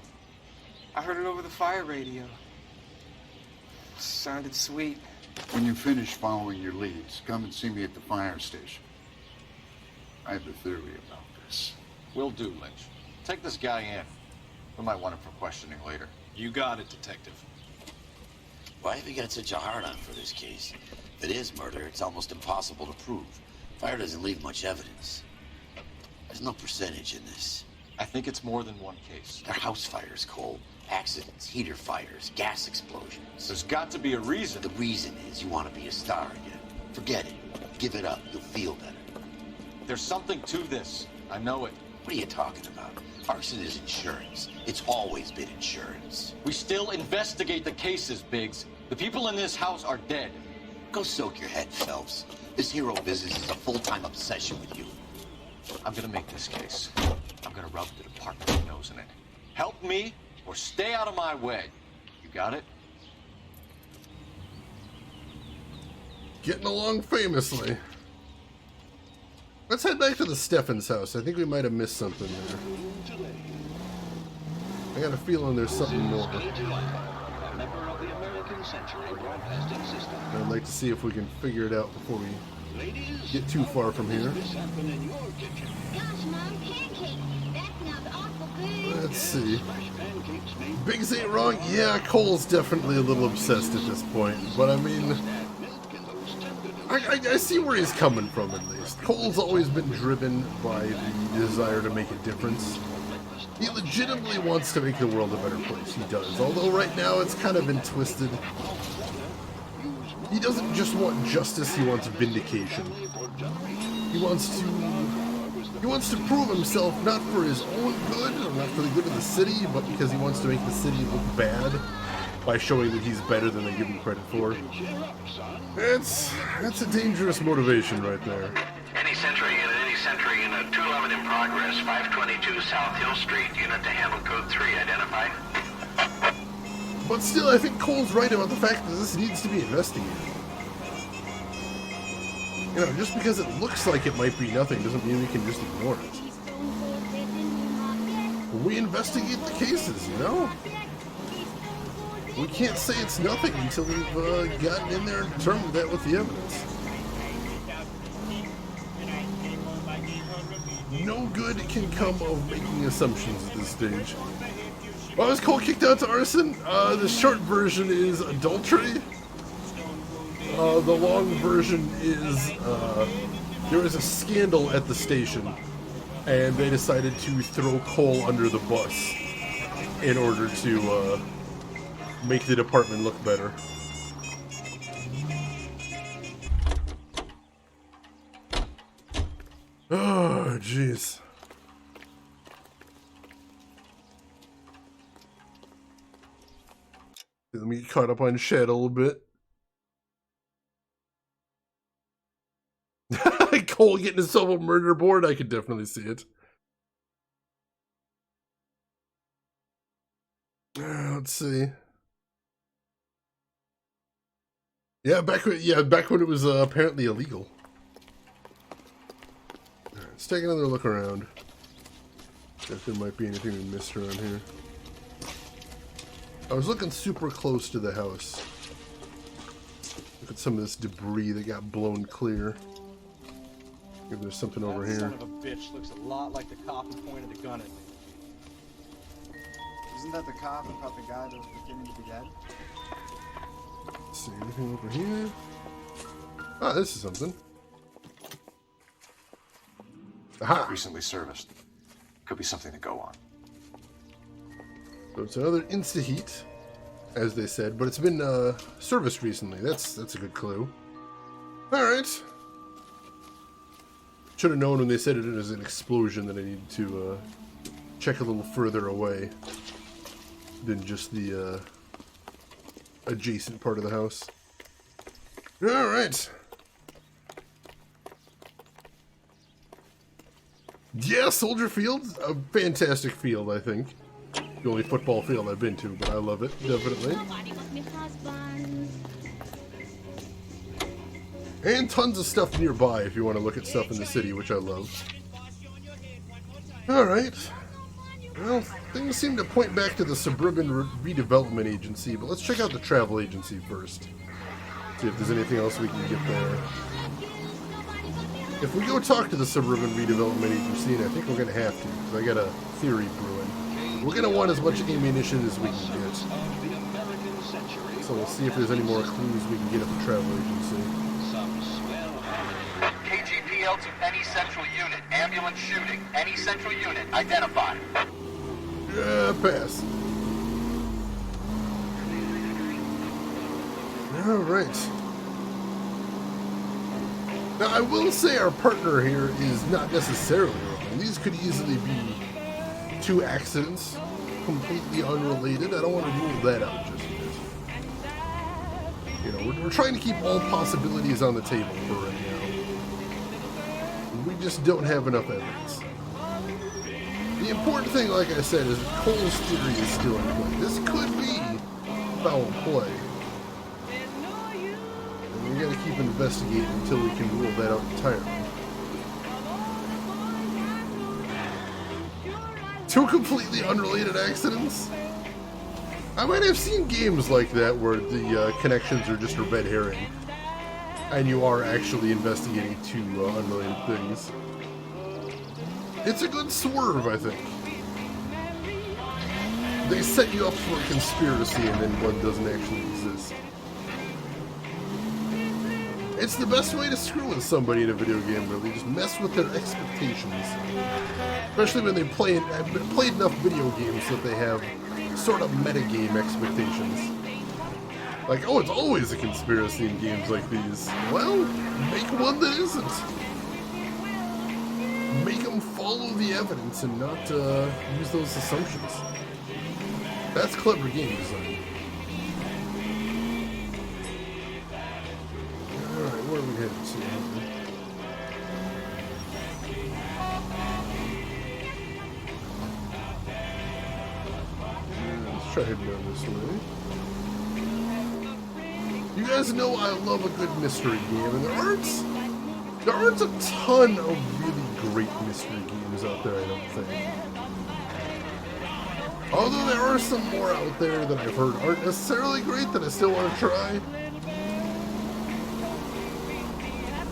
F: I heard it over the fire radio. Sounded sweet.
D: When you finish following your leads, come and see me at the fire station. I have a theory about this.
C: Will do, Lynch. Take this guy in. We might want him for questioning later. You got it, Detective.
Q: Why have you got such a hard-on for this case? If it is murder, it's almost impossible to prove. Fire doesn't leave much evidence. There's no percentage in this.
C: I think it's more than one case.
Q: They're house fires, Cole. Accidents, heater fires, gas explosions.
C: There's got to be a reason.
Q: The reason is you want to be a star again. Forget it. Give it up. You'll feel better.
C: There's something to this. I know it.
Q: What are you talking about? Arson is insurance. It's always been insurance.
C: We still investigate the cases, Biggs. The people in this house are dead.
Q: Go soak your head, Phelps. This hero business is a full-time obsession with you.
C: I'm gonna make this case. I'm gonna rub the department's nose in it. Help me or stay out of my way. You got it?
A: Getting along famously. Let's head back to the Steffens house. I think we might have missed something there. I got a feeling there's something more. I'd like to see if we can figure it out before we get too far from here. Let's see. Biggs ain't wrong. Yeah, Cole's definitely a little obsessed at this point, but I mean, I see where he's coming from at least. Cole's always been driven by the desire to make a difference. He legitimately wants to make the world a better place. He does. Although right now it's kind of been twisted. He doesn't just want justice, he wants vindication. He wants to prove himself not for his own good, or not for the good of the city, but because he wants to make the city look bad by showing that he's better than they give him credit for. That's a dangerous motivation right there.
N: Any sentry unit 211 in progress, 522 South Hill Street, unit to handle code 3, identified.
A: But still, I think Cole's right about the fact that this needs to be investigated. You know, just because it looks like it might be nothing doesn't mean we can just ignore it. We investigate the cases, you know? We can't say it's nothing until we've gotten in there and determined that with the evidence. No good can come of making assumptions at this stage. Why was Cole kicked out to arson? The short version is adultery. The long version is there was a scandal at the station, and they decided to throw Cole under the bus in order to make the department look better. Oh, jeez. Let me get caught up on Shed a little bit. Cole getting himself a murder board, I could definitely see it. Let's see. Yeah, back when it was apparently illegal. Right, let's take another look around. If there might be anything we missed around here. I was looking super close to the house. Look at some of this debris that got blown clear. Maybe there's something over here.
G: Son of a bitch looks a lot like the cop who pointed the gun at me.
M: Isn't that the cop who caught the guy that was pretending to be dead?
A: Let's see, anything over here? Ah, this is something. Aha!
C: Recently serviced. Could be something to go on.
A: So it's another Insta-Heat, as they said, but it's been serviced recently. That's a good clue. Alright. Should have known when they said it as an explosion that I needed to check a little further away than just the adjacent part of the house. Alright. Yeah, Soldier Field, a fantastic field, I think. The only football field I've been to, but I love it, definitely. And tons of stuff nearby if you want to look at stuff in the city, which I love. Alright. Well, things seem to point back to the Suburban Redevelopment Agency, but let's check out the travel agency first. See if there's anything else we can get there. If we go talk to the Suburban Redevelopment Agency, and I think we're going to have to, because I got a theory brewing. We're going to want as much ammunition as we can get. So we'll see if there's any more clues we can get at the travel agency.
T: KGPL to any central unit. Ambulance shooting. Any central unit. Identify.
A: Yeah, pass. Alright. Now, I will say our partner here is not necessarily wrong. These could easily be two accidents, completely unrelated. I don't want to rule that out just yet. You know, we're trying to keep all possibilities on the table for right now. We just don't have enough evidence. The important thing, like I said, is that Cole's theory is still in play. This could be foul play. And we gotta keep investigating until we can rule that out entirely. Two completely unrelated accidents? I might have seen games like that where the connections are just a red herring. And you are actually investigating two unrelated things. It's a good swerve, I think. They set you up for a conspiracy and then one doesn't actually exist. It's the best way to screw with somebody in a video game, really. Just mess with their expectations. Especially when they played enough video games that they have sort of metagame expectations. Like, oh, it's always a conspiracy in games like these. Well, make one that isn't. Make them follow the evidence and not use those assumptions. That's clever game design. Alright, where are we headed to? Let's try heading down this way. You guys know I love a good mystery game, and there aren't a ton of really great mystery games out there, I don't think. Although there are some more out there that I've heard aren't necessarily great that I still want to try.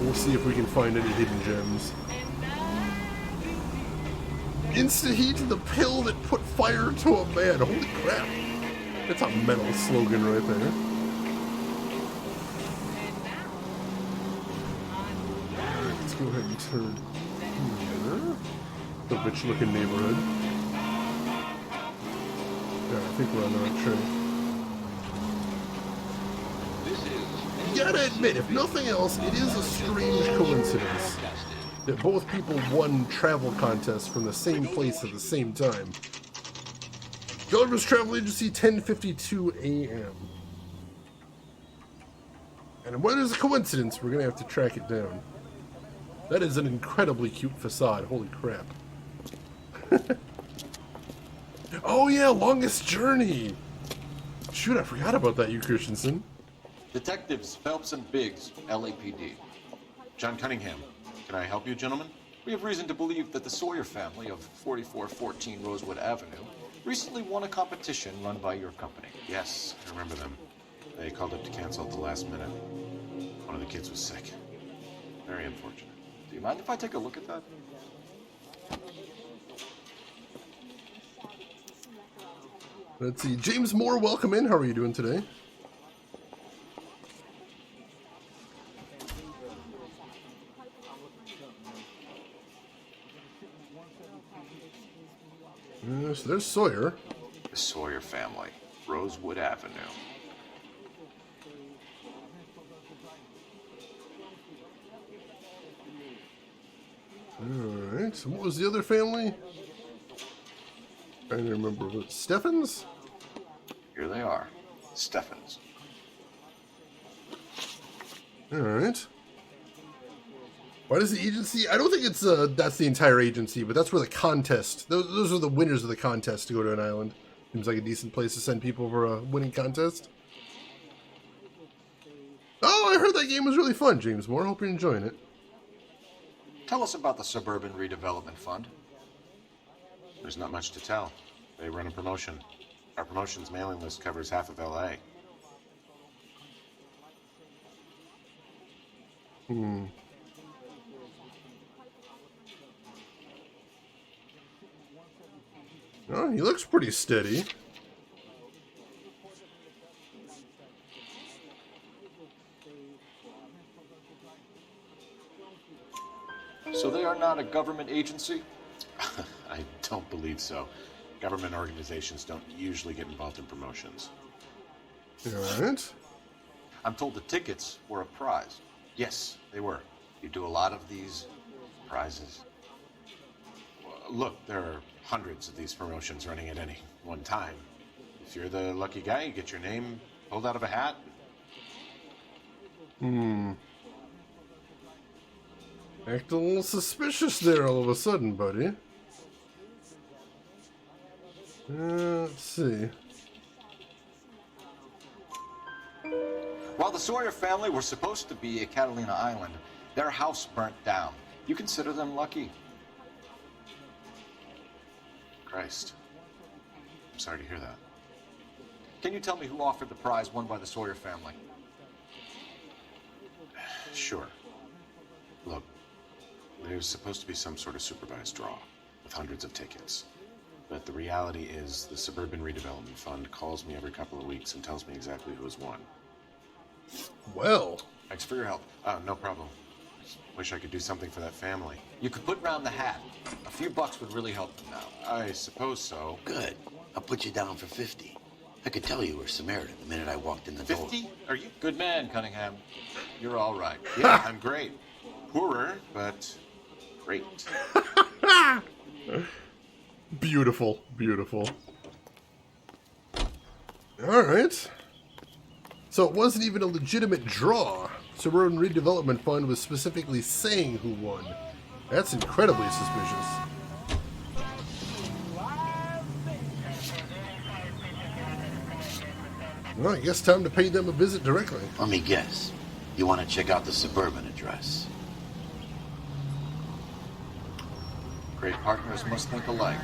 A: We'll see if we can find any hidden gems. Insta-heat, the pill that put fire to a man. Holy crap. That's a metal slogan right there. Alright, let's go ahead and turn here. The rich-looking neighborhood. Yeah, I think we're on the right track. You gotta admit, if nothing else, it is a strange coincidence that both people won travel contests from the same place at the same time. Gulliver's Travel Agency, 10:52 a.m. And whether there's a coincidence, we're gonna have to track it down. That is an incredibly cute facade. Holy crap. Oh yeah, Longest Journey. Shoot, I forgot about that, you Christensen.
O: Detectives Phelps and Biggs, LAPD. John Cunningham. Can I help you, gentlemen? We have reason to believe that the Sawyer family of 4414 Rosewood Avenue recently won a competition run by your company.
B: Yes, I remember them. They called up to cancel at the last minute. One of the kids was sick. Very unfortunate.
O: Do you mind if I take a look at that?
A: Let's see. James Moore, welcome in. How are you doing today? So there's Sawyer.
B: The Sawyer family, Rosewood Avenue.
A: Alright, so what was the other family? Trying to remember. Was it Steffens?
B: Here they are. Steffens.
A: Alright. Why does the agency? I don't think it's that's the entire agency, but that's where the contest. Those are the winners of the contest to go to an island. Seems like a decent place to send people for a winning contest. Oh, I heard that game was really fun, James Moore. Hope you're enjoying it.
O: Tell us about the Suburban Redevelopment Fund.
B: There's not much to tell. They run a promotion. Our promotion's mailing list covers half of LA.
A: Oh, he looks pretty steady.
O: So they are not a government agency?
B: I don't believe so. Government organizations don't usually get involved in promotions.
A: Alright.
O: I'm told the tickets were a prize.
B: Yes, they were. You do a lot of these prizes. Look, there are hundreds of these promotions running at any one time. If you're the lucky guy, you get your name pulled out of a hat.
A: Act a little suspicious there all of a sudden, buddy. Let's see.
O: While the Sawyer family were supposed to be at Catalina Island, their house burnt down. You consider them lucky?
B: Christ. I'm sorry to hear that.
O: Can you tell me who offered the prize won by the Sawyer family?
B: Sure. Look, there's supposed to be some sort of supervised draw with hundreds of tickets. But the reality is the Suburban Redevelopment Fund calls me every couple of weeks and tells me exactly who has won.
A: Well.
B: Thanks for your help. No problem. Just wish I could do something for that family.
O: You could put round the hat. A few bucks would really help them now.
B: I suppose so.
Q: Good. I'll put you down for 50. I could tell you were Samaritan the minute I walked in the door.
O: 50? Are you? Good man, Cunningham. You're all right.
B: Yeah, I'm great. Poorer, but great.
A: Beautiful, beautiful. Alright. So it wasn't even a legitimate draw. Suburban Redevelopment Fund was specifically saying who won. That's incredibly suspicious. Well, I guess time to pay them a visit directly.
Q: Let me guess. You want to check out the Suburban address?
O: Great partners must think alike.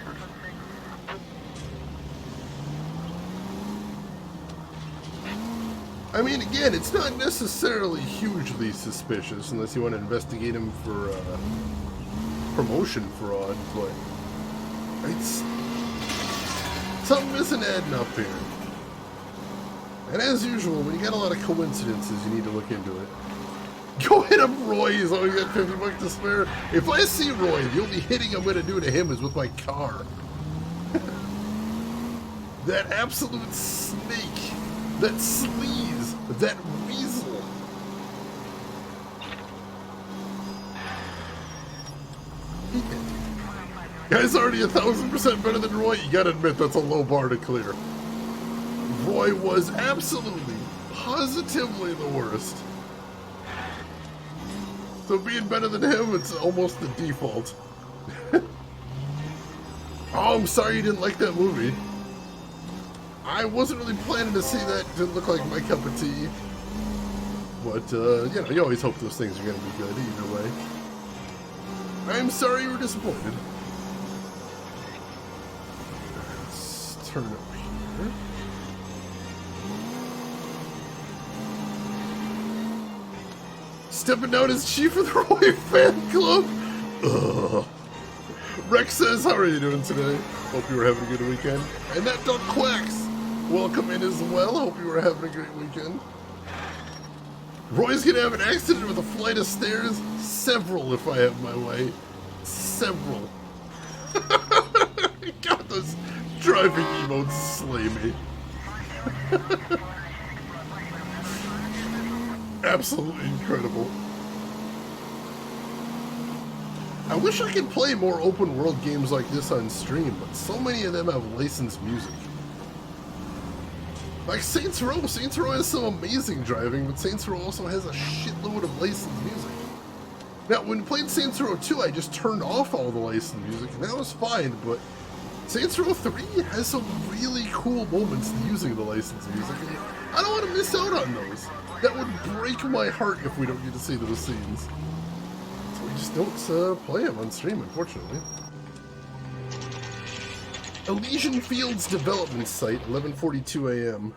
A: I mean, again, it's not necessarily hugely suspicious unless you want to investigate him for promotion fraud, but It's... something isn't adding up here. And as usual, when you got a lot of coincidences, you need to look into it. Go hit him, Roy! He's only got 50 bucks to spare. If I see Roy, the only hitting I'm gonna do to him is with my car. That absolute snake. That sleaze. That weasel. Guy's already 1,000% better than Roy. You gotta admit, that's a low bar to clear. Roy was absolutely, positively the worst. So being better than him, it's almost the default. Oh, I'm sorry you didn't like that movie. I wasn't really planning to see that. Didn't look like my cup of tea. But, you know, you always hope those things are going to be good either way. I'm sorry you were disappointed. Let's turn up here. Stepping down as chief of the Roy fan club? Ugh. Rex says, how are you doing today? Hope you were having a good weekend. And that duck quacks. Welcome in as well. Hope you were having a great weekend. Roy's gonna have an accident with a flight of stairs. Several, if I have my way. Several. God, those driving emotes slay me. Absolutely incredible. I wish I could play more open world games like this on stream, but so many of them have licensed music. Like Saints Row. Saints Row has some amazing driving, but Saints Row also has a shitload of licensed music. Now, when I played Saints Row 2, I just turned off all the licensed music, and that was fine, but Saints Row 3 has some really cool moments using the licensed music, and I don't want to miss out on those. That would break my heart if we don't get to see those scenes. So we just don't play them on stream, unfortunately. Elysian Fields Development Site, 11:42 a.m.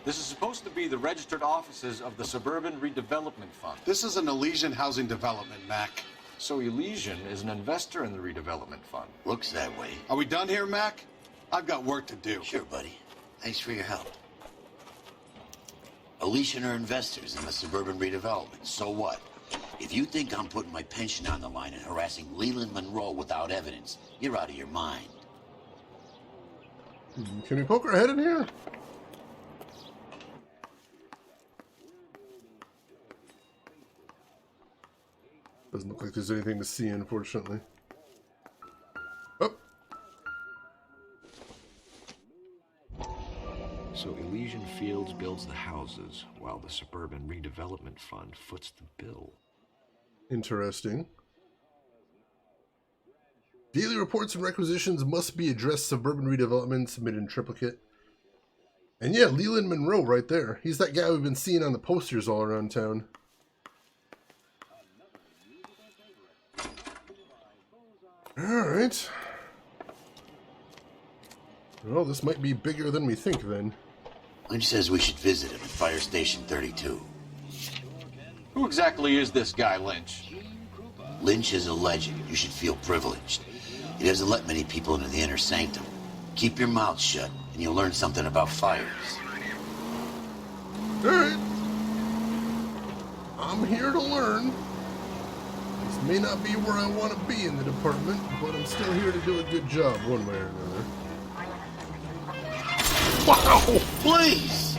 L: This is supposed to be the registered offices of the Suburban Redevelopment Fund.
B: This is an Elysian housing development, Mac.
C: So Elysian is an investor in the redevelopment fund.
Q: Looks that way.
B: Are we done here, Mac? I've got work to do.
Q: Sure, buddy. Thanks for your help. Elysian are investors in the Suburban Redevelopment. So what? If you think I'm putting my pension on the line and harassing Leland Monroe without evidence, you're out of your mind.
A: Can we poke our head in here? Doesn't look like there's anything to see, unfortunately. Oh.
K: So Elysian Fields builds the houses, while the Suburban Redevelopment Fund foots the bill.
A: Interesting. Daily reports and requisitions must be addressed. Suburban Redevelopment, submitted in triplicate. And yeah, Leland Monroe right there. He's that guy we've been seeing on the posters all around town. Alright. Well, this might be bigger than we think then.
Q: Lynch says we should visit him at Fire Station 32.
L: Who exactly is this guy, Lynch?
Q: Lynch is a legend. You should feel privileged. He doesn't let many people into the inner sanctum. Keep your mouth shut, and you'll learn something about fires.
A: Alright. I'm here to learn. This may not be where I want to be in the department, but I'm still here to do a good job one way or another. Wow!
Q: Please!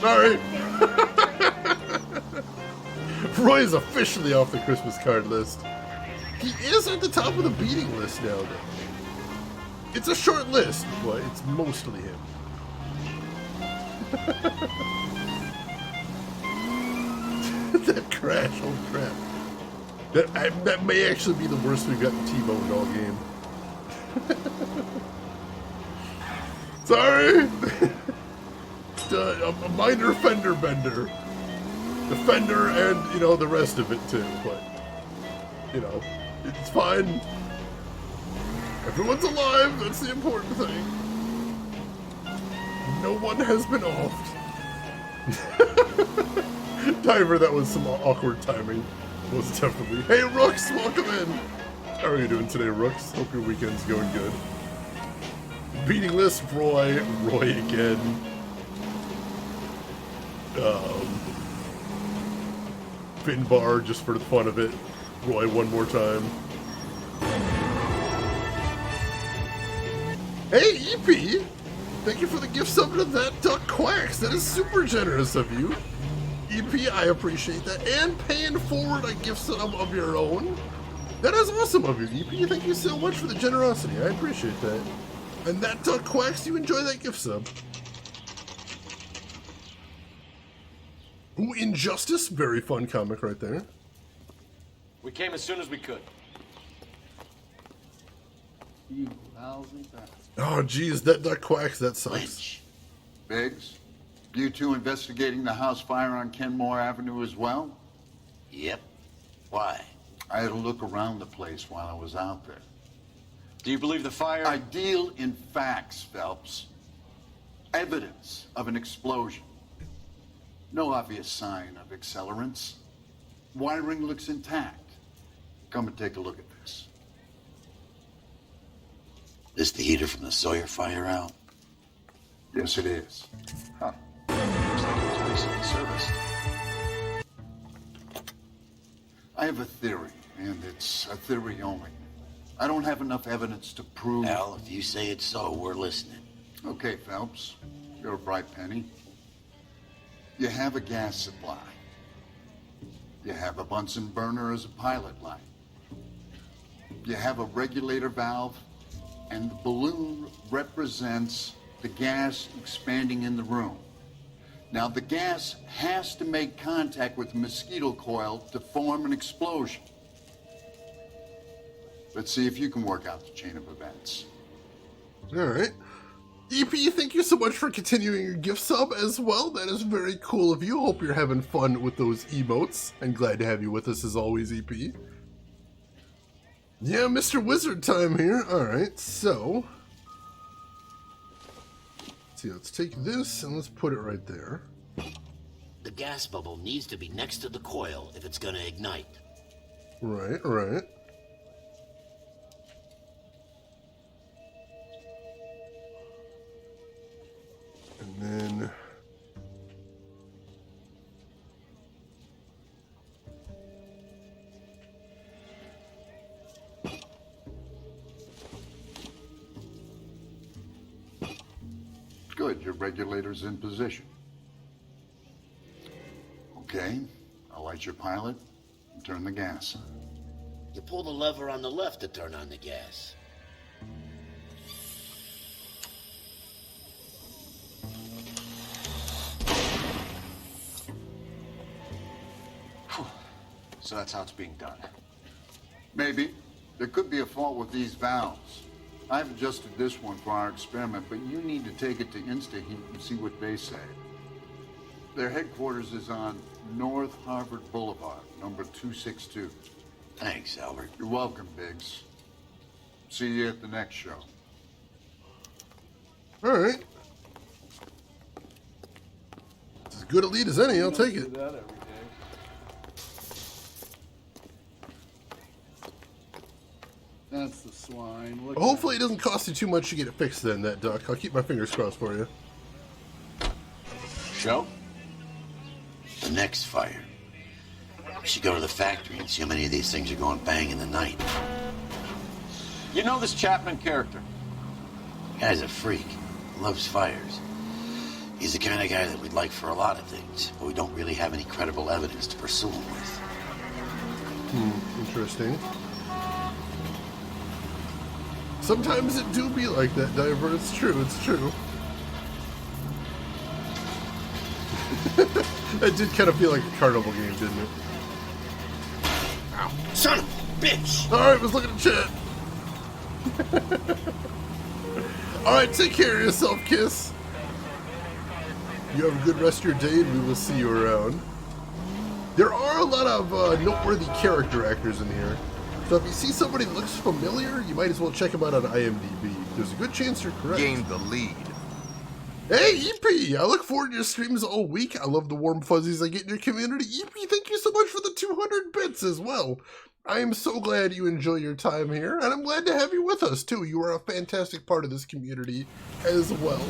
A: Sorry. Roy is officially off the Christmas card list. He is at the top of the beating list now, though. It's a short list, but it's mostly him. That crash, oh crap. That may actually be the worst we've gotten T-boned all game. Sorry! A minor fender bender. The fender and, you know, the rest of it too, but, you know, it's fine. Everyone's alive, that's the important thing. No one has been offed. Diver, that was some awkward timing. Most definitely. Hey, Rooks, welcome in. How are you doing today, Rooks? Hope your weekend's going good. Beating this, Roy again. Finbar, just for the fun of it. Roy one more time. Hey, EP! Thank you for the gift sub to That Duck Quacks. That is super generous of you. EP, I appreciate that. And paying forward a gift sub of your own. That is awesome of you, EP. Thank you so much for the generosity. I appreciate that. And That Duck Quacks, you enjoy that gift sub. Ooh, Injustice, very fun comic right there.
C: We came as soon as we could.
D: You lousy bastard.
A: Oh, geez, That Duck Quacks, that sucks.
Q: Lynch.
D: Biggs, you two investigating the house fire on Kenmore Avenue as well?
Q: Yep. Why?
D: I had a look around the place while I was out there.
C: Do you believe the fire?
D: I deal in facts, Phelps. Evidence of an explosion. No obvious sign of accelerants. Wiring looks intact. Come and take a look at this.
Q: This the heater from the Sawyer fire out?
D: Yes, it is.
C: Huh. Looks like it was recently serviced.
D: I have a theory, and it's a theory only. I don't have enough evidence to prove...
Q: Al, if you say it's so, we're listening.
D: Okay, Phelps. You're a bright penny. You have a gas supply. You have a Bunsen burner as a pilot light. You have a regulator valve, and the balloon represents the gas expanding in the room. Now, the gas has to make contact with the mosquito coil to form an explosion. Let's see if you can work out the chain of events.
A: All right. EP, thank you so much for continuing your gift sub as well. That is very cool of you. Hope you're having fun with those emotes. I'm glad to have you with us as always, EP. Yeah, Mr. Wizard time here. All right, so... let's see, let's take this and let's put it right there.
Q: The gas bubble needs to be next to the coil if it's gonna ignite.
A: Right, right. And then...
D: Good, your regulator's in position. Okay, I'll light your pilot and turn the gas on.
Q: You pull the lever on the left to turn on the gas.
C: So that's how it's being done.
D: Maybe. There could be a fault with these valves. I've adjusted this one for our experiment, but you need to take it to InstaHeat and see what they say. Their headquarters is on North Harvard Boulevard, number 262.
Q: Thanks, Albert.
D: You're welcome, Biggs. See you at the next show.
A: All right. It's as good a lead as any, I'll take it.
M: That's the swine. Look
A: Hopefully it doesn't cost you too much to get it fixed then, that duck. I'll keep my fingers crossed for you.
C: Show?
Q: The next fire. We should go to the factory and see how many of these things are going bang in the night.
C: You know this Chapman character?
Q: Guy's a freak. Loves fires. He's the kind of guy that we'd like for a lot of things, but we don't really have any credible evidence to pursue him with.
A: Interesting. Sometimes it do be like that, Diver. It's true, it's true. That did kind of feel like a carnival game, didn't it?
Q: Ow. Son of a bitch!
A: Alright, let's look at the chat. Alright, take care of yourself, Kiss. You have a good rest of your day, and we will see you around. There are a lot of noteworthy character actors in here. So if you see somebody that looks familiar, you might as well check them out on IMDb. There's a good chance you're correct.
I: Gained the lead.
A: Hey, EP! I look forward to your streams all week. I love the warm fuzzies I get in your community. EP, thank you so much for the 200 bits as well. I am so glad you enjoy your time here, and I'm glad to have you with us, too. You are a fantastic part of this community as well.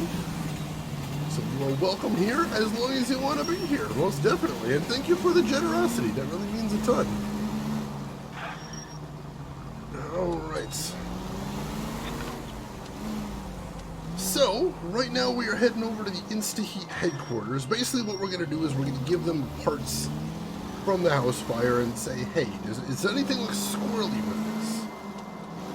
A: So you are welcome here as long as you want to be here, most definitely. And thank you for the generosity. That really means a ton. Alright. So, right now we are heading over to the InstaHeat headquarters. Basically what we're going to do is we're going to give them parts from the house fire and say, hey, does anything look squirrely with this?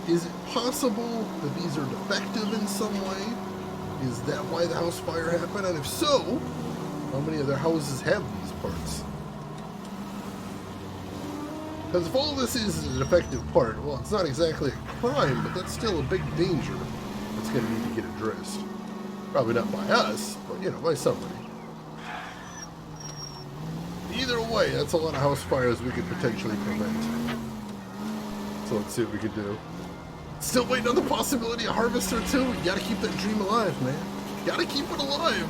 A: Is it possible that these are defective in some way? Is that why the house fire happened? And if so, how many other houses have these parts? Because if all this is a defective part, well, it's not exactly a crime, but that's still a big danger that's going to need to get addressed. Probably not by us, but, you know, by somebody. Either way, that's a lot of house fires we could potentially prevent. So let's see what we can do. Still waiting on the possibility of Harvester 2. You gotta keep that dream alive, man. Gotta keep it alive.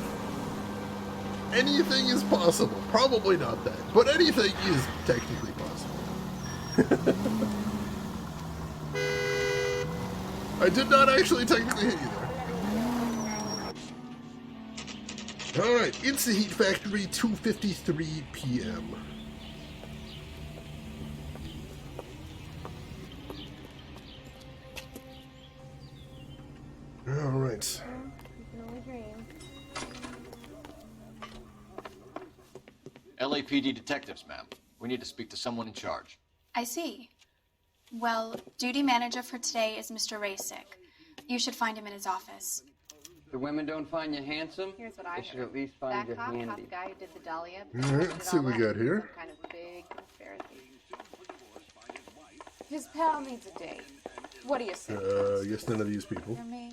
A: Anything is possible. Probably not that, but anything is technically possible. I did not actually technically hit you there. Alright, InstaHeat Factory, 2:53 p.m. Alright.
L: LAPD detectives, ma'am. We need to speak to someone in charge.
I: I see. Well, duty manager for today is Mr. Rasick. You should find him in his office.
R: The women don't find you handsome?
V: Here's what I
R: They
V: heard.
R: should at least find you
V: that cop,
R: handy.
V: guy who did the Dahlia.
A: Alright, let's see what we got here.
V: Some kind of big conspiracy. His pal needs a date. What do you say?
A: I guess none of these people.
V: For me.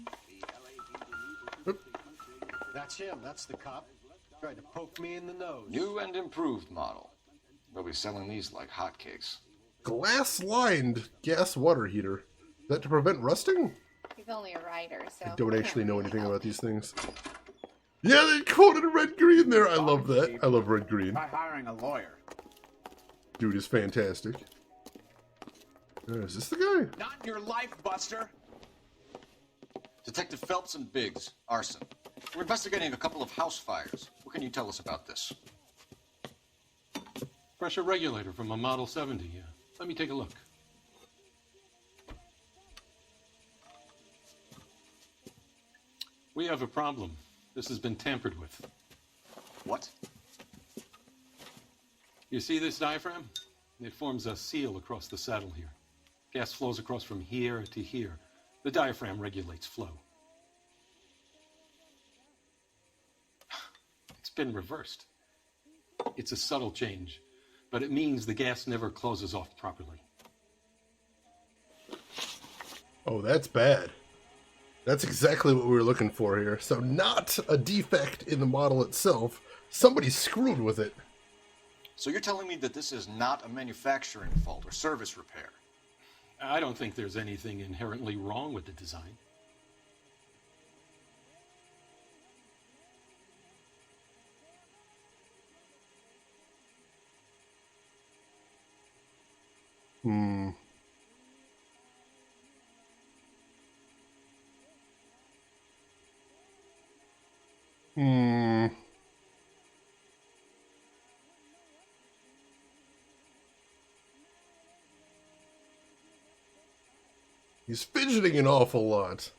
W: That's him. That's the cop. Tried to poke me in the nose.
C: New and improved model. They'll be selling these like hotcakes.
A: Glass-lined gas water heater. Is that to prevent rusting?
V: He's only a writer, so
A: I don't actually know anything about these things. Yeah, they quoted red-green there. I love that. I love red-green.
W: Try hiring a lawyer.
A: Dude is fantastic. Is this the guy?
W: Not in your life, Buster.
C: Detective Phelps and Biggs, arson. We're investigating a couple of house fires. What can you tell us about this?
X: Pressure regulator from a Model 70. Let me take a look. We have a problem. This has been tampered with.
C: What?
X: You see this diaphragm? It forms a seal across the saddle here. Gas flows across from here to here. The diaphragm regulates flow. It's been reversed. It's a subtle change, but it means the gas never closes off properly.
A: Oh, that's bad. That's exactly what we were looking for here. So not a defect in the model itself. Somebody screwed with it.
C: So you're telling me that this is not a manufacturing fault or service repair?
X: I don't think there's anything inherently wrong with the design.
A: Hmm. He's fidgeting an awful lot.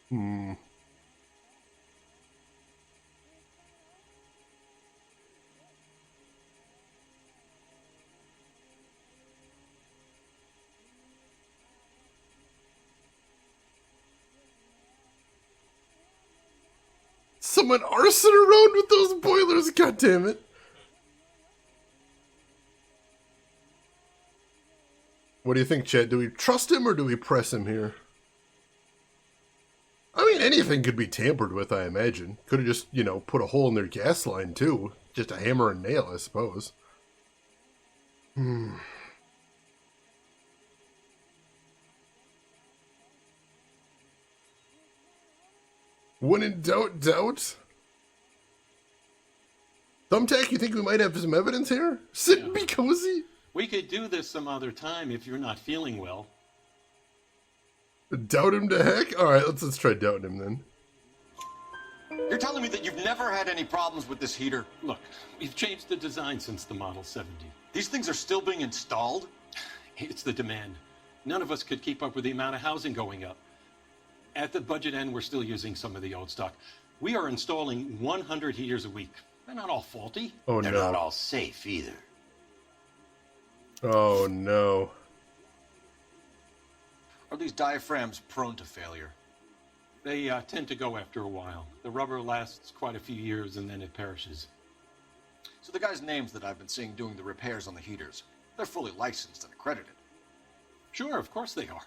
A: Hmm. Someone arson around with those boilers, goddammit. What do you think, Chet? Do we trust him or do we press him here? I mean, anything could be tampered with, I imagine. Could have just, you know, put a hole in their gas line, too. Just a hammer and nail, I suppose. When in doubt, doubt. Thumbtack, you think we might have some evidence here? Sit and be cozy?
X: We could do this some other time if you're not feeling well.
A: Doubt him to heck? Alright, let's try doubting him then.
C: You're telling me that you've never had any problems with this heater?
X: Look, we've changed the design since the Model 70.
C: These things are still being installed?
X: It's the demand. None of us could keep up with the amount of housing going up. At the budget end, we're still using some of the old stock. We are installing 100 heaters a week. They're not all faulty.
A: Oh,
Q: They're
A: no.
Q: not all safe either.
A: Oh, no.
C: Are these diaphragms prone to failure?
X: They tend to go after a while. The rubber lasts quite a few years and then it perishes.
C: So the guys' names that I've been seeing doing the repairs on the heaters, they're fully licensed and accredited.
X: Sure, of course they are.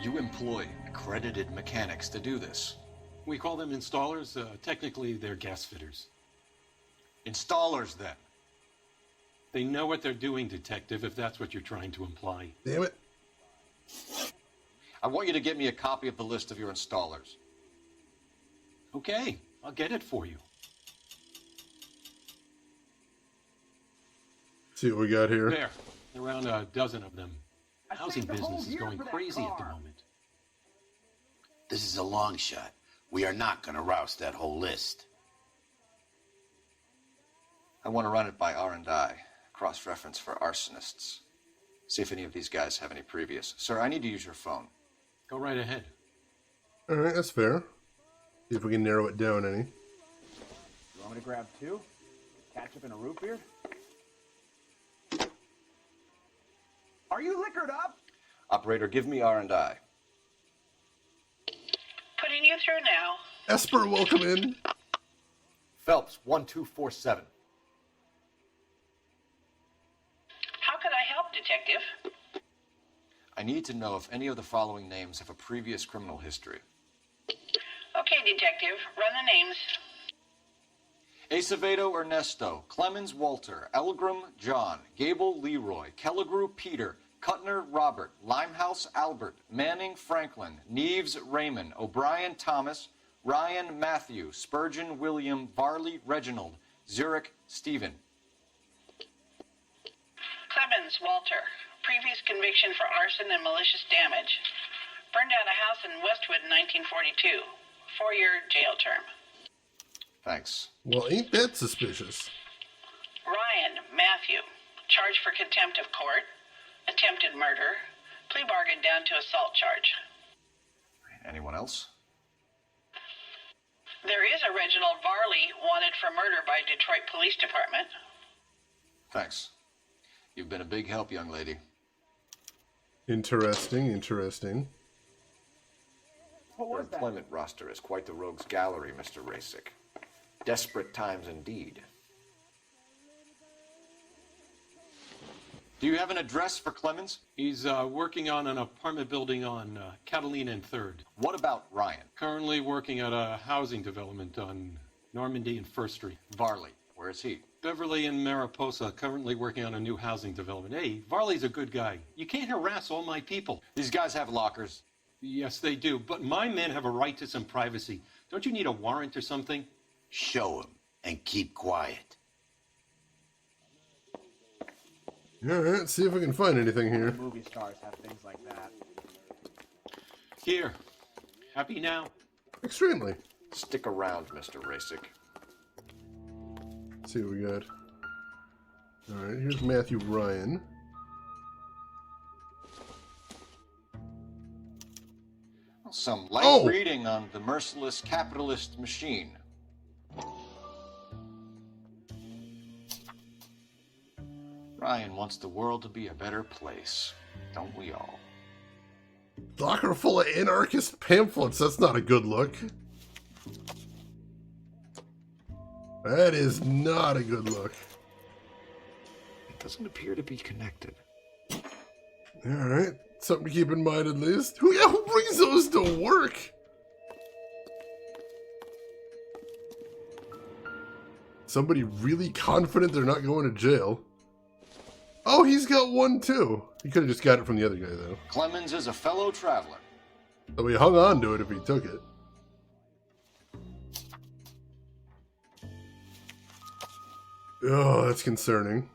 C: You employ accredited mechanics to do this.
X: We call them installers. Technically, they're gas fitters.
C: Installers, then.
X: They know what they're doing, Detective, if that's what you're trying to imply.
A: Damn it.
C: I want you to get me a copy of the list of your installers.
X: Okay, I'll get it for you.
A: See what we got here.
X: There, around a dozen of them. The housing business is going crazy at the moment.
Q: This is a long shot. We are not going to roust that whole list.
C: I want to run it by R&I, cross-reference for arsonists. See if any of these guys have any previous. Sir, I need to use your phone.
X: Go right ahead.
A: Alright, that's fair. See if we can narrow it down any.
M: You want me to grab two? Ketchup and a root beer? Are you liquored up?
C: Operator, give me R&I.
J: Putting you through now.
A: Esper, welcome in.
C: Phelps, 1247.
J: How could I help, Detective?
C: I need to know if any of the following names have a previous criminal history.
J: Okay, Detective, run the names.
C: Acevedo Ernesto, Clemens Walter, Elgram John, Gable Leroy, Kelligrew Peter, Kuttner Robert, Limehouse Albert, Manning Franklin, Neves Raymond, O'Brien Thomas, Ryan Matthew, Spurgeon William, Varley Reginald, Zurich Stephen.
J: Clemens Walter, previous conviction for arson and malicious damage. Burned down a house in Westwood in 1942. 4-year jail term.
C: Thanks.
A: Well, ain't that suspicious?
J: Ryan Matthew, charged for contempt of court, attempted murder, plea bargain down to assault charge.
C: Anyone else?
J: There is a Reginald Varley wanted for murder by Detroit Police Department.
C: Thanks. You've been a big help, young lady.
A: Interesting, interesting.
C: Your employment roster is quite the rogues gallery, Mr. Rasick. Desperate times indeed. Do you have an address for Clemens?
X: He's working on an apartment building on Catalina and 3rd.
C: What about Ryan?
X: Currently working at a housing development on Normandy and 1st Street.
C: Varley, where is he?
X: Beverly and Mariposa, currently working on a new housing development. Hey, Varley's a good guy. You can't harass all my people.
C: These guys have lockers.
X: Yes, they do, but my men have a right to some privacy. Don't you need a warrant or something?
Q: Show him and keep quiet.
A: Alright, see if we can find anything here.
M: Movie stars have things like that.
X: Here. Happy now?
A: Extremely.
C: Stick around, Mr. Rasick.
A: Let's see what we got. Alright, here's Matthew Ryan.
C: Some light reading on the merciless capitalist machine. Ryan wants the world to be a better place, don't we all?
A: Locker full of anarchist pamphlets. That's not a good look. That is not a good look.
K: doesn't appear to be connected.
A: Alright, something to keep in mind at least. Who brings those to work? Somebody really confident they're not going to jail. Oh, he's got one too. He could have just got it from the other guy though.
C: Clemens is a fellow traveler.
A: So he hung on to it if he took it. Oh, that's concerning.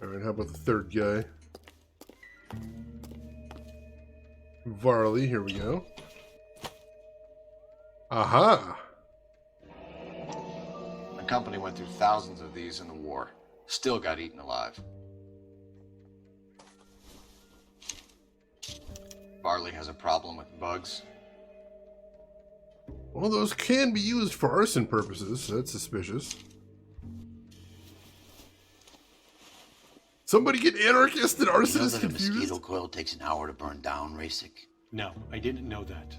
A: Alright, how about the third guy? Varley, here we go. Aha!
C: The company went through thousands of these in the war. Still got eaten alive. Varley has a problem with bugs.
A: Well, those can be used for arson purposes, so that's suspicious. Somebody get anarchist and arsonist
Q: You know that
A: confused?
Q: a mosquito coil takes an hour to burn down, Rasic?
X: No, I didn't know that.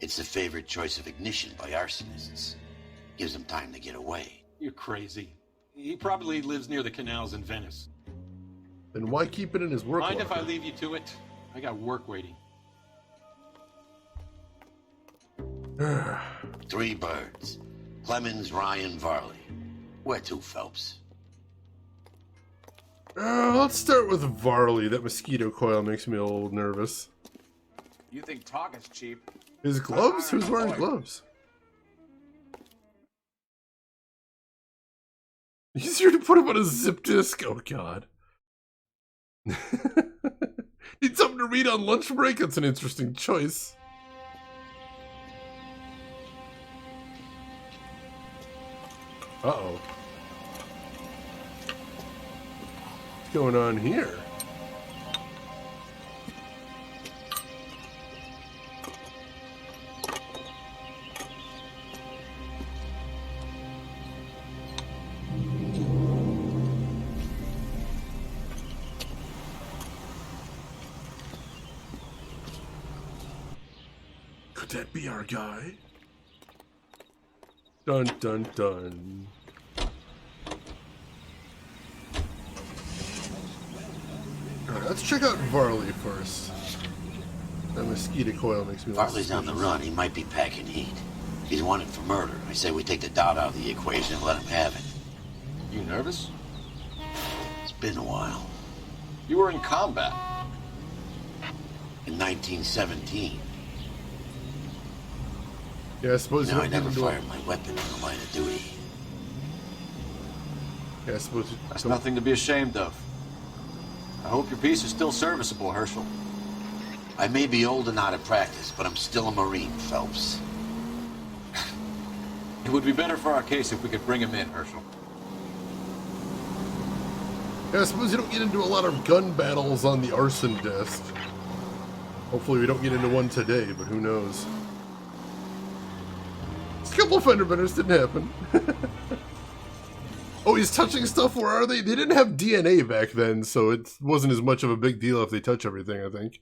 Q: It's the favorite choice of ignition by arsonists. Gives them time to get away.
X: You're crazy. He probably lives near the canals in Venice.
A: Then why keep it in his work
X: Mind
A: locker?
X: if I leave you to it? I got work waiting.
Q: 3 birds. Clemens, Ryan, Varley. Where to, Phelps?
A: Let's start with Varley. That mosquito coil makes me a little nervous.
M: You think talk is cheap?
A: His gloves? Who's wearing gloves? Easier to put him on a zip disk? Oh, God. Need something to read on lunch break? That's an interesting choice. Uh-oh. What's going on here? Could that be our guy? Dun dun dun. Alright, let's check out Varley first. That mosquito coil makes me
Q: Varley's on the run. He might be packing heat. He's wanted for murder. I say we take the doubt out of the equation and let him have it.
C: You nervous?
Q: It's been a while.
C: You were in combat.
Q: In 1917.
A: Yeah, I suppose
Q: No,
A: you
Q: I
A: don't
Q: never
A: get into
Q: fired my weapon in the line of duty.
A: Yeah, I suppose you
C: That's
A: don't-
C: nothing to be ashamed of. I hope your piece is still serviceable, Herschel.
Q: I may be old and out of practice, but I'm still a Marine, Phelps.
C: It would be better for our case if we could bring him in, Herschel.
A: Yeah, I suppose you don't get into a lot of gun battles on the arson desk. Hopefully we don't get into one today, but who knows. A couple of fender benders didn't happen. Oh, he's touching stuff. Where are they? They didn't have DNA back then, so it wasn't as much of a big deal if they touch everything, I think.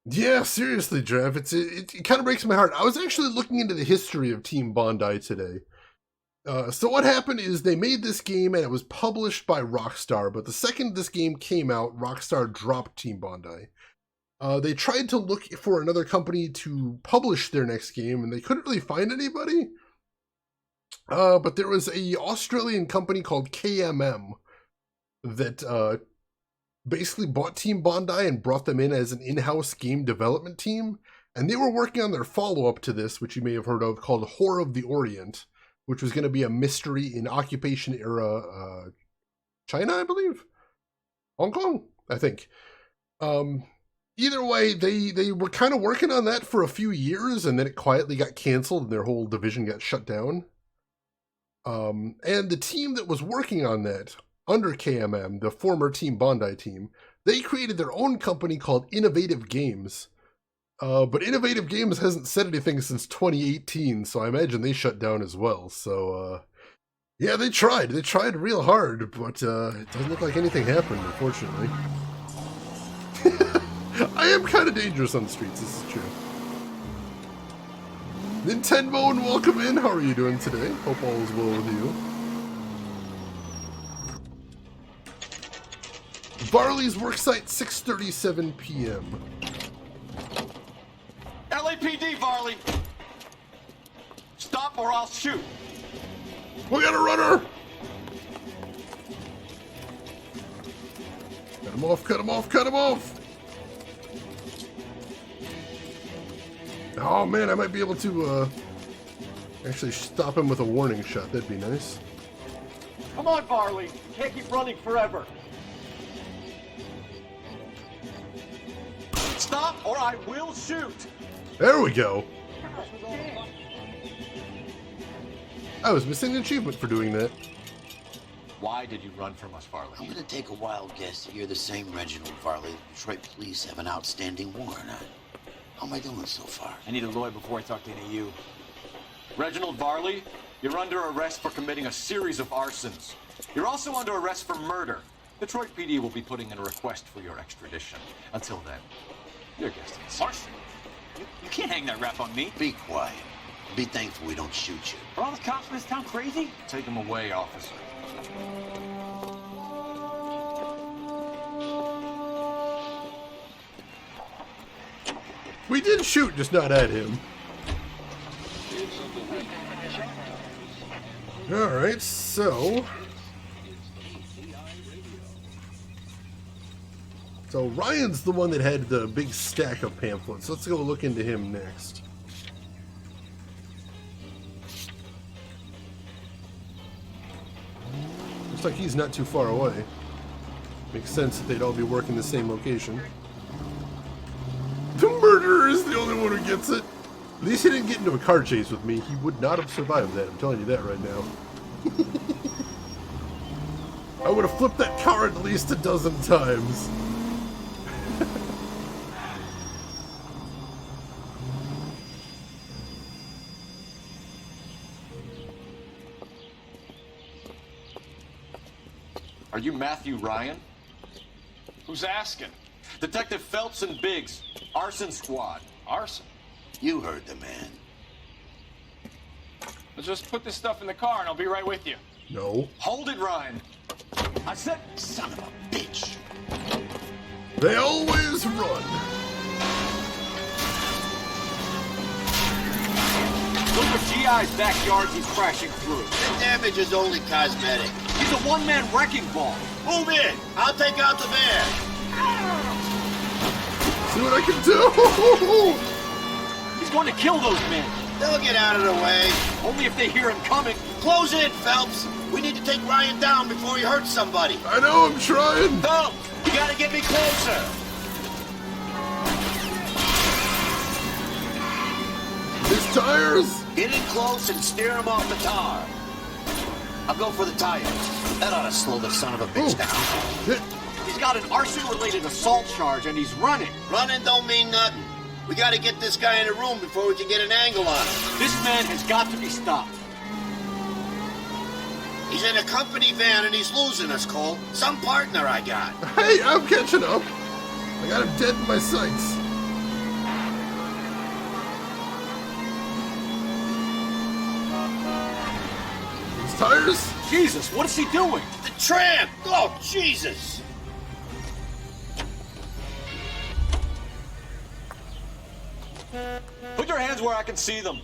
A: Yeah, seriously, Jeff. It kind of breaks my heart. I was actually looking into the history of Team Bondi today. So what happened is they made this game and it was published by Rockstar, but the second this game came out, Rockstar dropped Team Bondi. They tried to look for another company to publish their next game and they couldn't really find anybody. But there was a Australian company called KMM that basically bought Team Bondi and brought them in as an in-house game development team. And they were working on their follow-up to this, which you may have heard of, called Horror of the Orient, which was going to be a mystery in occupation era China, I believe? Hong Kong, I think. Either way, they were kind of working on that for a few years, and then it quietly got canceled, and their whole division got shut down. And the team that was working on that, under KMM, the former Team Bondi team, they created their own company called Innovative Games. But Innovative Games hasn't said anything since 2018, so I imagine they shut down as well. So, yeah, they tried. They tried real hard, but it doesn't look like anything happened, unfortunately. I am kind of dangerous on the streets, this is true. Nintendo, and welcome in. How are you doing today? Hope all is well with you. Varley's worksite, 6:37 p.m.
C: LAPD, Varley! Stop or I'll shoot!
A: We got a runner! Cut him off, cut him off, cut him off! Oh man, I might be able to actually stop him with a warning shot. That'd be nice.
L: Come on, Varley. You can't keep running forever. Stop or I will shoot.
A: There we go. I was missing an achievement for doing that.
L: Why did you run from us, Varley?
Q: I'm gonna take a wild guess that you're the same Reginald Varley the Detroit police have an outstanding warrant on. How am I doing so far?
L: I need a lawyer before I talk to any of you. Reginald Varley, you're under arrest for committing a series of arsons. You're also under arrest for murder. Detroit PD will be putting in a request for your extradition. Until then, you're guessing.
E: Arson? You can't hang that rap on me.
Q: Be quiet. Be thankful we don't shoot you.
E: Are all the cops in this town crazy?
C: Take him away, officer.
A: We did shoot, just not at him. Alright, so Ryan's the one that had the big stack of pamphlets. Let's go look into him next. Looks like he's not too far away. Makes sense that they'd all be working the same location. The murderer is the only one who gets it. At least he didn't get into a car chase with me. He would not have survived that. I'm telling you that right now. I would have flipped that car at least a dozen times.
C: Are you Matthew Ryan?
L: Who's asking? Detective Phelps and Biggs, arson squad.
E: Arson?
Q: You heard the man.
F: Let's just put this stuff in the car and I'll be right with you.
A: No.
C: Hold it, Ryan.
Q: I said, son of a bitch.
A: They always run.
L: Look at GI's backyard he's crashing through.
Q: The damage is only cosmetic.
L: He's a one-man wrecking ball.
Q: Move in. I'll take out the van.
A: See what I can do.
L: He's going to kill those men.
Q: They'll get out of the way.
L: Only if they hear him coming.
Q: Close in, Phelps. We need to take Ryan down before he hurts somebody.
A: I know, I'm trying.
L: Phelps, you gotta get me closer.
A: His tires.
Q: Get in close and steer him off the tar. I'll go for the tires. That ought to slow the son of a bitch down.
L: He's got an arson-related assault charge and he's running.
Q: Running don't mean nothing. We gotta get this guy in a room before we can get an angle on him.
L: This man has got to be stopped.
Q: He's in a company van and he's losing us, Cole. Some partner I got.
A: Hey, I'm catching up. I got him dead in my sights. His tires?
L: Jesus, what is he doing?
Q: The tramp! Oh, Jesus!
L: Put your hands where I can see them.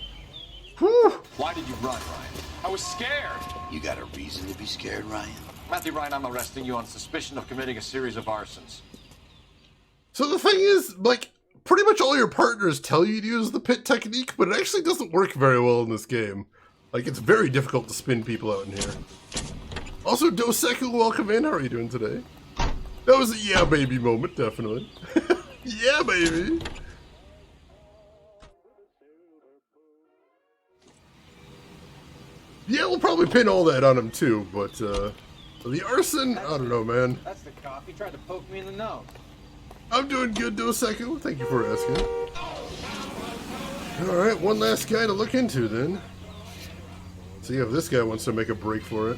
A: Whew.
L: Why did you run, Ryan?
F: I was scared.
Q: You got a reason to be scared, Ryan?
L: Matthew Ryan, I'm arresting you on suspicion of committing a series of arsons.
A: So the thing is, like, pretty much all your partners tell you to use the pit technique, but it actually doesn't work very well in this game. Like, it's very difficult to spin people out in here. Also, Doseku, welcome in. How are you doing today? That was a yeah baby moment, definitely. Yeah, baby. Yeah, we'll probably pin all that on him too, but the arson, I don't know, man.
G: That's the cop. He tried to poke me in the nose.
A: I'm doing good, Doseku. Thank you for asking. Alright, one last guy to look into then. See if this guy wants to make a break for it.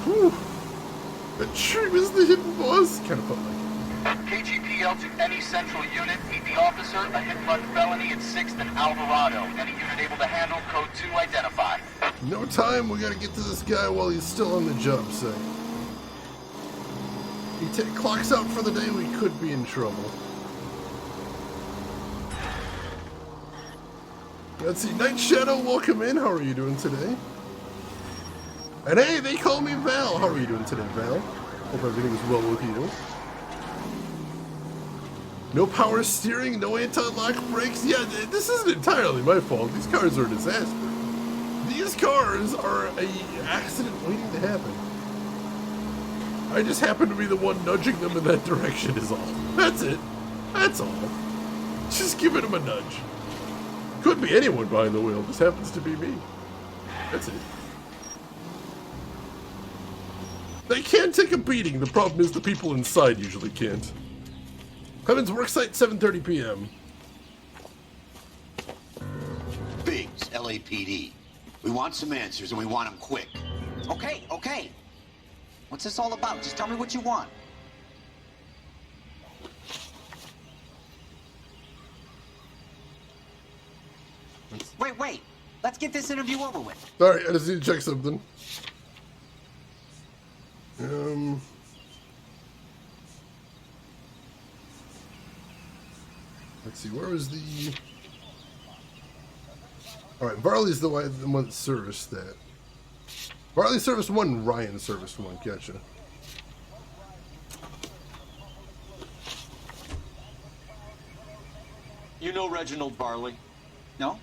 A: Whew. That sure is the hidden boss. Kind of felt like it.
T: KGPL to any central unit. Meet the officer, a hit-run felony at 6th and Alvarado. Any unit able to handle, code 2 identify.
A: No time, we gotta get to this guy while he's still on the job site. He clocks out for the day, we could be in trouble. Let's see, Night Shadow, welcome in. How are you doing today? And hey, they call me Val. How are you doing today, Val? Hope everything is well with you. No power steering, no anti-lock brakes. Yeah, this isn't entirely my fault. These cars are a disaster. These cars are an accident waiting to happen. I just happen to be the one nudging them in that direction is all. That's it. That's all. Just giving them a nudge. Could be anyone behind the wheel. This happens to be me. That's it. They can take a beating. The problem is the people inside usually can't. Clemens worksite, 7:30 p.m.
Q: Biggs, LAPD. We want some answers and we want them quick.
H: Okay, okay. What's this all about? Just tell me what you want. Wait. Let's get this interview over with.
A: Sorry, I just need to check something. Let's see, where was the... Alright, Varley's the one that serviced that. Varley serviced one, Ryan serviced one, gotcha.
L: You know Reginald Varley?
H: No?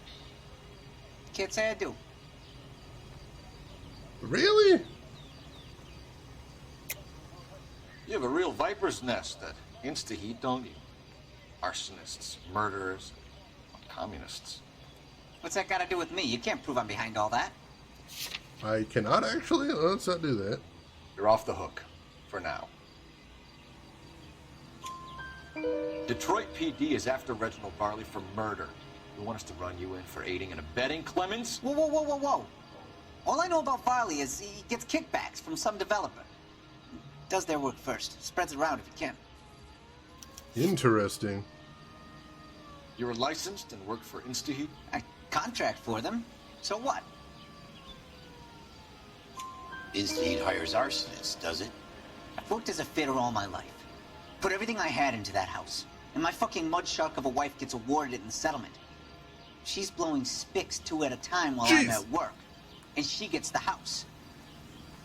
H: Can't say I do.
A: Really?
C: You have a real viper's nest that insta-heat, don't you? Arsonists, murderers, communists.
H: What's that got to do with me? You can't prove I'm behind all that.
A: I cannot actually. Let's not do that.
C: You're off the hook. For now.
L: Detroit PD is after Reginald Varley for murder. You want us to run you in for aiding and abetting, Clemens?
H: Whoa. All I know about Varley is he gets kickbacks from some developer. Does their work first. Spreads it around if he can.
A: Interesting.
L: You're licensed and work for InstaHeat?
H: I contract for them. So what?
Q: InstaHeat hires arsonists, does it?
H: I've worked as a fitter all my life. Put everything I had into that house. And my fucking mud shark of a wife gets awarded it in the settlement. She's blowing spics 2 at a time while I'm at work. And she gets the house.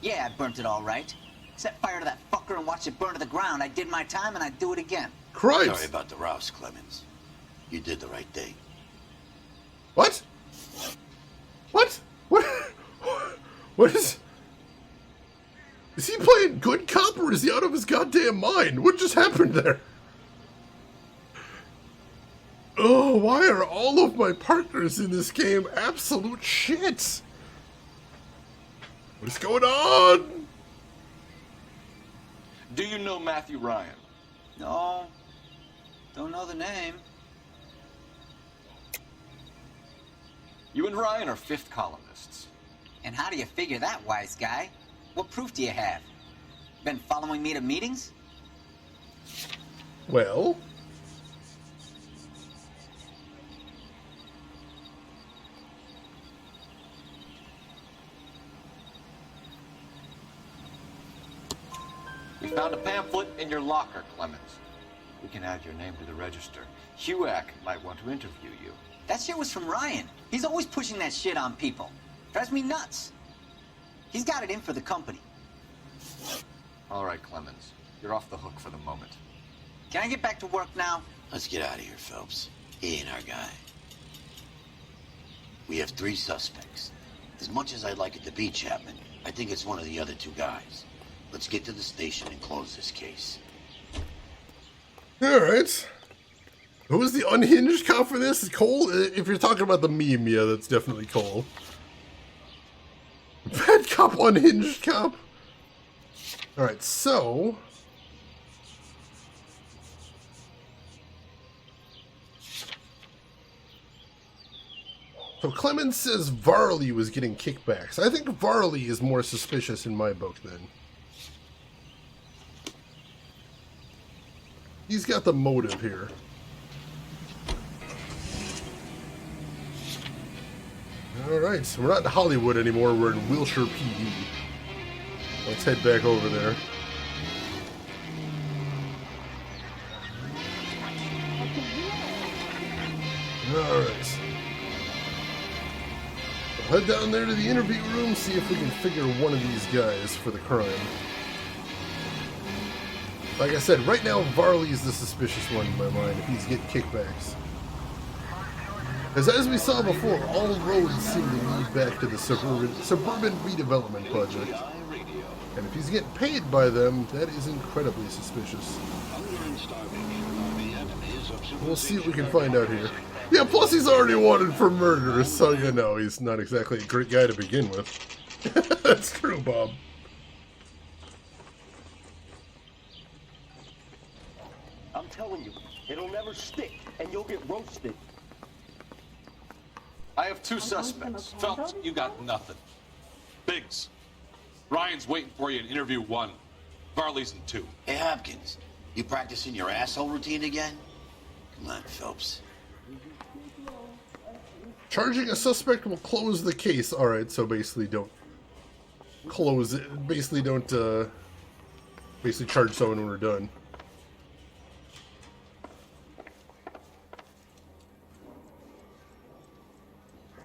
H: Yeah, I burnt it all right. Set fire to that fucker and watch it burn to the ground. I did my time and I'd do it again.
A: Christ!
Q: Sorry about the rouse, Clemens. You did the right thing.
A: What? What? What is... Is he playing good cop or is he out of his goddamn mind? What just happened there? Oh, why are all of my partners in this game absolute shit? What's going on?
L: Do you know Matthew Ryan?
H: No. Don't know the name.
L: You and Ryan are fifth columnists.
H: And how do you figure that, wise guy? What proof do you have? Been following me to meetings?
A: Well...
L: We found a pamphlet in your locker, Clemens. We can add your name to the register. HUAC might want to interview you.
H: That shit was from Ryan. He's always pushing that shit on people. Drives me nuts. He's got it in for the company.
L: All right, Clemens. You're off the hook for the moment.
H: Can I get back to work now?
Q: Let's get out of here, Phelps. He ain't our guy. We have 3 suspects. As much as I'd like it to be Chapman, I think it's one of the other 2 guys. Let's get to the station and close this case.
A: Alright. Who was the unhinged cop for this? Cole? If you're talking about the meme, yeah, that's definitely Cole. Bad cop, unhinged cop. Alright, so... So Clemens says Varley was getting kickbacks. I think Varley is more suspicious in my book then. He's got the motive here. Alright, so we're not in Hollywood anymore, we're in Wilshire PD. Let's head back over there. Alright. We'll head down there to the interview room, see if we can figure one of these guys for the crime. Like I said, right now Varley is the suspicious one in my mind if he's getting kickbacks. As we saw before, all roads seem to lead back to the suburban redevelopment project. And if he's getting paid by them, that is incredibly suspicious. We'll see what we can find out here. Yeah, plus he's already wanted for murder, so you know, he's not exactly a great guy to begin with. That's true, Bob.
N: I'm telling you, it'll never stick, and you'll get roasted.
L: I have two suspects. Phelps, you got nothing. Biggs, Ryan's waiting for you in interview 1. Varley's in 2.
Q: Hey, Hopkins, you practicing your asshole routine again? Come on, Phelps.
A: Charging a suspect will close the case. Alright, so basically don't close it. Basically don't, basically charge someone when we're done.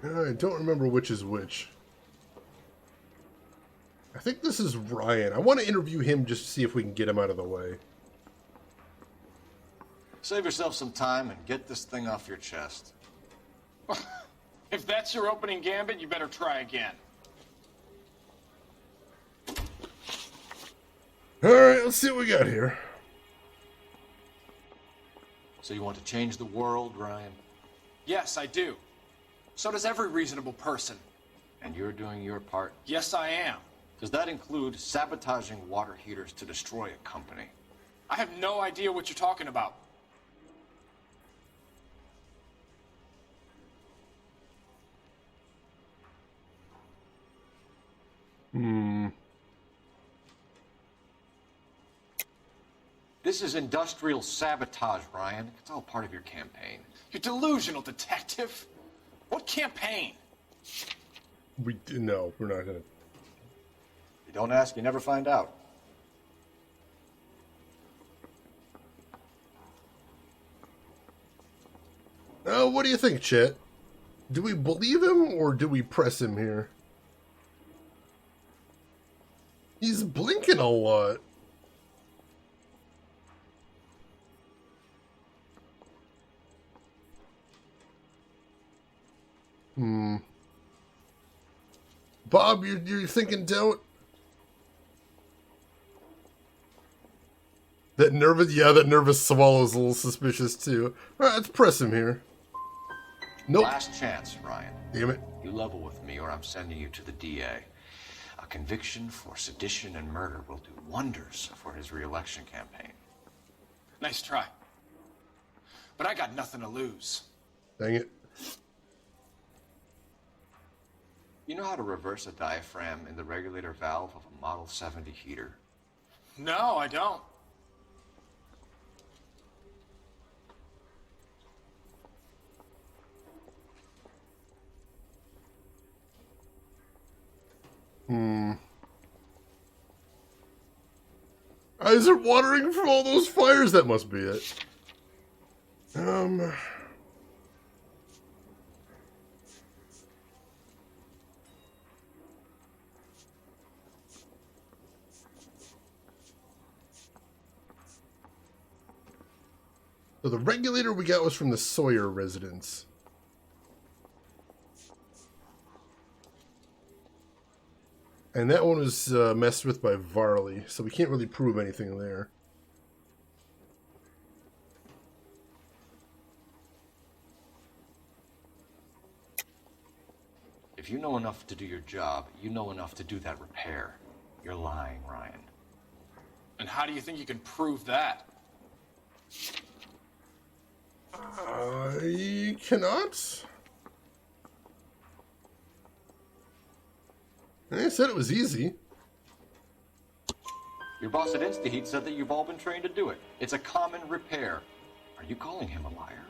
A: I don't remember which is which. I think this is Ryan. I want to interview him just to see if we can get him out of the way.
C: Save yourself some time and get this thing off your chest.
F: If that's your opening gambit, you better try again.
A: Alright, let's see what we got here.
C: So you want to change the world, Ryan?
F: Yes, I do. So does every reasonable person.
C: And you're doing your part?
F: Yes, I am.
C: Does that include sabotaging water heaters to destroy a company?
F: I have no idea what you're talking about.
C: This is industrial sabotage, Ryan. It's all part of your campaign.
F: You're delusional, detective. What campaign?
A: No, we're not gonna.
C: You don't ask, you never find out.
A: What do you think, Chet? Do we believe him or do we press him here? He's blinking a lot. Bob, you're thinking doubt? That nervous swallow's a little suspicious too. Alright, let's press him here. Nope.
C: Last chance, Ryan.
A: Damn it.
C: You level with me or I'm sending you to the DA. A conviction for sedition and murder will do wonders for his re-election campaign.
F: Nice try. But I got nothing to lose.
A: Dang it.
C: You know how to reverse a diaphragm in the regulator valve of a Model 70 heater?
F: No, I don't.
A: Eyes are watering from all those fires. That must be it. So the regulator we got was from the Sawyer residence. And that one was messed with by Varley, so we can't really prove anything there.
C: If you know enough to do your job, you know enough to do that repair. You're lying, Ryan.
F: And how do you think you can prove that?
A: I cannot. I said it was easy.
L: Your boss at InstaHeat said that you've all been trained to do it. It's a common repair. Are you calling him a liar?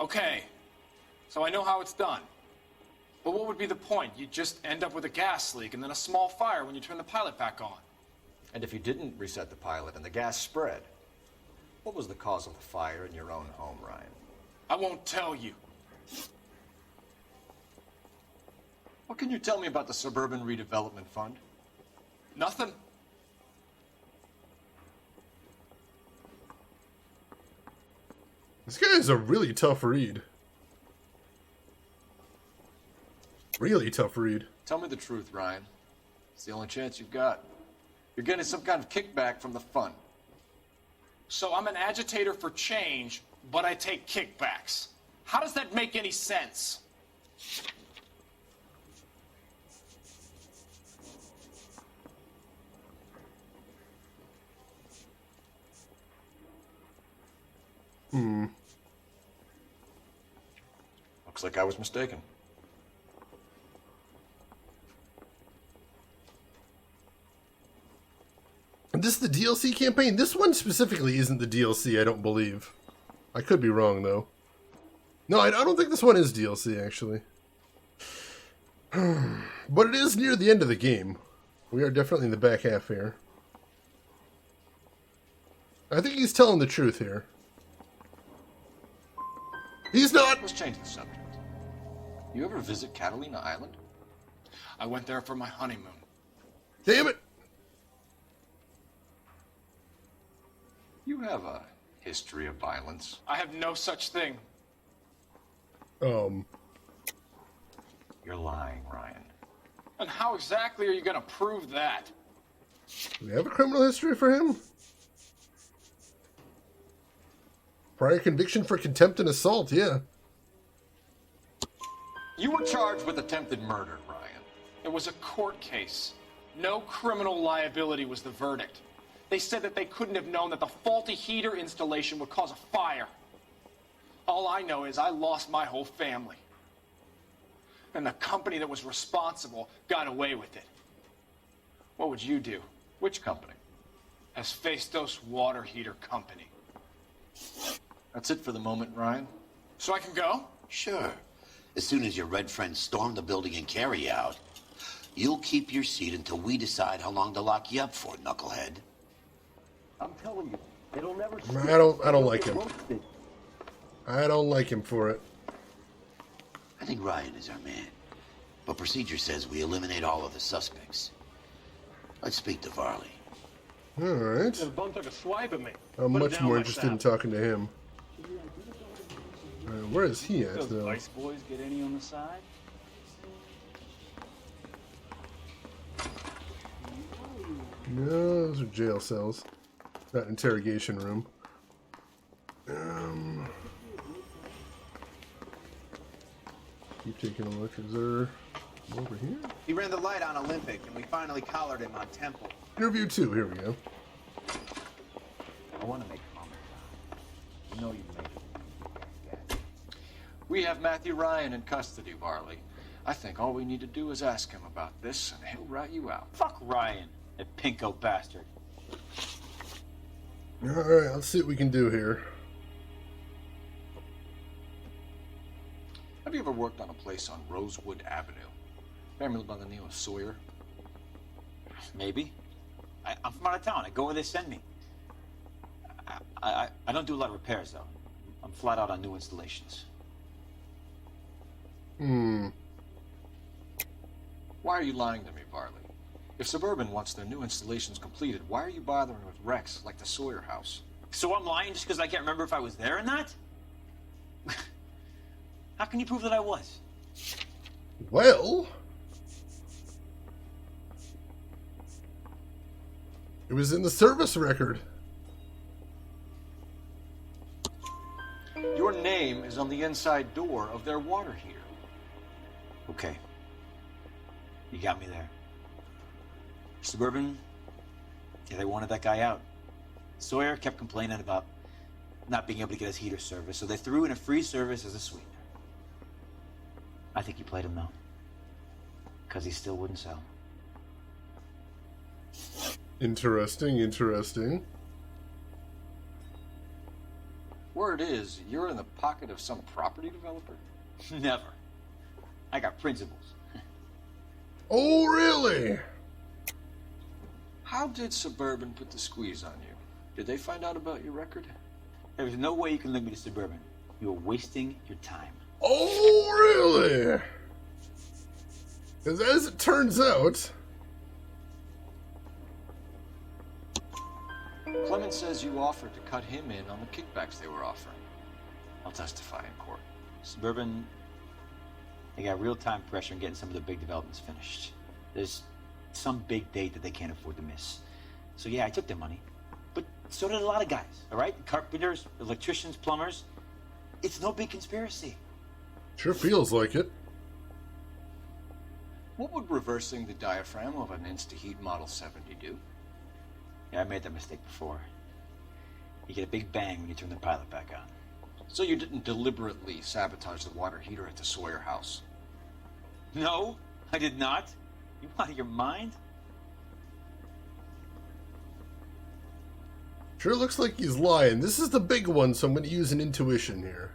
O: Okay, so I know how it's done. But what would be the point? You'd just end up with a gas leak and then a small fire when you turn the pilot back on.
L: And if you didn't reset the pilot and the gas spread, what was the cause of the fire in your own home, Ryan?
O: I won't tell you.
L: What can you tell me about the Suburban Redevelopment Fund?
O: Nothing.
A: This guy is a really tough read. Really tough read.
L: Tell me the truth, Ryan. It's the only chance you've got. You're getting some kind of kickback from the fund.
O: So I'm an agitator for change, but I take kickbacks. How does that make any sense?
L: Looks like I was mistaken.
A: This is the DLC campaign? This one specifically isn't the DLC, I don't believe. I could be wrong, though. No, I don't think this one is DLC, actually. But it is near the end of the game. We are definitely in the back half here. I think he's telling the truth here. He's not!
L: Let's change the subject. You ever visit Catalina Island?
O: I went there for my honeymoon.
A: Damn it!
L: You have a history of violence.
O: I have no such thing.
L: You're lying, Ryan.
O: And how exactly are you going to prove that?
A: Do we have a criminal history for him? Prior conviction for contempt and assault, yeah.
L: You were charged with attempted murder, Ryan.
O: It was a court case. No criminal liability was the verdict. They said that they couldn't have known that the faulty heater installation would cause a fire. All I know is I lost my whole family. And the company that was responsible got away with it. What would you do?
L: Which company?
O: Hephaestus Water Heater Company.
L: That's it for the moment, Ryan.
O: So I can go?
Q: Sure. As soon as your red friends storm the building and carry out, you'll keep your seat until we decide how long to lock you up for, knucklehead.
N: I'm telling you, it'll never.
A: I don't like him. I don't like him for it.
Q: I think Ryan is our man. But procedure says we eliminate all of the suspects. Let's speak to Varley.
A: Alright.
N: The bum took a swipe at me.
A: I'm much more interested in talking to him. Where is he at,
E: Those
A: though?
E: Vice boys get any on the side?
A: No, those are jail cells. Not interrogation room. Keep taking a look. Is there over here?
G: He ran the light on Olympic, and we finally collared him on Temple.
A: Interview 2. Here we go.
M: I want to make comments. You know you made it.
L: We have Matthew Ryan in custody, Varley. I think all we need to do is ask him about this, and he'll rat you out.
E: Fuck Ryan, that pinko bastard.
A: Alright, let's see what we can do here.
L: Have you ever worked on a place on Rosewood Avenue? Family by the name of Sawyer?
E: Maybe. I'm from out of town. I go where they send me. I don't do a lot of repairs, though. I'm flat out on new installations.
L: Why are you lying to me, Varley? If Suburban wants their new installations completed, why are you bothering with wrecks like the Sawyer house?
E: So I'm lying just because I can't remember if I was there or not? How can you prove that I was?
A: Well, it was in the service record.
L: Your name is on the inside door of their water heater.
E: Okay. You got me there. Suburban, yeah, they wanted that guy out. Sawyer kept complaining about not being able to get his heater service, so they threw in a free service as a sweetener. I think he played him, though. Because he still wouldn't sell.
A: Interesting, interesting.
C: Word is, you're in the pocket of some property developer?
E: Never. I got principles.
A: Oh, really?
C: How did Suburban put the squeeze on you? Did they find out about your record?
E: There's no way you can link me to Suburban. You're wasting your time.
A: Oh, really? Because as it turns out...
C: Clement says you offered to cut him in on the kickbacks they were offering. I'll testify in court.
E: Suburban, they got real-time pressure on getting some of the big developments finished. There's some big date that they can't afford to miss. So yeah, I took their money. But so did a lot of guys, all right? Carpenters, electricians, plumbers. It's no big conspiracy.
A: Sure feels like it.
C: What would reversing the diaphragm of an Insta-Heat Model 70 do?
E: Yeah, I made that mistake before. You get a big bang when you turn the pilot back on.
C: So you didn't deliberately sabotage the water heater at the Sawyer house?
E: No, I did not. You out of your mind?
A: Sure looks like he's lying. This is the big one, so I'm going to use an intuition here.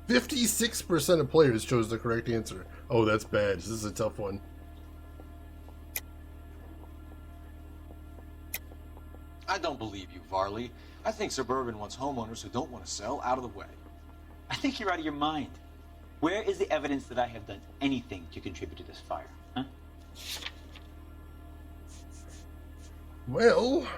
A: 56% of players chose the correct answer. Oh, that's bad. This is a tough one.
C: I don't believe you, Varley. I think Suburban wants homeowners who don't want to sell out of the way.
E: I think you're out of your mind. Where is the evidence that I have done anything to contribute to this fire, huh?
A: Well...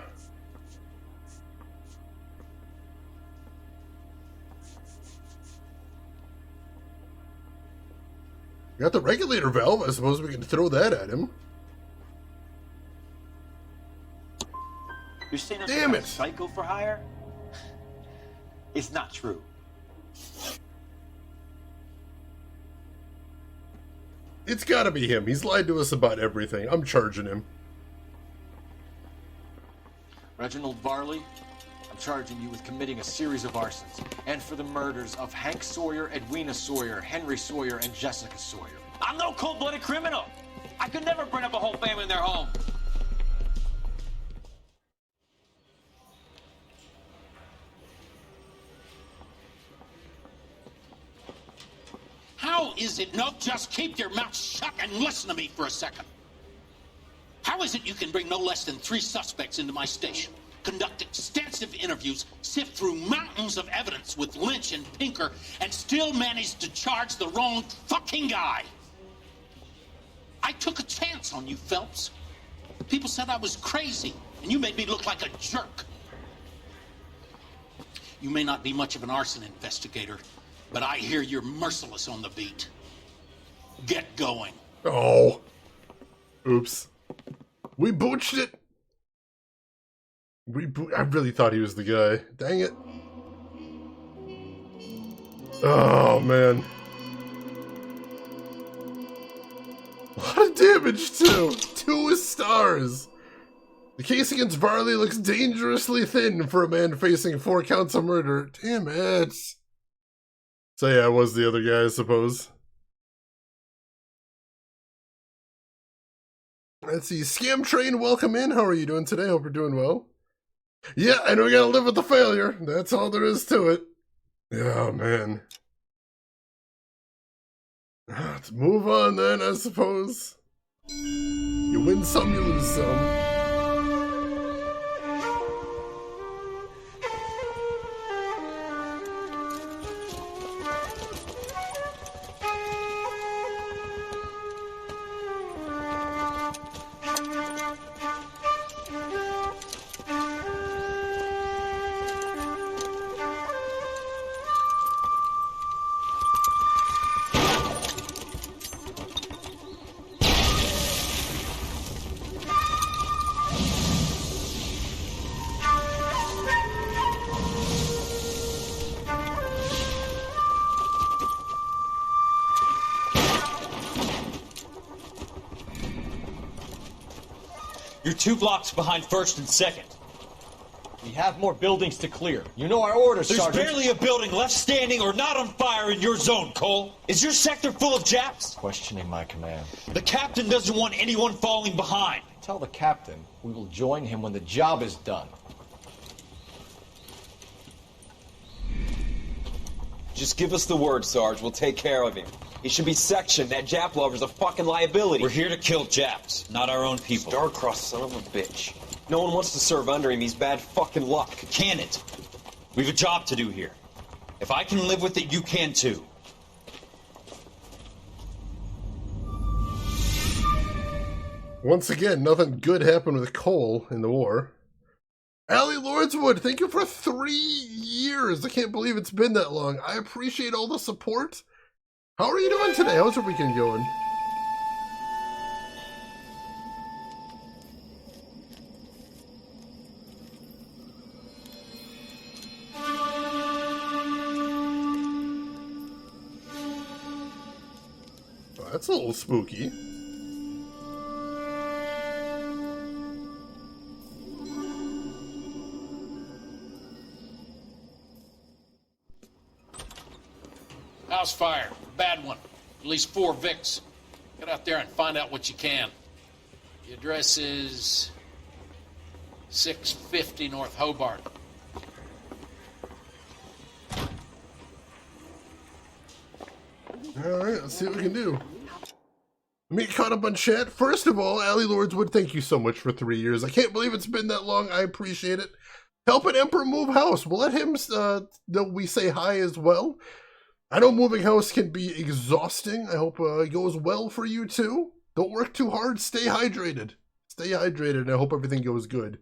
A: got the regulator valve. I suppose we can throw that at him.
E: You're saying I'm
A: Damn it!
E: psycho for hire? It's not true.
A: It's gotta be him. He's lied to us about everything. I'm charging him.
C: Reginald Varley, I'm charging you with committing a series of arsons and for the murders of Hank Sawyer, Edwina Sawyer, Henry Sawyer, and Jessica Sawyer.
E: I'm no cold-blooded criminal. I could never burn up a whole family in their home.
B: How is it, no, just keep your mouth shut and listen to me for a second. How is it you can bring no less than 3 suspects into my station, conduct extensive interviews, sift through mountains of evidence with Lynch and Pinker, and still manage to charge the wrong fucking guy? I took a chance on you, Phelps. People said I was crazy, and you made me look like a jerk. You may not be much of an arson investigator, but I hear you're merciless on the beat. Get going.
A: Oh. Oops. We booched it. I really thought he was the guy. Dang it. Oh, man. A lot of damage, too. 2 stars. The case against Varley looks dangerously thin for a man facing 4 counts of murder. Damn it. So yeah, I was the other guy, I suppose. Let's see. Scam Train, welcome in. How are you doing today? Hope you're doing well. Yeah, I know we gotta live with the failure. That's all there is to it. Oh, man. Let's move on then, I suppose. You win some, you lose some.
P: You're 2 blocks behind 1st and 2nd.
M: We have more buildings to clear. You know our orders,
E: There's
M: Sergeant.
E: barely a building left standing or not on fire in your zone, Cole. Is your sector full of Japs?
M: Questioning my command.
E: The captain doesn't want anyone falling behind.
M: Tell the captain we will join him when the job is done.
D: Just give us the word, Sarge. We'll take care of him. He should be sectioned. That Jap lover's a fucking liability.
E: We're here to kill Japs, not our own people.
D: Star-crossed son of a bitch. No one wants to serve under him. He's bad fucking luck.
E: Can it? We've a job to do here. If I can live with it, you can too.
A: Once again, nothing good happened with Cole in the war. Allie Lordswood, thank you for 3 years. I can't believe it's been that long. I appreciate all the support. How are you doing today? How's your weekend going? Oh, that's a little spooky.
B: House fire. Bad one. At least 4 Vicks. Get out there and find out what you can. The address is 650 North Hobart.
A: Alright, let's see what we can do. Let me get caught up on chat. First of all, Allie Lordswood, thank you so much for 3 years. I can't believe it's been that long. I appreciate it. Help an Emperor move house. We'll let him know we say hi as well. I know moving house can be exhausting. I hope it goes well for you too. Don't work too hard. Stay hydrated. Stay hydrated, and I hope everything goes good.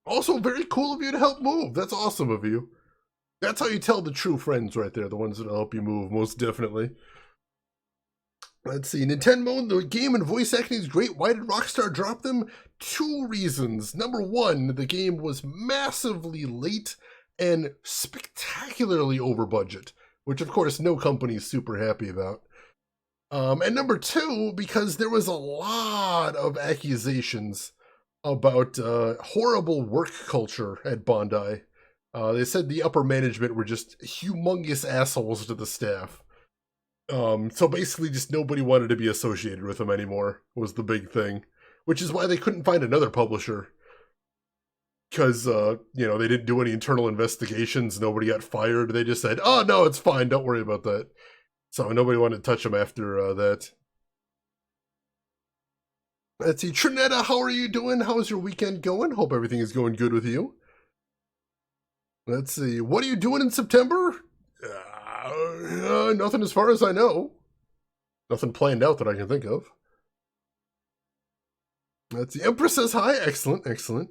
A: Also, very cool of you to help move. That's awesome of you. That's how you tell the true friends right there, the ones that will help you move, most definitely. Let's see. Nintendo, the game and voice acting is great. Why did Rockstar drop them? 2 reasons. Number 1, the game was massively late and spectacularly over budget, which of course no company is super happy about. And number 2, because there was a lot of accusations about horrible work culture at Bondi. They said the upper management were just humongous assholes to the staff. So basically just nobody wanted to be associated with them anymore was the big thing, which is why they couldn't find another publisher. Because, you know, they didn't do any internal investigations. Nobody got fired. They just said, oh, no, it's fine. Don't worry about that. So nobody wanted to touch them after that. Let's see. Trinetta, how are you doing? How's your weekend going? Hope everything is going good with you. Let's see. What are you doing in September? Nothing as far as I know. Nothing planned out that I can think of. Let's see. Empress says hi. Excellent, excellent.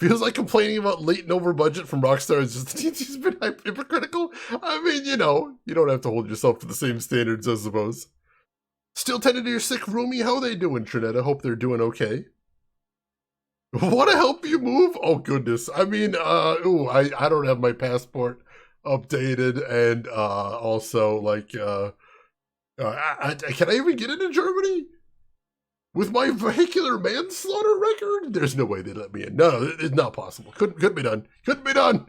A: Feels like complaining about late and over budget from Rockstar is just he's been hypocritical. I mean, you know, you don't have to hold yourself to the same standards, I suppose. Still tending to your sick roomie? How they doing, Trinetta? Hope they're doing okay. Want to help you move? Oh, goodness. I mean, I don't have my passport updated, and also, like, can I even get into Germany? With my vehicular manslaughter record? There's no way they'd let me in. No, it's not possible. Couldn't be done. Couldn't be done.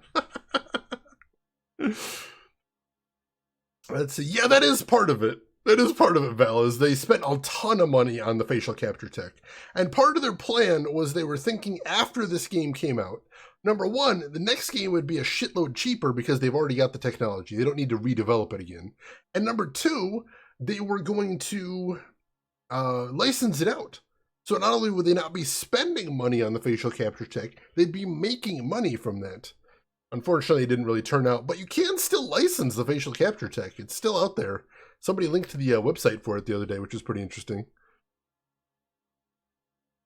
A: Let's see. Yeah, that is part of it. That is part of it, Val, is they spent a ton of money on the facial capture tech. And part of their plan was they were thinking after this game came out, number 1, the next game would be a shitload cheaper because they've already got the technology. They don't need to redevelop it again. And number 2, they were going to license it out. So not only would they not be spending money on the facial capture tech, they'd be making money from that. Unfortunately, it didn't really turn out, but you can still license the facial capture tech. It's still out there. Somebody linked to the website for it the other day, which is pretty interesting.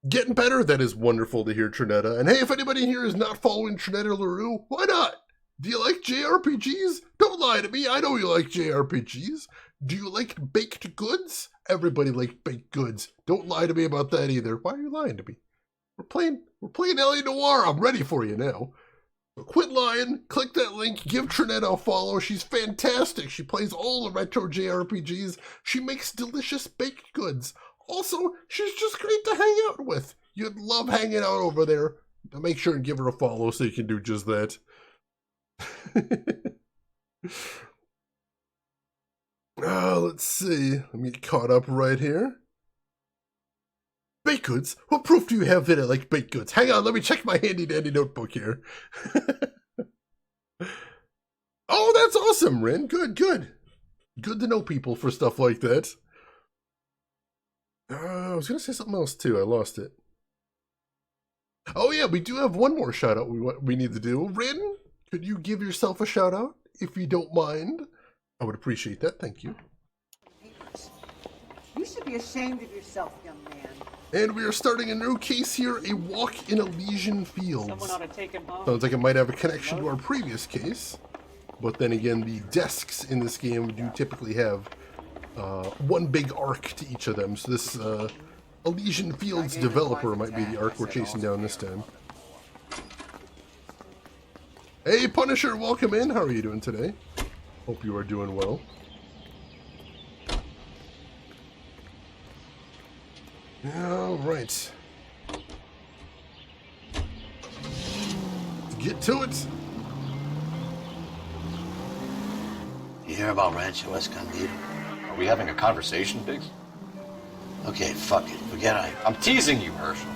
A: Getting better, that is wonderful to hear, Trinetta. And hey, if anybody here is not following Trinetta LaRue, why not? Do you like JRPGs? Don't lie to me, I know you like JRPGs. Do you like baked goods? Everybody likes baked goods. Don't lie to me about that either. Why are you lying to me? We're playing LA Noire. I'm ready for you now. So quit lying, click that link, give Trinetta a follow. She's fantastic. She plays all the retro JRPGs. She makes delicious baked goods. Also, she's just great to hang out with. You'd love hanging out over there. make sure and give her a follow so you can do just that. Let's see. Let me get caught up right here. Baked goods? What proof do you have that I like baked goods? Hang on, let me check my handy dandy notebook here. Oh, that's awesome, Rin. Good, good. Good to know people for stuff like that. I was going to say something else too. I lost it. Oh yeah, we do have one more shout out we need to do. Rin, could you give yourself a shout out if you don't mind? I would appreciate that. Thank you.
I: You should be ashamed of yourself, young man.
A: And we are starting a new case here, a walk in Elysian Fields.
I: Someone ought to take him home.
A: Sounds like it might have a connection to our previous case. But then again, the desks in this game do typically have one big arc to each of them. So this Elysian Fields developer might be the arc we're chasing down this time. Hey Punisher, welcome in. How are you doing today? Hope you are doing well. All right. Let's get to it.
Q: You hear about Rancho Escondido?
C: Are we having a conversation, Biggs?
Q: Okay, fuck it. Forget
C: I'm teasing you, Herschel.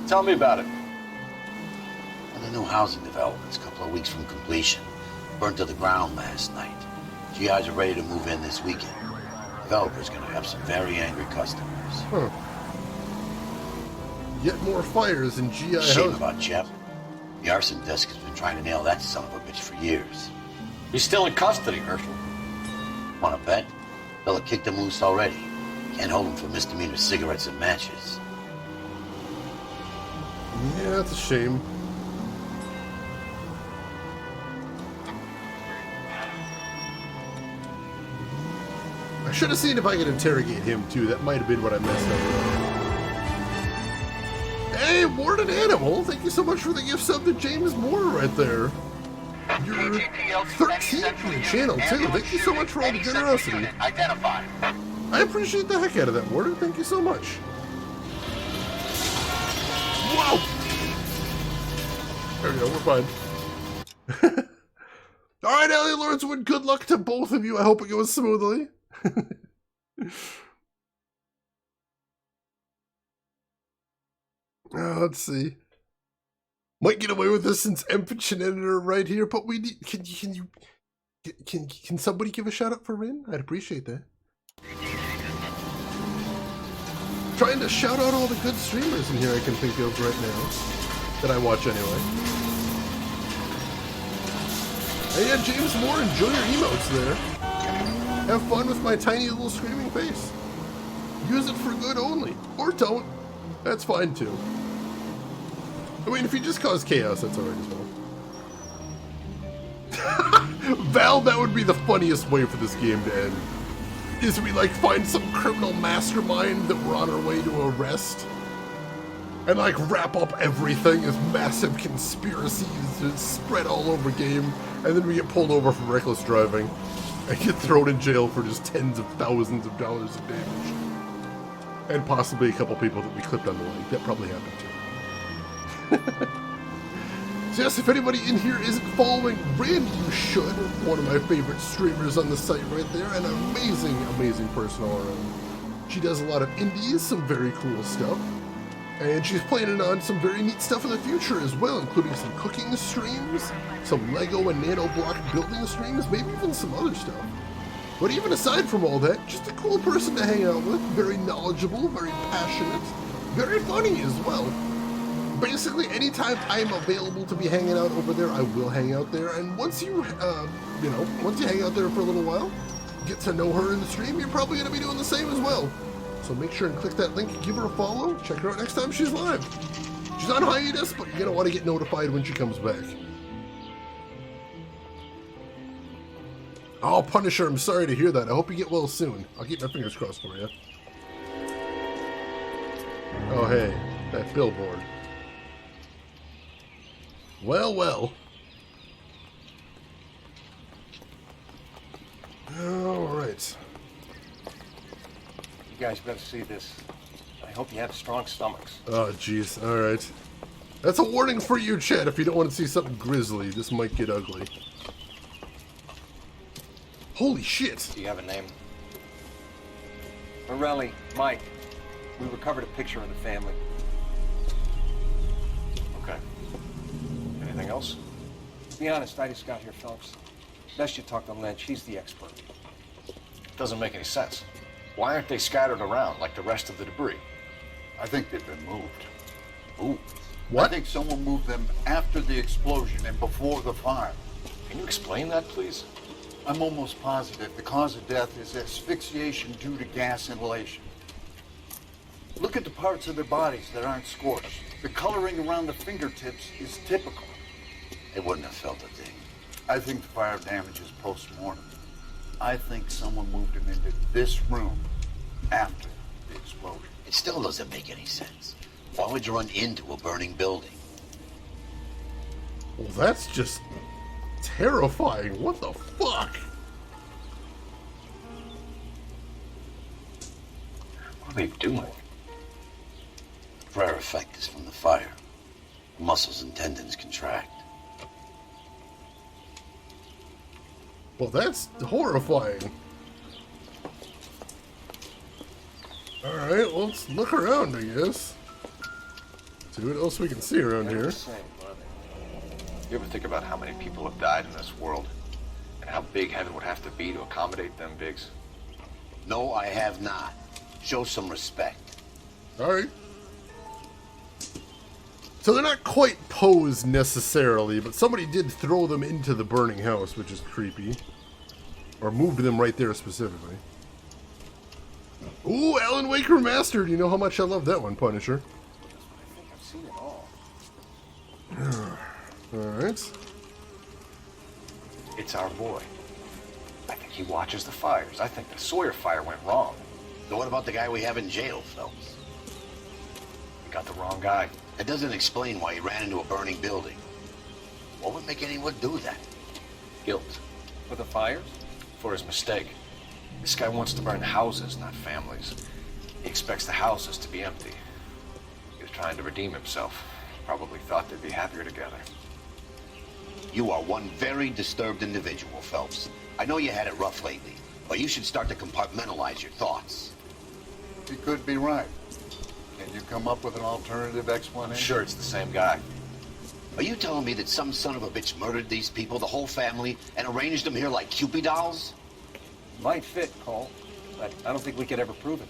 C: Tell me about it.
Q: Well, the new housing development's a couple of weeks from completion. Burned to the ground last night. GIs are ready to move in this weekend. Developer's gonna have some very angry customers.
A: Huh. Yet more fires in GI
Q: Shame
A: housing.
Q: about Jep. The arson desk has been trying to nail that son of a bitch for years.
C: He's still in custody, Herschel.
Q: Wanna bet? Fella kicked him loose already. Can't hold him for misdemeanor cigarettes and matches.
A: Yeah, that's a shame. I should have seen if I could interrogate him too. That might have been what I messed up with. Hey, Warden Animal! Thank you so much for the gift sub to James Moore right there. You're 13 for the channel too. Thank you so much for all the generosity.
T: Identified.
A: I appreciate the heck out of that, Warden. Thank you so much. Whoa! There we go, we're fine. Alright, Ellie Lordswood, good luck to both of you. I hope it goes smoothly. Let's see. Might get away with this since Empatchin editor right here, but we need. Can somebody give a shout out for Rin? I'd appreciate that. Trying to shout out all the good streamers in here I can think of right now that I watch anyway. Hey, yeah, James Moore, enjoy your emotes there. Have fun with my tiny little screaming face. Use it for good only, or don't. That's fine too. I mean, if you just cause chaos, that's alright as well. Val, that would be the funniest way for this game to end. Is we, like, find some criminal mastermind that we're on our way to arrest. And, like, wrap up everything as massive conspiracies that spread all over game. And then we get pulled over for reckless driving. And get thrown in jail for just tens of thousands of dollars of damage. And possibly a couple people that we clipped on the leg. That probably happened too. So yes, if anybody in here isn't following Rin, you should. One of my favorite streamers on the site right there. An amazing, amazing person all around. She does a lot of indies, some very cool stuff. And she's planning on some very neat stuff in the future as well, including some cooking streams, some Lego and nano block building streams, maybe even some other stuff. But even aside from all that, just a cool person to hang out with, very knowledgeable, very passionate, very funny as well. Basically, anytime I'm available to be hanging out over there, I will hang out there. And once you, once you hang out there for a little while, get to know her in the stream, you're probably going to be doing the same as well. So make sure and click that link, give her a follow, check her out next time she's live. She's on hiatus, but you're going to want to get notified when she comes back. Oh, Punisher, I'm sorry to hear that. I hope you get well soon. I'll keep my fingers crossed for you. Oh, hey, that billboard. Well, well. All right.
F: You guys better see this. I hope you have strong stomachs.
A: Oh, jeez. All right. That's a warning for you, Chad. If you don't want to see something grisly, this might get ugly. Holy shit!
C: Do you have a name?
F: Morelli, Mike. We recovered a picture of the family.
C: Okay. Anything else?
F: To be honest, I just got here, Phelps. Best you talk to Lynch. He's the expert.
C: Doesn't make any sense. Why aren't they scattered around like the rest of the debris?
P: I think they've been moved.
C: Ooh.
P: What? I think someone moved them after the explosion and before the fire.
C: Can you explain that, please?
P: I'm almost positive the cause of death is asphyxiation due to gas inhalation. Look at the parts of their bodies that aren't scorched. The coloring around the fingertips is typical.
Q: They wouldn't have felt a thing.
P: I think the fire damage is post-mortem. I think someone moved them into this room after the explosion.
Q: It still doesn't make any sense. Why would you run into a burning building?
A: Well, that's just terrifying. What the fuck?
C: What are they doing?
Q: Prayer effect is from the fire. The muscles and tendons contract.
A: Well, that's horrifying. Alright, well, let's look around, I guess. See what else we can see around here.
C: You ever think about how many people have died in this world? And how big heaven would have to be to accommodate them bigs?
Q: No, I have not. Show some respect.
A: Alright. So they're not quite posed necessarily, but somebody did throw them into the burning house, which is creepy. Or moved them right there specifically. Ooh, Alan Wake Remastered! You know how much I love that one, Punisher.
F: I think I've seen it all.
A: Alright.
C: It's our boy. I think he watches the fires. I think the Sawyer fire went wrong.
Q: So what about the guy we have in jail, Phelps?
C: We got the wrong guy.
Q: That doesn't explain why he ran into a burning building. What would make anyone do that?
C: Guilt.
F: For the fires?
C: For his mistake. This guy wants to burn houses, not families. He expects the houses to be empty. He was trying to redeem himself. Probably thought they'd be happier together.
Q: You are one very disturbed individual, Phelps. I know you had it rough lately, but you should start to compartmentalize your thoughts.
P: He could be right. Can you come up with an alternative explanation?
C: Sure, it's the same guy.
Q: Are you telling me that some son of a bitch murdered these people, the whole family, and arranged them here like Cupid dolls?
F: Might fit, Cole, but I don't think we could ever prove it.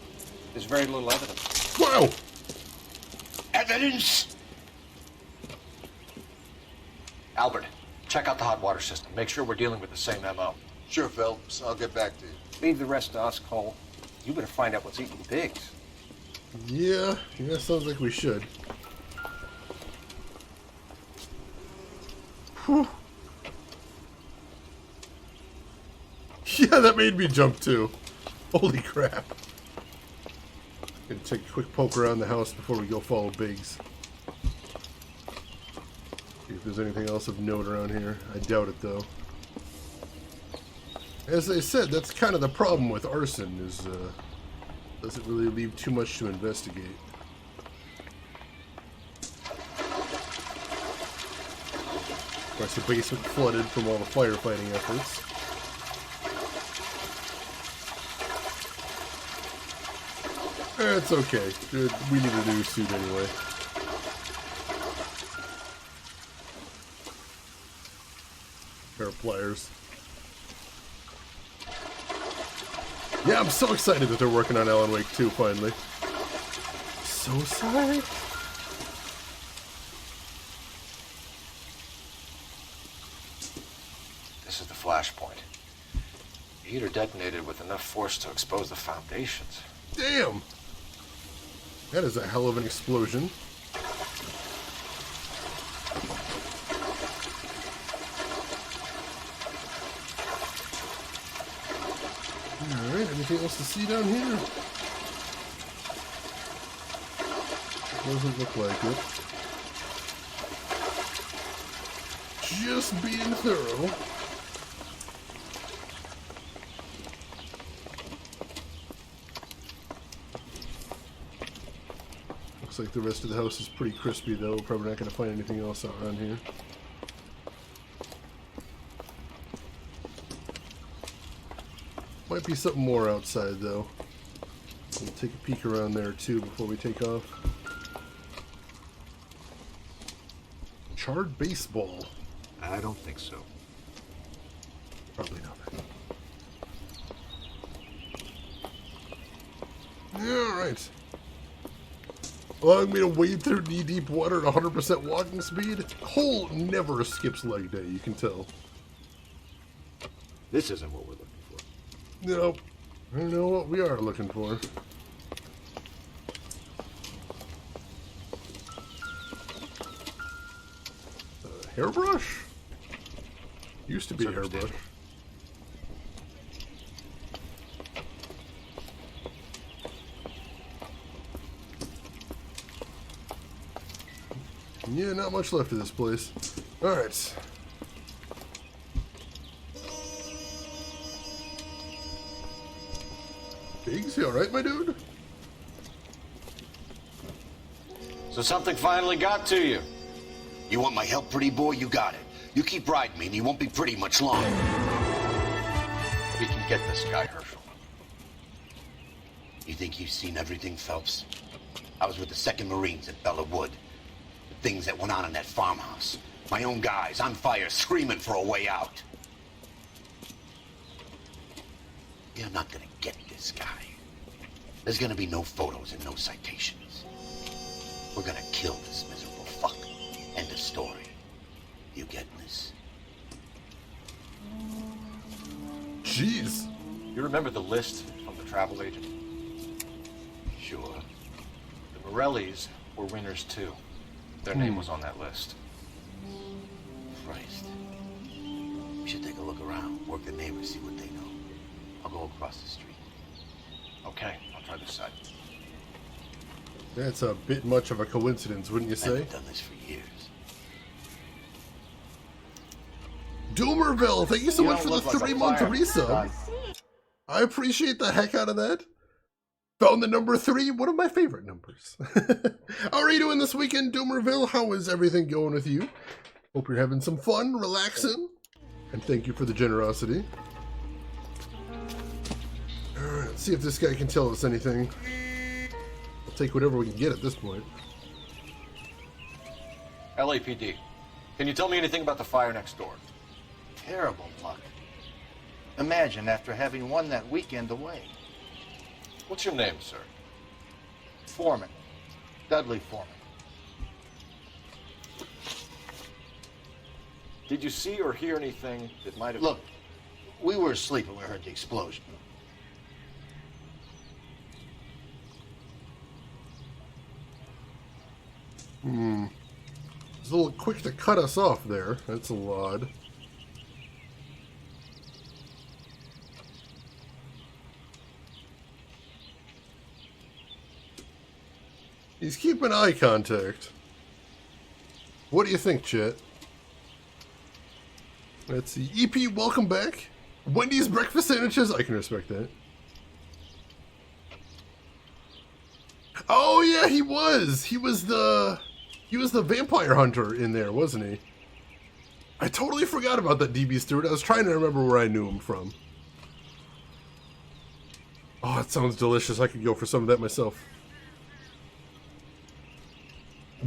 F: There's very little evidence.
A: Wow!
Q: Evidence?
C: Albert, check out the hot water system. Make sure we're dealing with the same MO.
P: Sure, Phelps. I'll get back to you.
F: Leave the rest to us, Cole. You better find out what's eating pigs.
A: Yeah, sounds like we should. Whew. Yeah, that made me jump too. Holy crap. Gonna take a quick poke around the house before we go follow Biggs. See if there's anything else of note around here. I doubt it though. As I said, that's kind of the problem with arson, is doesn't really leave too much to investigate. Of course, the basement flooded from all the firefighting efforts. It's okay. We need a new suit anyway. Pair of pliers. Yeah, I'm so excited that they're working on Alan Wake 2 finally. So psyched.
C: This is the flashpoint. The heater detonated with enough force to expose the foundations.
A: Damn! That is a hell of an explosion. Alright, anything else to see down here? Doesn't look like it. Just being thorough. Looks like the rest of the house is pretty crispy, though. We're probably not going to find anything else out around here. Might be something more outside, though. We'll take a peek around there, too, before we take off. Charred baseball.
K: I don't think so.
A: Probably not. Alright. Allowing me to wade through knee-deep water at 100% walking speed? Cole never skips leg day, you can tell.
K: This isn't what we're looking for.
A: Nope. I don't know what we are looking for. Hairbrush? Used to be a hairbrush. Yeah, not much left of this place. Alright. Biggs, you alright, my dude?
C: So something finally got to you.
Q: You want my help, pretty boy? You got it. You keep riding me and you won't be pretty much longer.
C: We can get this guy, Herschel.
Q: You think you've seen everything, Phelps? I was with the 2nd Marines at Bella Wood. The things that went on in that farmhouse. My own guys on fire, screaming for a way out. You're not gonna get this guy. There's gonna be no photos and no citations. We're gonna kill this miserable fuck. End of story. You getting this?
A: Jeez.
C: You remember the list from the travel agent?
Q: Sure.
C: The Morellis were winners too. Their name was on that list.
Q: Christ. We should take a look around, work the neighbors, see what they know. I'll go across the street.
C: Okay, I'll try this side.
A: That's a bit much of a coincidence, wouldn't you say?
Q: I've done this for years.
A: Doomerville, thank you so much for the
P: look like a
A: 3-month
P: fire.
A: resub. I appreciate the heck out of that. Found the number 3, one of my favorite numbers. How are you doing this weekend, Doomerville? How is everything going with you? Hope you're having some fun, relaxing, and thank you for the generosity. Alright, let's see if this guy can tell us anything. I'll take whatever we can get at this point.
C: LAPD. Can you tell me anything about the fire next door?
P: Terrible luck. Imagine after having won that weekend away.
C: What's your name, sir?
P: Foreman. Dudley Foreman.
C: Did you see or hear anything that might have...
P: Look, we were asleep when we heard the explosion.
A: It's a little quick to cut us off there. That's a little odd. He's keeping eye contact. What do you think, Chet? Let's see. EP, welcome back. Wendy's breakfast sandwiches. I can respect that. Oh yeah, he was. He was the vampire hunter in there, wasn't he? I totally forgot about that, DB Stewart. I was trying to remember where I knew him from. Oh, it sounds delicious. I could go for some of that myself.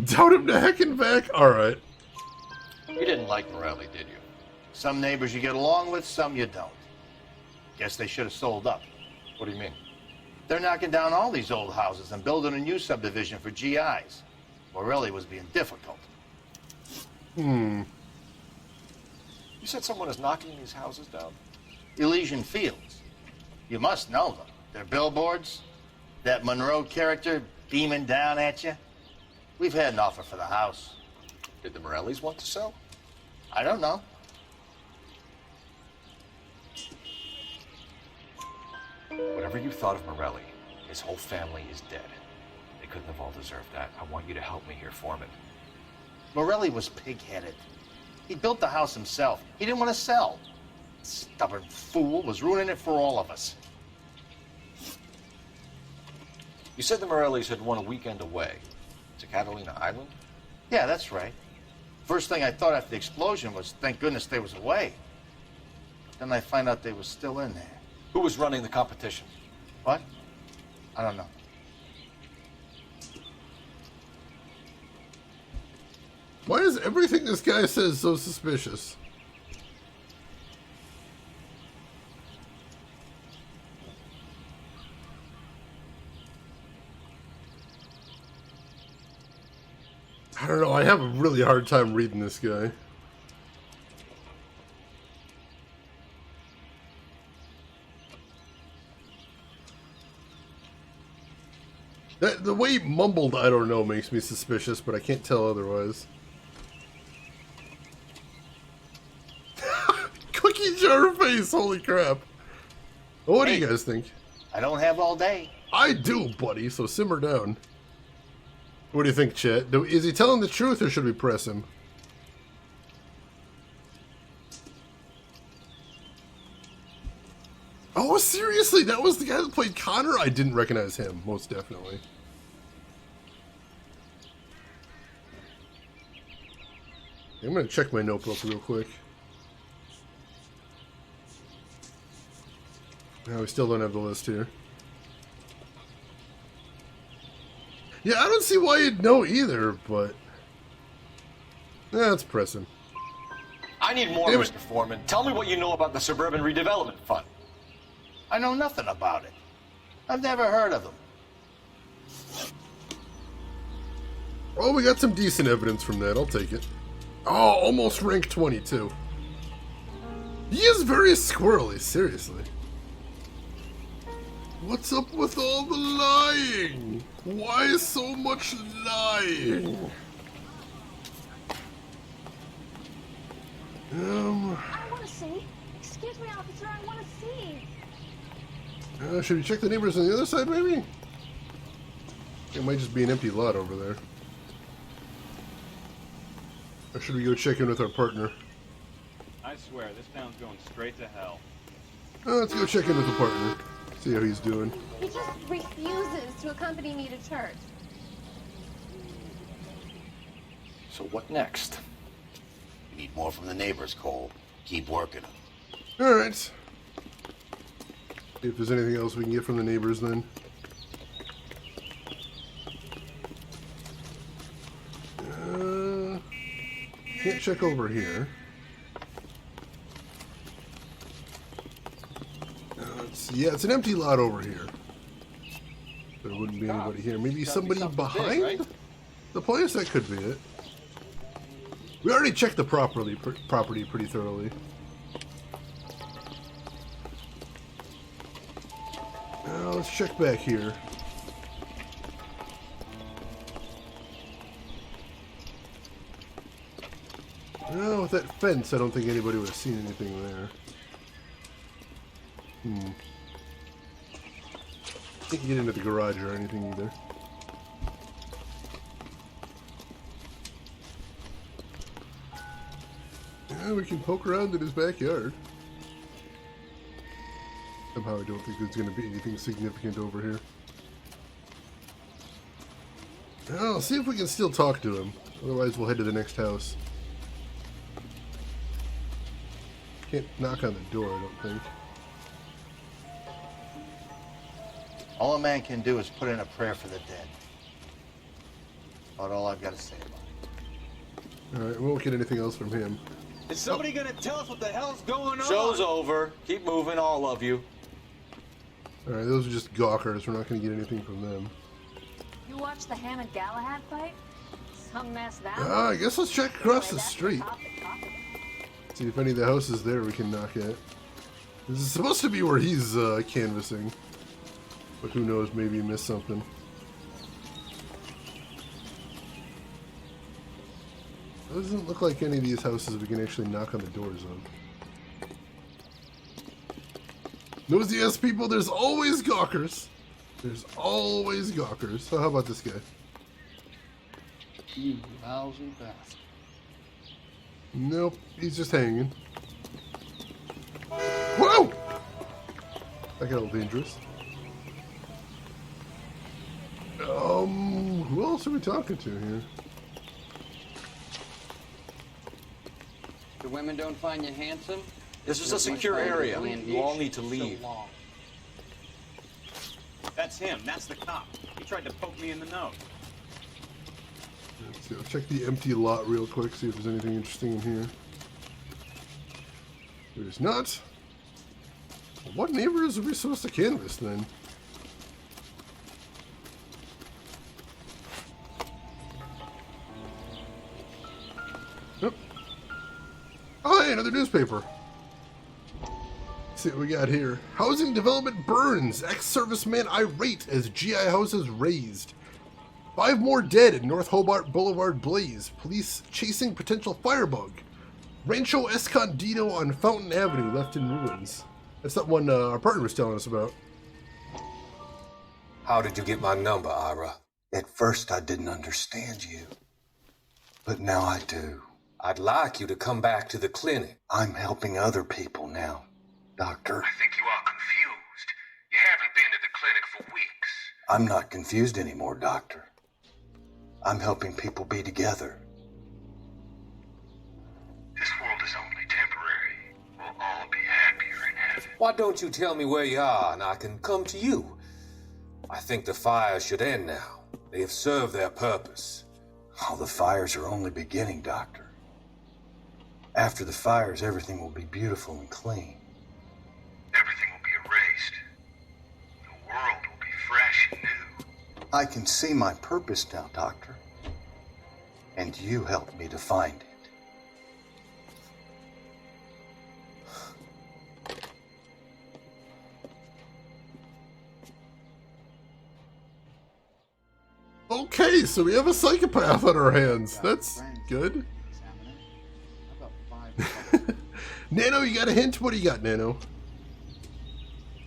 A: Doubt him to heckin' back? Alright.
C: You didn't like Morelli, did you?
P: Some neighbors you get along with, some you don't. Guess they should have sold up.
C: What do you mean?
P: They're knocking down all these old houses and building a new subdivision for GIs. Morelli was being difficult.
C: You said someone is knocking these houses down?
P: Elysian Fields. You must know them. Their billboards, that Monroe character beaming down at you. We've had an offer for the house.
C: Did the Morellis want to sell?
P: I don't know.
C: Whatever you thought of Morelli, his whole family is dead. They couldn't have all deserved that. I want you to help me here, Foreman.
P: Morelli was pig-headed. He built the house himself. He didn't want to sell. Stubborn fool was ruining it for all of us.
C: You said the Morellis had won a weekend away. To Catalina Island?
Q: Yeah, that's right. First thing I thought after the explosion was, thank goodness they was away. Then I find out they was still in there.
C: Who was running the competition?
Q: What? I don't know.
A: Why is everything this guy says so suspicious? I don't know, I have a really hard time reading this guy. The way he mumbled, I don't know, makes me suspicious, but I can't tell otherwise. Cookie jar face, holy crap. What do you guys think?
Q: I don't have all day.
A: I do, buddy, so simmer down. What do you think, Chet? Is he telling the truth or should we press him? Oh, seriously? That was the guy that played Connor? I didn't recognize him, most definitely. I'm going to check my notebook real quick. No, we still don't have the list here. Yeah, I don't see why you'd know either, but... let's press him.
C: I need more, Mr. Foreman. Tell me what you know about the Suburban Redevelopment Fund.
Q: I know nothing about it. I've never heard of them.
A: Oh, we got some decent evidence from that. I'll take it. Oh, almost rank 22. He is very squirrely, seriously. What's up with all the lying? Why so much lying?
R: I want to see. Excuse me, officer, I want to see.
A: Should we check the neighbors on the other side, maybe? It might just be an empty lot over there. Or should we go check in with our partner?
S: I swear, this town's going straight to hell.
A: Let's go check in with the partner. See how he's doing.
R: He just refuses to accompany me to church.
C: So what next?
Q: We need more from the neighbors, Cole. Keep working them.
A: Alright. See if there's anything else we can get from the neighbors then. Can't check over here. Yeah, it's an empty lot over here. There wouldn't be anybody here. Maybe somebody behind the place? That could be it. We already checked the property pretty thoroughly. Now let's check back here. Well, with that fence, I don't think anybody would have seen anything there. Can't get into the garage or anything either. Yeah, we can poke around in his backyard. Somehow I don't think there's going to be anything significant over here. I'll see if we can still talk to him. Otherwise we'll head to the next house. Can't knock on the door, I don't think.
Q: All a man can do is put in a prayer for the dead. About all I've got to say about it.
A: Alright, we won't get anything else from him.
L: Is somebody gonna tell us what the hell's going on?
C: Show's over. Keep moving, all of you.
A: Alright, those are just gawkers. We're not going to get anything from them.
R: You watched the Hammond Galahad fight? Some mess that
A: I guess let's check across the street. See if any of the houses there we can knock at. This is supposed to be where he's canvassing. But who knows, maybe he missed something. Doesn't look like any of these houses we can actually knock on the doors of. Nosy ass people, there's always gawkers. There's always gawkers. So how about this guy?
P: You lousy bastard.
A: Nope, he's just hanging. Whoa! That got a little dangerous. Who else else are we talking to here?
F: The women don't find you handsome?
L: This is a secure area. You all need to leave.
S: That's him. That's the cop. He tried to poke me in the nose.
A: Let's see, I'll check the empty lot real quick, see if there's anything interesting in here. There's not. Well, what neighbors are we supposed to canvass then? Yep. Oh, hey, another newspaper. Let's see what we got here. Housing development burns. Ex-serviceman irate as GI houses razed. 5 more dead at North Hobart Boulevard blaze. Police chasing potential firebug. Rancho Escondido on Fountain Avenue left in ruins. That's that one our partner was telling us about.
J: How did you get my number, Ira? At first I didn't understand you. But now I do. I'd like you to come back to the clinic. I'm helping other people now, Doctor.
T: I think you are confused. You haven't been to the clinic for weeks.
J: I'm not confused anymore, Doctor. I'm helping people be together.
T: This world is only temporary. We'll all be happier in heaven.
J: Why don't you tell me where you are and I can come to you? I think the fires should end now. They have served their purpose. Oh, the fires are only beginning, Doctor. After the fires, everything will be beautiful and clean.
T: Everything will be erased. The world will be fresh and new.
J: I can see my purpose now, Doctor. And you helped me to find it.
A: Okay, so we have a psychopath on our hands. That's good. Nano, you got a hint? What do you got, Nano?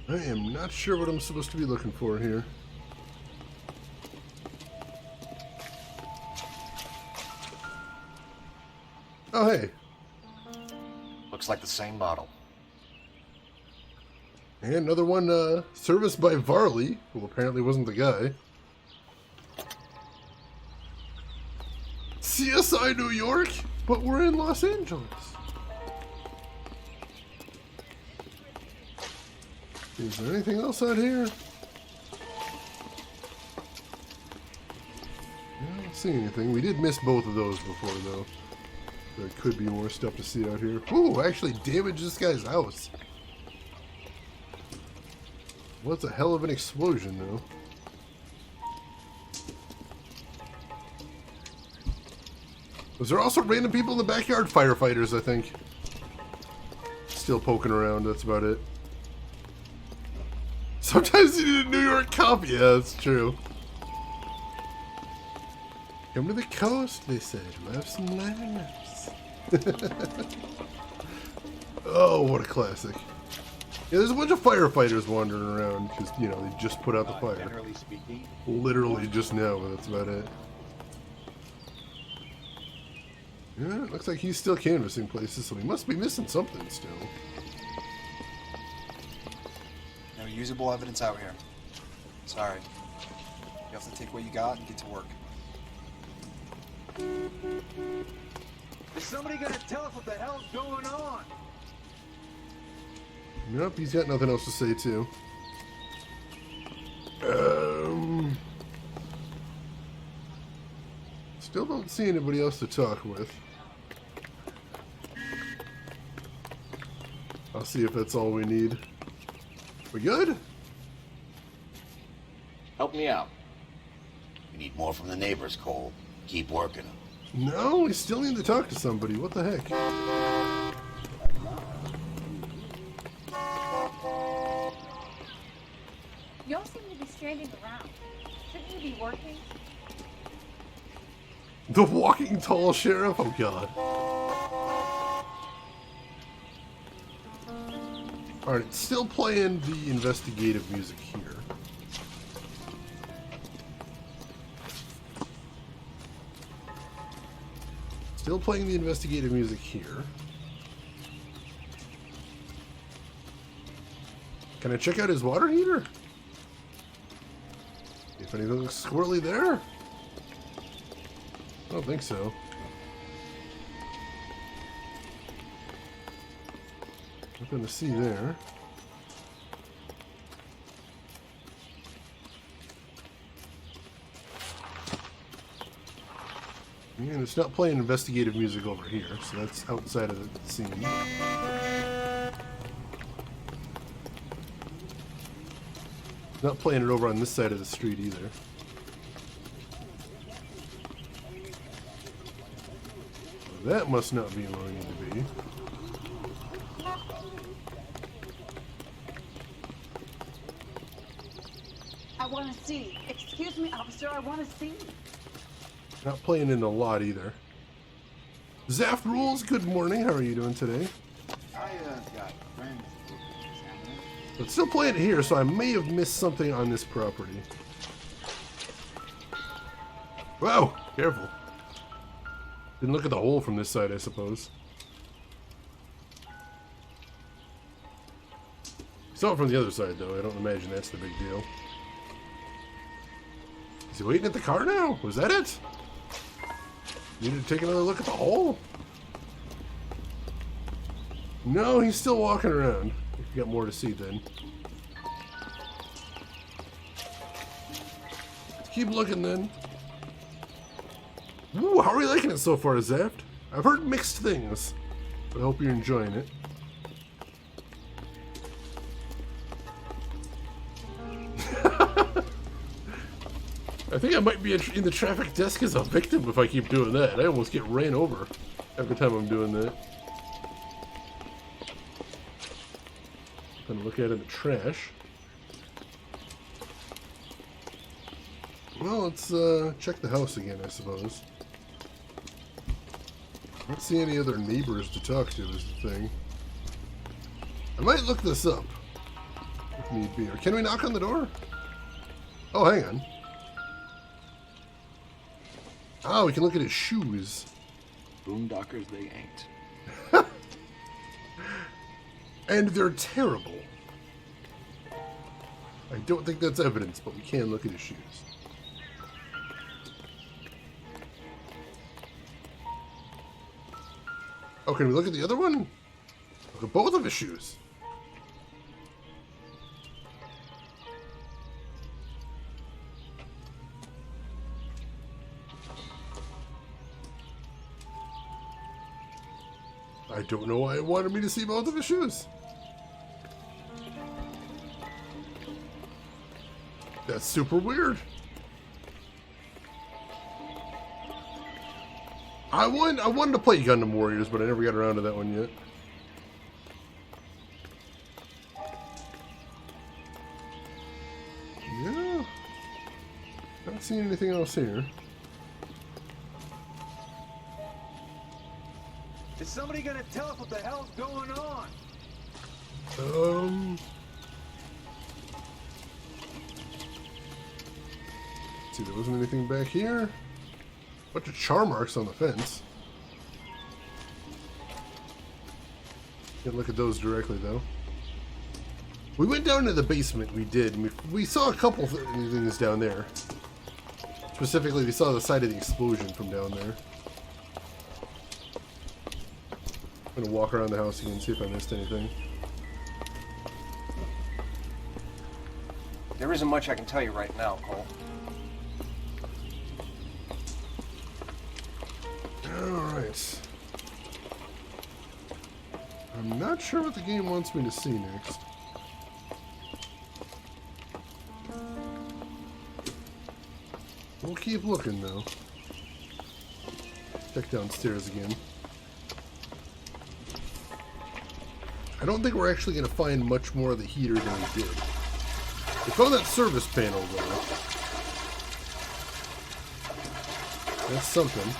A: I am not sure what I'm supposed to be looking for here. Oh, hey.
C: Looks like the same model.
A: And another one serviced by Varley, who apparently wasn't the guy. CSI New York, but we're in Los Angeles. Is there anything else out here? I don't see anything. We did miss both of those before, though. There could be more stuff to see out here. Ooh, actually damaged this guy's house. What's a hell of an explosion, though. Was there also random people in the backyard? Firefighters, I think. Still poking around, that's about it. Sometimes you need a New York cop. Yeah, that's true. Come to the coast, they said. We'll have some laughs. Oh, what a classic. Yeah, there's a bunch of firefighters wandering around because, you know, they just put out the fire.
M: Generally speaking.
A: Literally just now, but that's about it. Yeah, it looks like he's still canvassing places, so he must be missing something still.
G: No usable evidence out here. Sorry. You have to take what you got and get to work.
N: Is somebody gonna tell us what the hell's going on?
A: Nope, he's got nothing else to say, too. Still don't see anybody else to talk with. I'll see if that's all we need. We good?
C: Help me out.
Q: We need more from the neighbors, Cole. Keep working them.
A: No, we still need to talk to somebody. What the heck?
R: You all seem to be stranded around. Shouldn't you be working?
A: The walking tall sheriff? Oh, God. Alright, it's still playing the investigative music here. Still playing the investigative music here. Can I check out his water heater? If anything looks squirrely there? I don't think so. Nothing to see there. And it's not playing investigative music over here, so that's outside of the scene. Not playing it over on this side of the street either. Well, that must not be where we need to be.
I: I want to see. Excuse me, officer, I want to see.
A: Not playing in a lot either. Zaft Rules, good morning. How are you doing today?
G: I got friends.
A: But still playing it here, so I may have missed something on this property. Whoa! Careful. Didn't look at the hole from this side, I suppose. Saw it from the other side, though. I don't imagine that's the big deal. Is he waiting at the car now? Was that it? Needed to take another look at the hole? No, he's still walking around. You got more to see then. Keep looking then. Ooh, how are you liking it so far, Zaft? I've heard mixed things, but I hope you're enjoying it. I think I might be in the traffic desk as a victim if I keep doing that. I almost get ran over every time I'm doing that. Gonna look at it in the trash. Well, let's check the house again, I suppose. I don't see any other neighbors to talk to is the thing. I might look this up if need be. Or can we knock on the door? Oh, hang on. Oh, we can look at his shoes.
K: Boondockers they ain't.
A: And they're terrible. I don't think that's evidence, but we can look at his shoes. Oh, can we look at the other one? Look at both of his shoes. I don't know why it wanted me to see both of his shoes. That's super weird. I wanted to play Gundam Warriors, but I never got around to that one yet. Yeah. Not seeing anything else here.
M: Is somebody gonna tell us what the hell's going on?
A: Let's see, there wasn't anything back here. Bunch of char marks on the fence. Can't look at those directly though. We went down to the basement, we did. We saw a couple things down there. Specifically, we saw the side of the explosion from down there. I'm gonna walk around the house again and see if I missed anything.
F: There isn't much I can tell you right now, Cole.
A: Alright. I'm not sure what the game wants me to see next. We'll keep looking though. Check downstairs again. I don't think we're actually going to find much more of the heater than we did. We found that service panel though. That's something.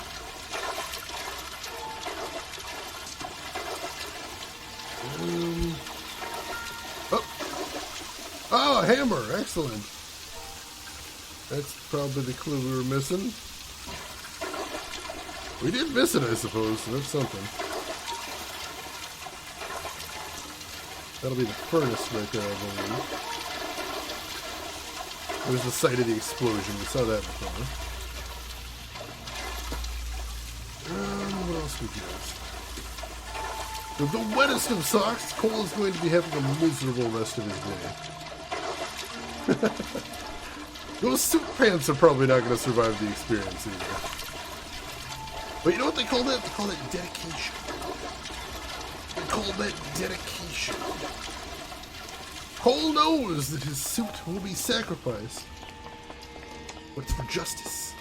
A: Oh, a hammer! Excellent. That's probably the clue we were missing. We did miss it, I suppose, so that's something. That'll be the furnace right there, I believe. There's the site of the explosion. We saw that before. Who cares? With the wettest of socks, Cole is going to be having a miserable rest of his day. Those suit pants are probably not going to survive the experience either. But you know what they call that? They call that dedication. They call that dedication. Cole knows that his suit will be sacrificed. But it's for justice.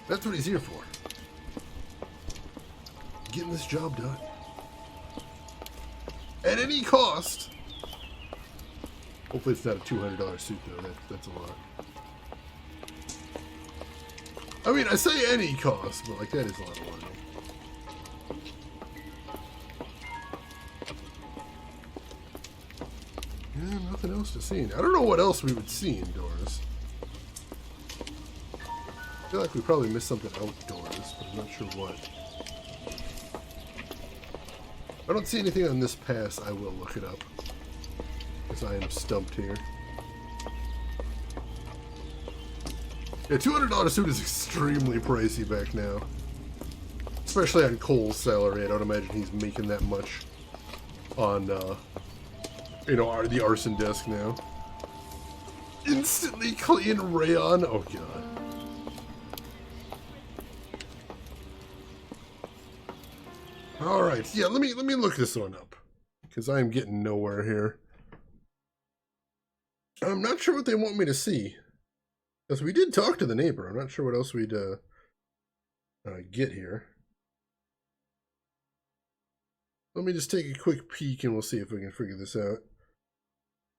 A: That's what he's here for. Getting this job done. At any cost. Hopefully it's not a $200 suit though. That's a lot. I mean, I say any cost, but like that is a lot of money. Yeah, nothing else to see. I don't know what else we would see indoors. I feel like we probably missed something outdoors, but I'm not sure what. If I don't see anything on this pass, I will look it up. Because I am stumped here. Yeah, $200 suit is extremely pricey back now. Especially on Cole's salary. I don't imagine he's making that much on, you know, the arson desk now. Instantly clean rayon. Oh, God. Alright, yeah, let me look this one up. Because I am getting nowhere here. I'm not sure what they want me to see. Because we did talk to the neighbor. I'm not sure what else we'd get here. Let me just take a quick peek and we'll see if we can figure this out.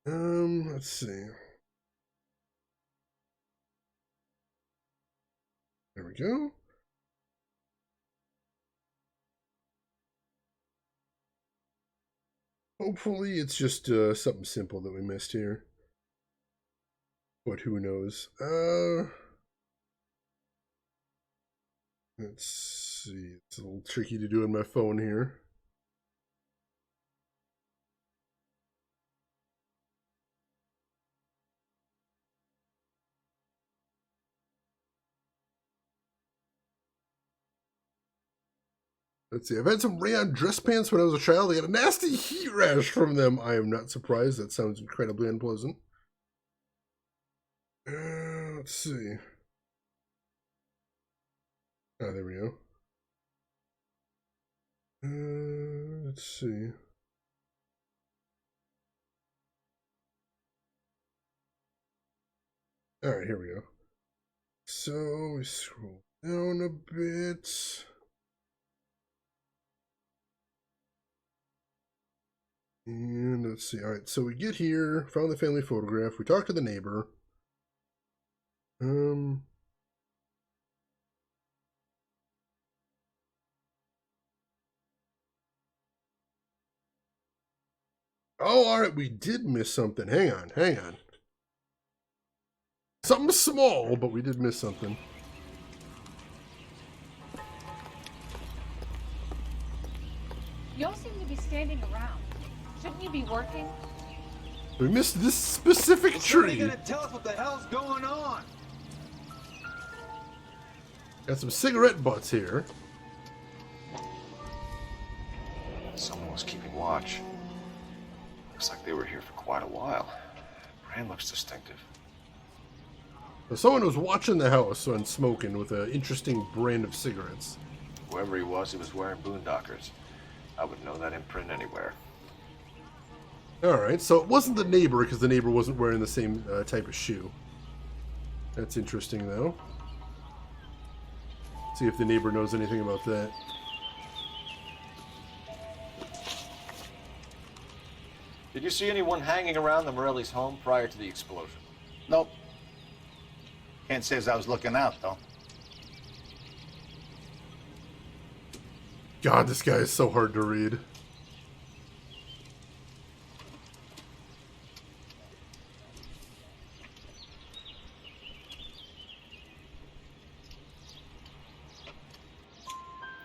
A: Let's see. There we go. Hopefully it's just something simple that we missed here. But who knows? Let's see. It's a little tricky to do on my phone here. Let's see. I've had some rayon dress pants when I was a child. I got a nasty heat rash from them. I am not surprised. That sounds incredibly unpleasant. Let's see. Ah, there we go. Let's see. All right, here we go. So we scroll down a bit. And let's see. All right, so we get here, found the family photograph. We talk to the neighbor. Oh, all right, we did miss something. Hang on. Something small, but we did miss something.
R: You all seem to be standing around. Shouldn't you be working?
A: We missed this specific tree.
E: Gonna tell us what the hell's going on?
A: Got some cigarette butts here.
C: Someone was keeping watch. Looks like they were here for quite a while. Brand looks distinctive.
A: So someone was watching the house and smoking with an interesting brand of cigarettes.
C: Whoever he was wearing boondockers. I would know that imprint anywhere.
A: Alright, so it wasn't the neighbor because the neighbor wasn't wearing the same type of shoe. That's interesting, though. See if the neighbor knows anything about that.
C: Did you see anyone hanging around the Morelli's home prior to the explosion?
Q: Nope. Can't say as I was looking out, though.
A: God, this guy is so hard to read.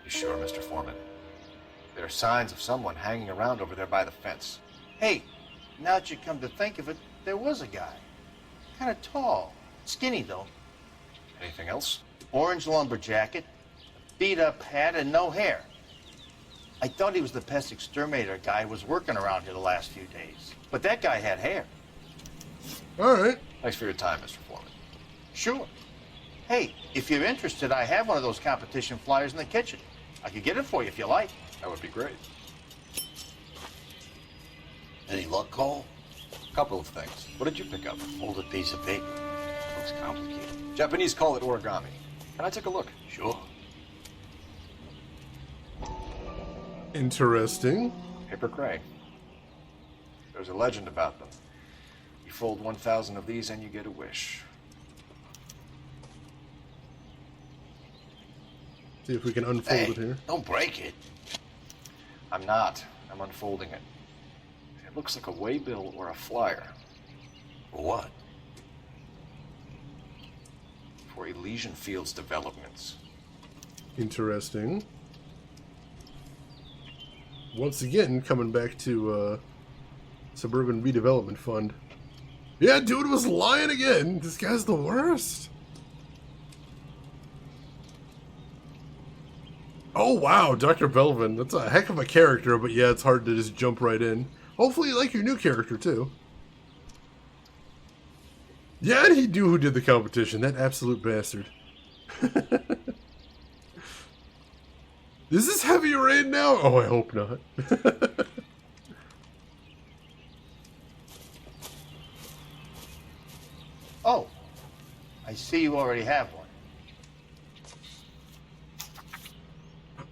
C: You sure, Mr. Foreman? There are signs of someone hanging around over there by the fence.
Q: Hey, now that you come to think of it, there was a guy. Kind of tall. Skinny, though.
C: Anything else?
Q: Orange lumber jacket, a beat-up hat, and no hair.
P: I thought he was the pest exterminator guy who was working around here the last few days. But that guy had hair.
A: All right.
C: Thanks for your time, Mr. Foreman.
P: Sure. Hey, if you're interested, I have one of those competition flyers in the kitchen. I could get it for you if you like.
C: That would be great.
Q: Any luck, Cole?
C: A couple of things. What did you pick up?
Q: Folded piece of paper. Looks complicated.
C: Japanese call it origami. Can I take a look?
Q: Sure.
A: Interesting.
C: Paper gray. There's a legend about them. You fold 1,000 of these and you get a wish.
A: See if we can unfold it here.
Q: Don't break it.
C: I'm not. I'm unfolding it. It looks like a waybill or a flyer.
Q: For what?
C: For Elysian Fields developments.
A: Interesting. Once again, coming back to Suburban Redevelopment Fund. Yeah, dude was lying again. This guy's the worst. Oh, wow, Dr. Belvin. That's a heck of a character, but yeah, it's hard to just jump right in. Hopefully you like your new character, too. Yeah, and he knew who did the competition. That absolute bastard. Is this heavy rain now? Oh, I hope not.
P: Oh, I see you already have one.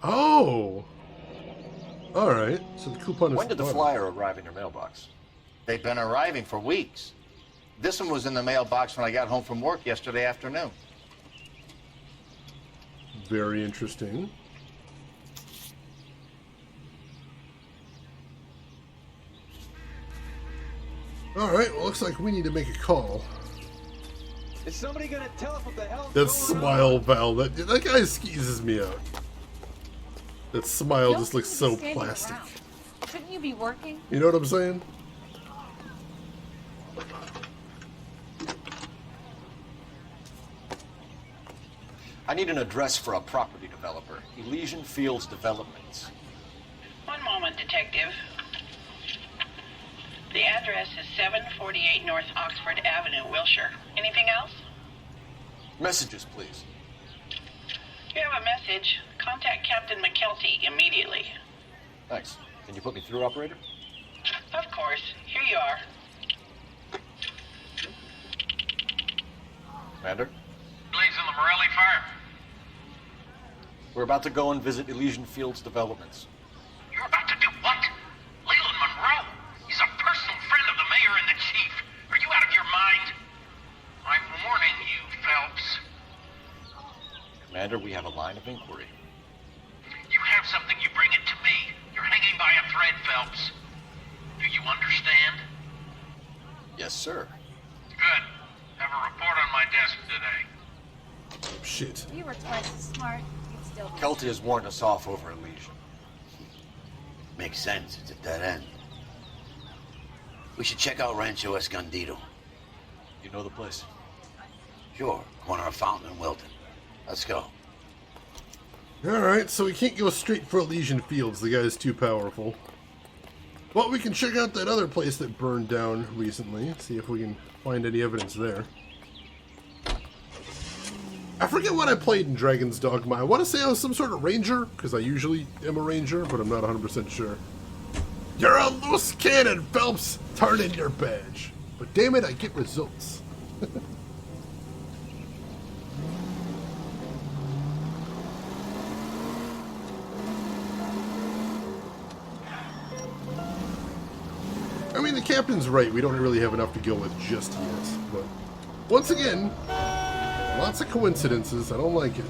A: Oh. All right. So the coupon is.
C: When did the flyer arrive in your mailbox?
P: They've been arriving for weeks. This one was in the mailbox when I got home from work yesterday afternoon.
A: Very interesting. All right. Well, looks like we need to make a call.
M: Is somebody gonna tell us what the hell?
A: That smile, Val. That guy skeezes me out. That smile just looks so plastic.
R: Shouldn't you be working?
A: You know what I'm saying?
C: I need an address for a property developer. Elysian Fields Developments.
U: One moment, Detective. The address is 748 North Oxford Avenue, Wilshire. Anything else?
C: Messages, please.
U: You have a message. Contact Captain McKelty immediately.
C: Thanks. Can you put me through, operator?
U: Of course. Here you are.
C: Commander?
T: Blaze in the Morelli Fire.
C: We're about to go and visit Elysian Fields Developments.
T: You're about to do what? Leland Monroe? He's a personal friend of the mayor and the chief. Are you out of your mind? I'm warning you, Phelps.
C: Commander, we have a line of inquiry.
T: You have something, you bring it to me. You're hanging by a thread, Phelps. Do you understand?
C: Yes, sir.
T: Good. Have a report on my desk today.
A: Shit.
R: If you were twice as smart, you'd still be.
C: Kelty has warned us off over Elysian.
Q: Makes sense. It's a dead end. We should check out Rancho Escondido.
C: You know the place?
Q: Sure. Corner of Fountain and Wilton. Let's go.
A: Alright, so we can't go straight for Elysian Fields. The guy's too powerful. Well, we can check out that other place that burned down recently. See if we can find any evidence there. I forget what I played in Dragon's Dogma. I want to say I was some sort of ranger, because I usually am a ranger, but I'm not 100% sure. You're a loose cannon, Phelps! Turn in your badge. But damn it, I get results. I mean, the captain's right. We don't really have enough to go with just yet. But once again, lots of coincidences. I don't like it.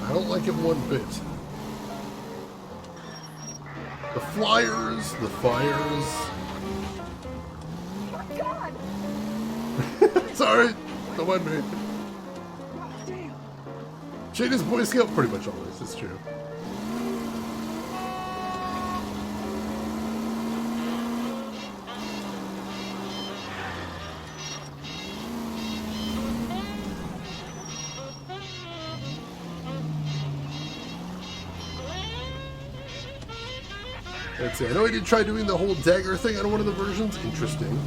A: I don't like it one bit. The flyers, the fires. Sorry, don't mind me. Shane is Boy Scout pretty much always. It's true. Let's see. I know I did try doing the whole dagger thing on one of the versions. Interesting.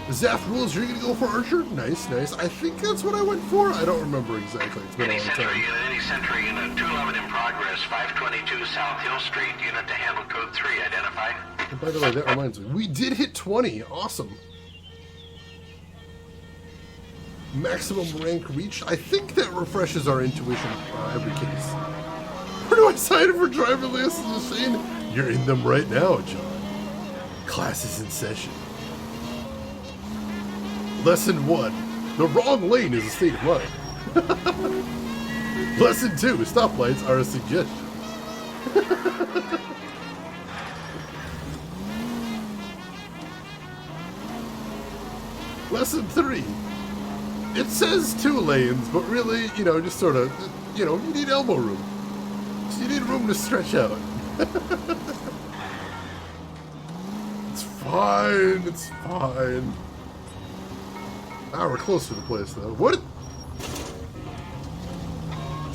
A: Zaf rules, you're gonna go for Archer? Nice, nice. I think that's what I went for. I don't remember exactly. It's been a long time.
T: Any Sentry Unit 211 in progress, 522 South Hill Street, unit to handle code 3 identified.
A: And by the way, that reminds me, we did hit 20. Awesome. Maximum rank reached. I think that refreshes our intuition every case. Where do I sign up for driver license, Shane? You're in them right now, John. Class is in session. Lesson 1. The wrong lane is a state of mind. Lesson 2. Stoplights are a suggestion. Lesson 3. It says 2 lanes, but really, you know, just sort of, you know, you need elbow room. So you need room to stretch out. It's fine, it's fine. Ah, we're close to the place, though. What?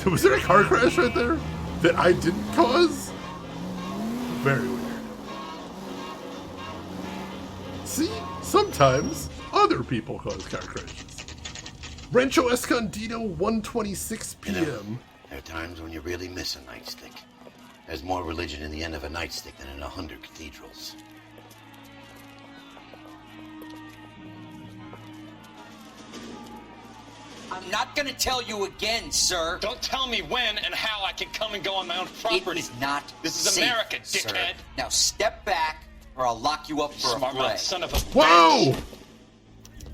A: Was there a car crash right there that I didn't cause? Very weird. See? Sometimes other people cause car crashes. Rancho Escondido, 1:26 p.m.
Q: You know, there are times when you really miss a nightstick. There's more religion in the end of a nightstick than in 100 cathedrals.
H: I'm not gonna tell you again, sir.
O: Don't tell me when and how I can come and go on my own property.
H: It is not
O: This is
H: safe,
O: America,
H: sir.
O: dickhead.
H: Now step back, or I'll lock you up for
O: Smart
H: a fray.
O: mouth son of a
A: Whoa!
O: bitch.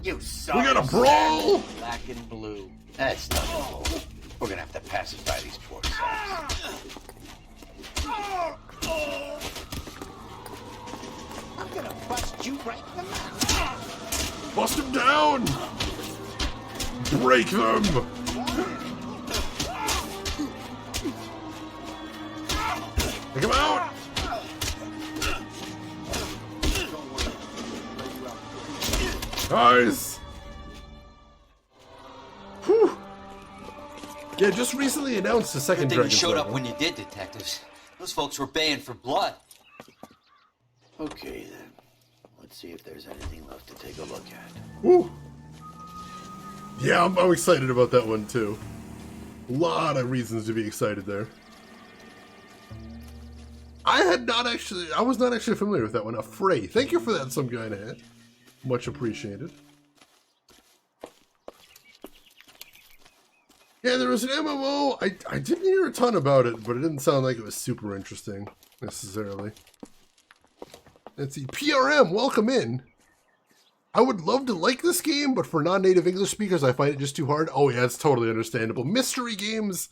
H: You son
A: We got a
H: of
A: brawl!
H: Black and blue.
Q: That's nothing. We're gonna have to pacify these poor souls.
H: I'm gonna bust you right in the mouth.
A: Bust them down! Break them! Take him out! Nice! Whew! Yeah, just recently announced the second
H: Good thing you
A: Dragon's
H: showed up
A: level.
H: when you did, detectives. Those folks were baying for blood.
Q: Okay, then. Let's see if there's anything left to take a look at.
A: Woo! Yeah, I'm excited about that one, too. A lot of reasons to be excited there. I was not actually familiar with that one. A fray. Thank you for that, some guy in a hat. Much appreciated. Yeah, there was an MMO. I didn't hear a ton about it, but it didn't sound like it was super interesting, necessarily. Let's see. PRM, welcome in. I would love to like this game, but for non-native English speakers, I find it just too hard. Oh yeah, it's totally understandable. Mystery games,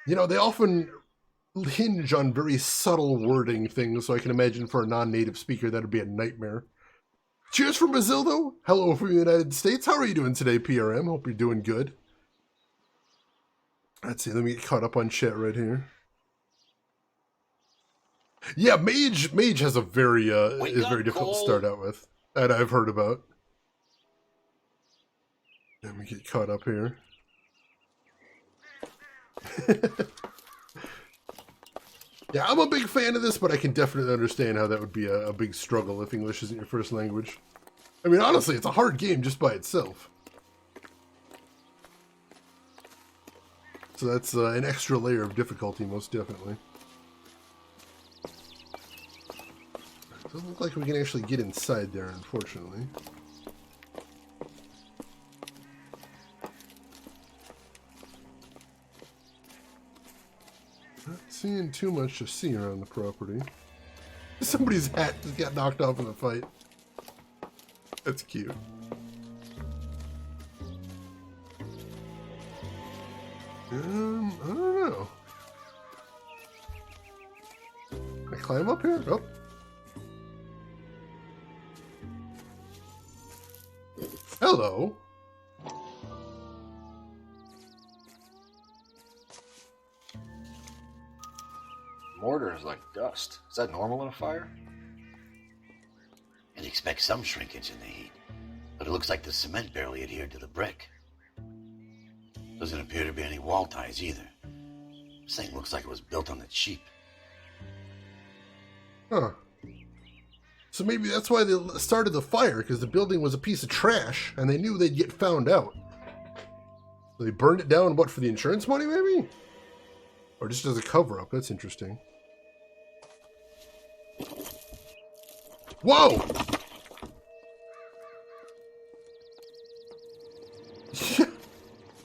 A: you know, they often hinge on very subtle wording things, so I can imagine for a non-native speaker, that'd be a nightmare. Cheers from Brazil, though. Hello from the United States. How are you doing today, PRM? Hope you're doing good. Let's see, let me get caught up on chat right here. Yeah, Mage has a very, is very difficult to start out with. That I've heard about. Let me get caught up here. Yeah, I'm a big fan of this, but I can definitely understand how that would be a big struggle if English isn't your first language. I mean, honestly, it's a hard game just by itself. So that's an extra layer of difficulty, most definitely. Doesn't look like we can actually get inside there, unfortunately. Not seeing too much to see around the property. Somebody's hat just got knocked off in the fight. That's cute. I don't know. Can I climb up here? Oh. Hello.
C: Mortar is like dust. Is that normal in a fire?
Q: You'd expect some shrinkage in the heat, but it looks like the cement barely adhered to the brick. Doesn't appear to be any wall ties either. This thing looks like it was built on the cheap.
A: Huh. So maybe that's why they started the fire, because the building was a piece of trash, and they knew they'd get found out. So they burned it down, what, for the insurance money, maybe? Or just as a cover-up? That's interesting. Whoa!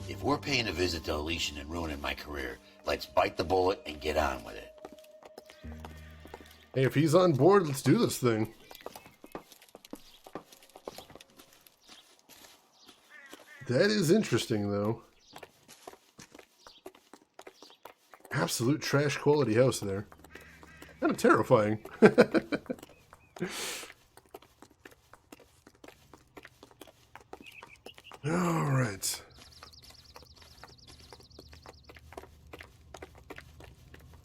Q: If we're paying a visit to Elysian and ruining my career, let's bite the bullet and get on with it.
A: Hey, if he's on board, let's do this thing. That is interesting, though. Absolute trash quality house there. Kind of terrifying. Alright.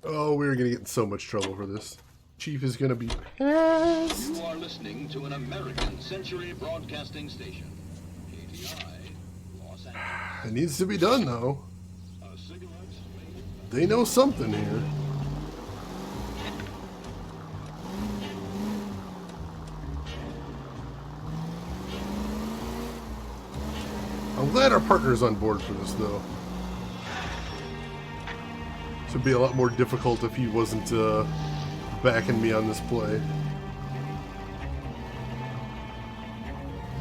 A: Oh, we're gonna get in so much trouble for this. Chief is gonna be pissed.
D: You are listening to an American Century Broadcasting Station. KTI, Los Angeles.
A: It needs to be done, though. They know something here. I'm glad our partner's on board for this, though. This would be a lot more difficult if he wasn't backing me on this play.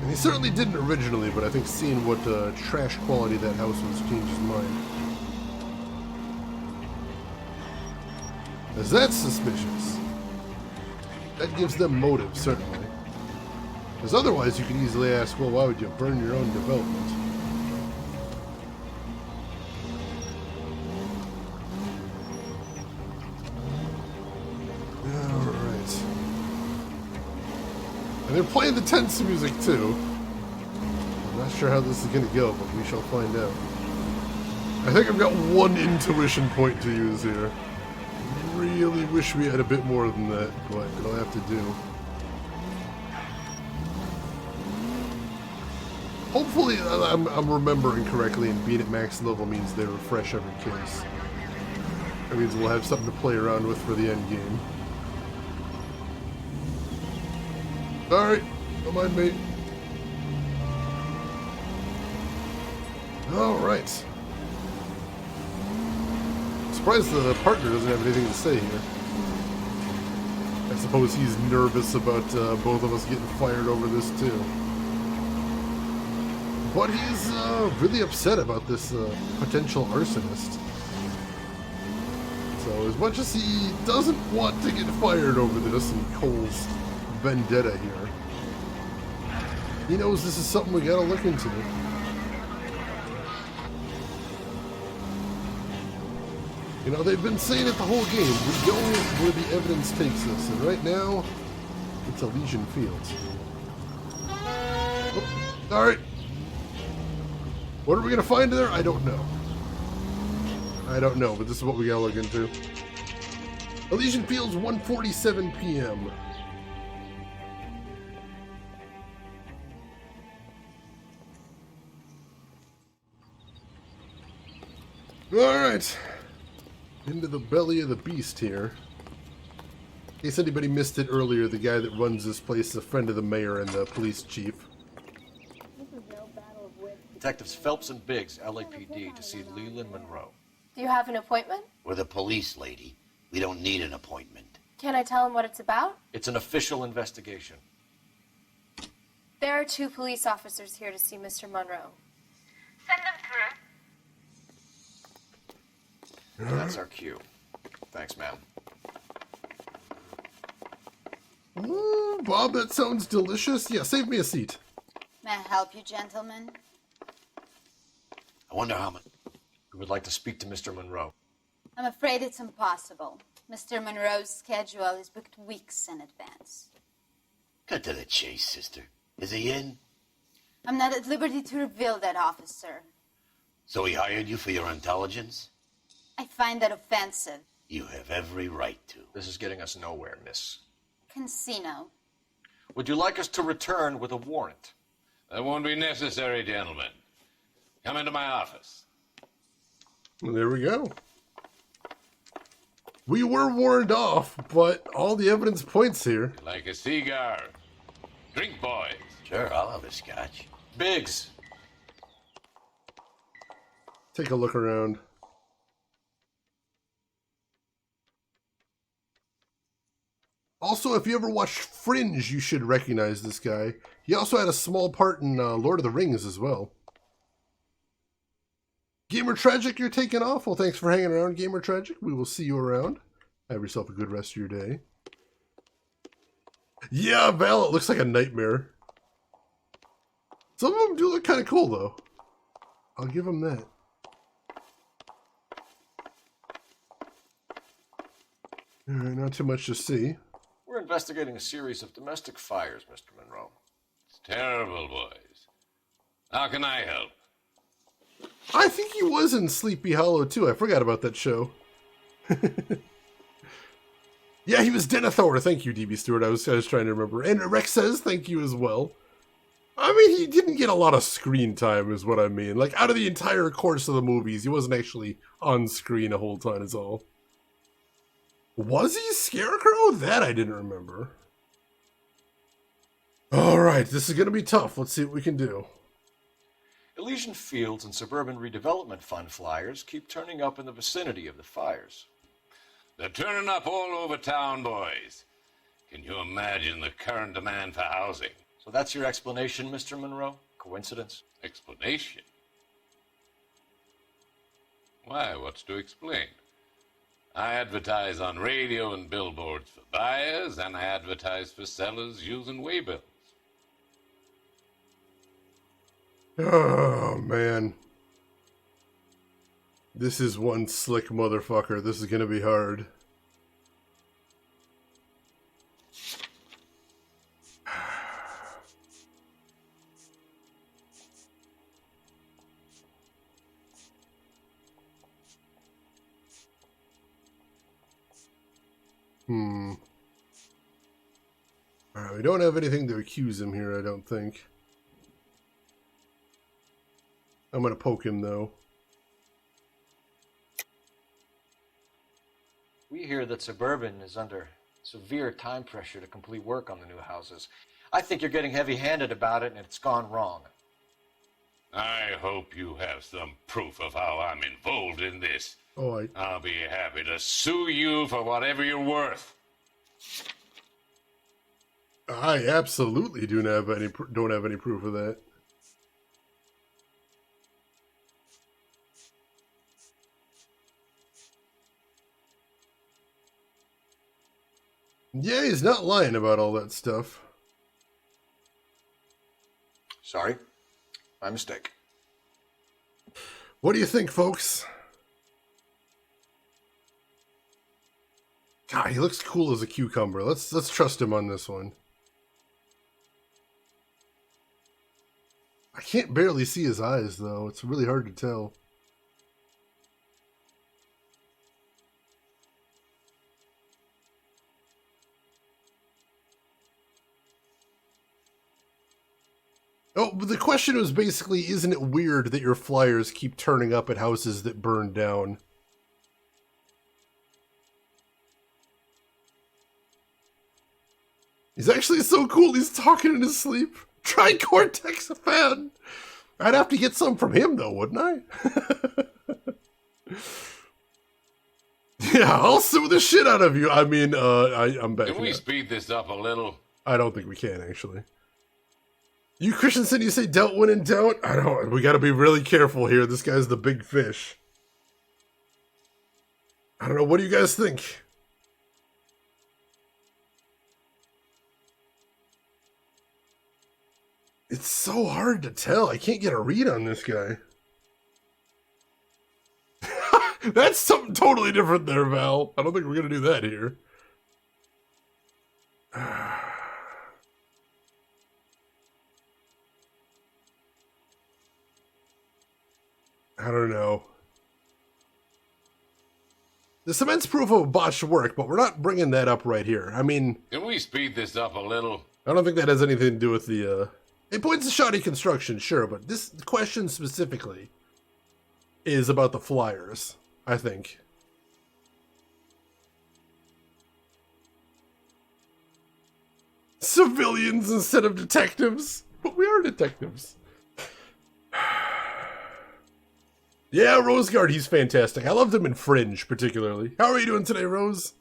A: And he certainly didn't originally, but I think seeing what trash quality that house was changed his mind. As that's suspicious. That gives them motive, certainly. Because otherwise you could easily ask, well, why would you burn your own development? Alright. And they're playing the tense music, too. I'm not sure how this is going to go, but we shall find out. I think I've got one intuition point to use here. Really wish we had a bit more than that, but it'll have to do. Hopefully I'm remembering correctly, and being at max level means they refresh every case. That means we'll have something to play around with for the end game. Alright, don't mind me. Alright. Surprised the partner doesn't have anything to say here. I suppose he's nervous about both of us getting fired over this too. But he's really upset about this potential arsonist. So as much as he doesn't want to get fired over this and Cole's vendetta here, he knows this is something we gotta look into. You know, they've been saying it the whole game. We go where the evidence takes us, and right now, it's Elysian Fields. Oh, alright. What are we gonna find there? I don't know. I don't know, but this is what we gotta look into. Elysian Fields, 1:47 p.m. Alright. Into the belly of the beast here. In case anybody missed it earlier, the guy that runs this place is a friend of the mayor and the police chief.
L: Detectives Phelps and Biggs, LAPD, to see Leland Monroe.
V: Do you have an appointment?
Q: We're the police, lady. We don't need an appointment.
V: Can I tell him what it's about?
L: It's an official investigation.
V: There are 2 police officers here to see Mr. Monroe.
U: Send them through.
L: That's our cue. Thanks, ma'am.
A: Ooh, Bob, that sounds delicious. Yeah, save me a seat.
W: May I help you, gentlemen?
Q: I wonder how much.
L: We would like to speak to Mr. Monroe.
W: I'm afraid it's impossible. Mr. Monroe's schedule is booked weeks in advance.
Q: Cut to the chase, sister. Is he in?
W: I'm not at liberty to reveal that, officer.
Q: So he hired you for your intelligence?
W: I find that offensive.
Q: You have every right to.
L: This is getting us nowhere, miss.
W: Casino.
L: Would you like us to return with a warrant?
X: That won't be necessary, gentlemen. Come into my office.
A: Well, there we go. We were warned off, but all the evidence points here.
X: Like a cigar. Drink, boys.
Q: Sure, I'll have a scotch.
C: Biggs.
A: Take a look around. Also, if you ever watched Fringe, you should recognize this guy. He also had a small part in Lord of the Rings as well. Gamer Tragic, you're taking off. Well, thanks for hanging around, Gamer Tragic. We will see you around. Have yourself a good rest of your day. Yeah, Val, it looks like a nightmare. Some of them do look kind of cool, though. I'll give them that. Alright, not too much to see.
C: We're investigating a series of domestic fires, Mr. Monroe.
X: It's terrible, boys. How can I help?
A: I think he was in Sleepy Hollow, too. I forgot about that show. Yeah, he was Denethor. Thank you, DB Stewart. I was trying to remember. And Rex says thank you as well. I mean, he didn't get a lot of screen time, is what I mean. Like, out of the entire course of the movies, he wasn't actually on screen a whole ton, is all. Was he Scarecrow? That I didn't remember. Alright, this is going to be tough. Let's see what we can do.
C: Elysian Fields and Suburban Redevelopment Fund flyers keep turning up in the vicinity of the fires.
X: They're turning up all over town, boys. Can you imagine the current demand for housing?
C: So that's your explanation, Mr. Monroe? Coincidence?
X: Explanation? Why, what's to explain? I advertise on radio and billboards for buyers, and I advertise for sellers using waybills.
A: Oh, man. This is one slick motherfucker. This is gonna be hard. Alright, we don't have anything to accuse him here, I don't think. I'm gonna poke him, though.
C: We hear that Suburban is under severe time pressure to complete work on the new houses. I think you're getting heavy-handed about it, and it's gone wrong.
X: I hope you have some proof of how I'm involved in this.
A: Oh,
X: I'll be happy to sue you for whatever you're worth.
A: I absolutely don't have any proof of that. Yeah, he's not lying about all that stuff.
C: Sorry. My mistake.
A: What do you think, folks? God, he looks cool as a cucumber. Let's trust him on this one. I can't barely see his eyes, though. It's really hard to tell. Oh, but the question was basically, isn't it weird that your flyers keep turning up at houses that burn down? He's actually so cool, he's talking in his sleep. Tricortex fan! I'd have to get some from him, though, wouldn't I? Yeah, I'll sue the shit out of you. I mean, I'm back.
X: Can we speed this up a little?
A: I don't think we can, actually. You, Christensen, you say doubt when in doubt? I don't. We gotta be really careful here. This guy's the big fish. I don't know. What do you guys think? It's so hard to tell. I can't get a read on this guy. That's something totally different there, Val. I don't think we're gonna do that here. I don't know. The cement's proof of botched work, but we're not bringing that up right here. I mean...
X: Can we speed this up a little?
A: I don't think that has anything to do with the, It points to shoddy construction, sure, but this question specifically is about the flyers, I think. civilians instead of detectives. But we are detectives. Yeah, Rosegard, he's fantastic. I loved him in Fringe, particularly. How are you doing today, Rose?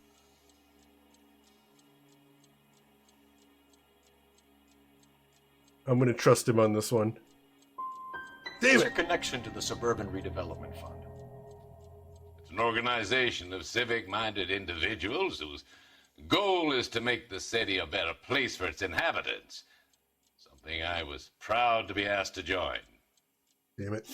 A: I'm going to trust him on this one. Damn
L: What's
A: it.
L: your connection to the Suburban Redevelopment Fund?
X: It's an organization of civic-minded individuals whose goal is to make the city a better place for its inhabitants. Something I was proud to be asked to join.
A: Damn it.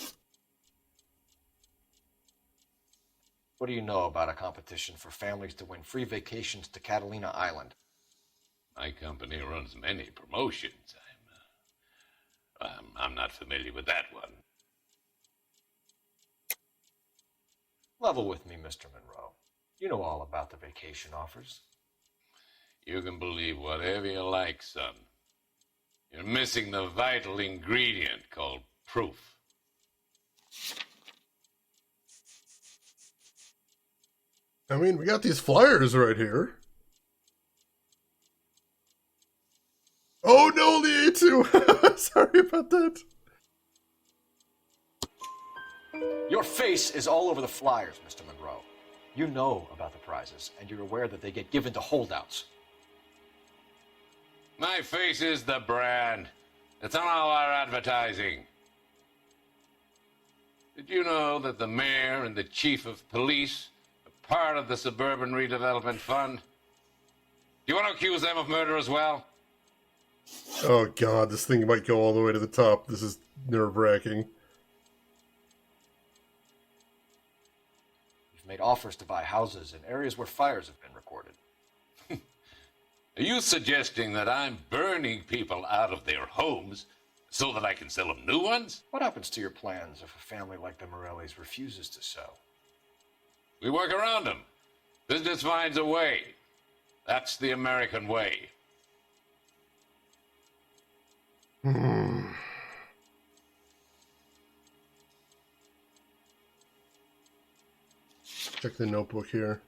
C: What do you know about a competition for families to win free vacations to Catalina Island?
X: My company runs many promotions. I'm not familiar with that one.
C: Level with me, Mr. Monroe. You know all about the vacation offers.
X: You can believe whatever you like, son. You're missing the vital ingredient called proof.
A: I mean, we got these flyers right here. Oh no, the A2! Sorry about that.
C: Your face is all over the flyers, Mr. Monroe. You know about the prizes, and you're aware that they get given to holdouts.
X: My face is the brand. It's on all our advertising. Did you know that the mayor and the chief of police are part of the Suburban Redevelopment Fund? Do you want to accuse them of murder as well?
A: Oh god, this thing might go all the way to the top. This is nerve-wracking.
C: You've made offers to buy houses in areas where fires have been recorded.
X: Are you suggesting that I'm burning people out of their homes so that I can sell them new ones?
C: What happens to your plans if a family like the Morellis refuses to sell?
X: We work around them. Business finds a way. That's the American way.
A: Check the notebook here.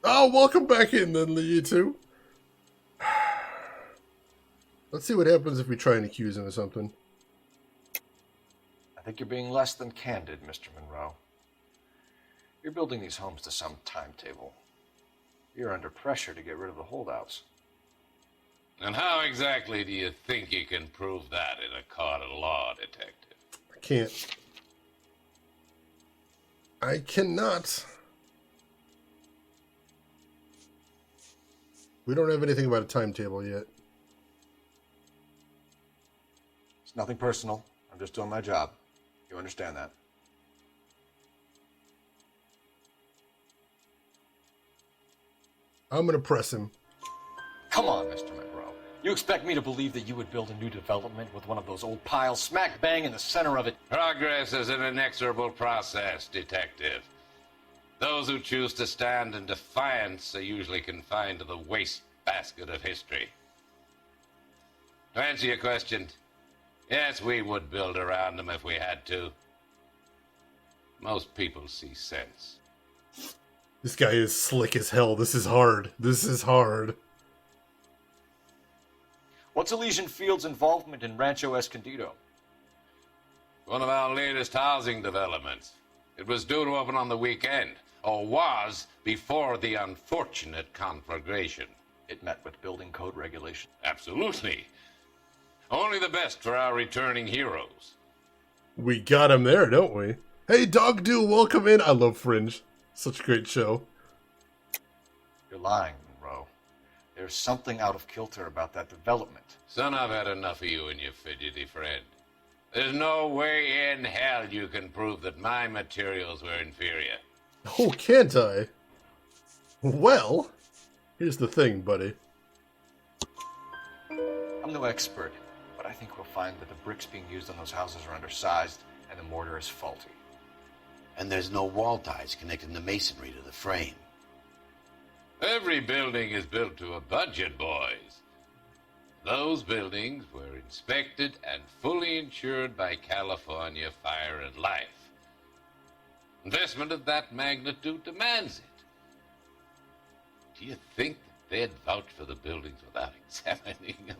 A: Oh, welcome back in then, you two. Let's see what happens if we try and accuse him of something.
C: I think you're being less than candid, Mr. Monroe. You're building these homes to some timetable. You're under pressure to get rid of the holdouts.
X: And how exactly do you think you can prove that in a court of law, detective?
A: I can't. I cannot. We don't have anything about a timetable yet.
C: It's nothing personal. I'm just doing my job. You understand that?
A: I'm going to press him.
C: Come on, Mr. Monroe. You expect me to believe that you would build a new development with one of those old piles smack bang in the center of it?
X: Progress is an inexorable process, detective. Those who choose to stand in defiance are usually confined to the wastebasket of history. To answer your question, yes, we would build around them if we had to. Most people see sense.
A: This guy is slick as hell. This is hard. This is hard.
C: What's Elysian Field's involvement in Rancho Escondido?
X: One of our latest housing developments. It was due to open on the weekend, or was before the unfortunate conflagration.
C: It met with building code regulation.
X: Absolutely. Only the best for our returning heroes.
A: We got him there, don't we? Hey, Dog Do, welcome in. I love Fringe. Such a great show.
C: You're lying, Monroe. There's something out of kilter about that development.
X: Son, I've had enough of you and your fidgety friend. There's no way in hell you can prove that my materials were inferior.
A: Oh, can't I? Well, here's the thing, buddy.
C: I'm no expert, but I think think we'll find that the bricks being used on those houses are undersized and the mortar is faulty.
Q: And there's no wall ties connecting the masonry to the frame.
X: Every building is built to a budget, boys. Those buildings were inspected and fully insured by California Fire and Life. Investment of that magnitude demands it. Do you think that they'd vouch for the buildings without examining them?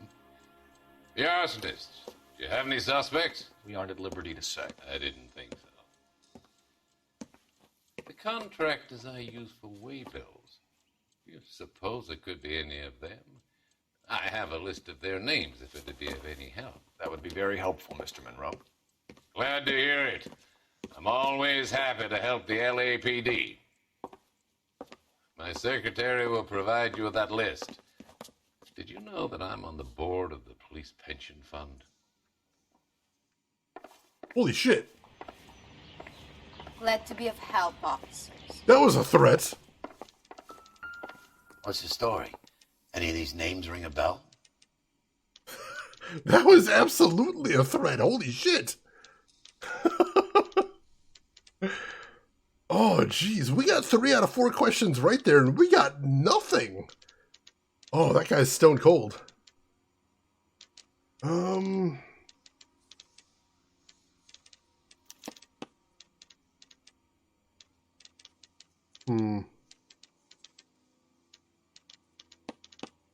X: The arsonists, do you have any suspects?
C: We aren't at liberty to say.
X: I didn't think so. The contractors I use for waybills, do you suppose it could be any of them? I have a list of their names if it'd be of any help.
C: That would be very helpful, Mr. Monroe.
X: Glad to hear it. I'm always happy to help the LAPD. My secretary will provide you with that list. Did you know that I'm on the board of the police pension fund?
A: Holy shit.
W: Glad to be of help, officers.
A: That was a threat.
Q: What's the story? Any of these names ring a bell?
A: That was absolutely a threat. Holy shit. Oh, jeez. We got 3 out of 4 questions right there, and we got nothing. Oh, that guy's stone cold. Do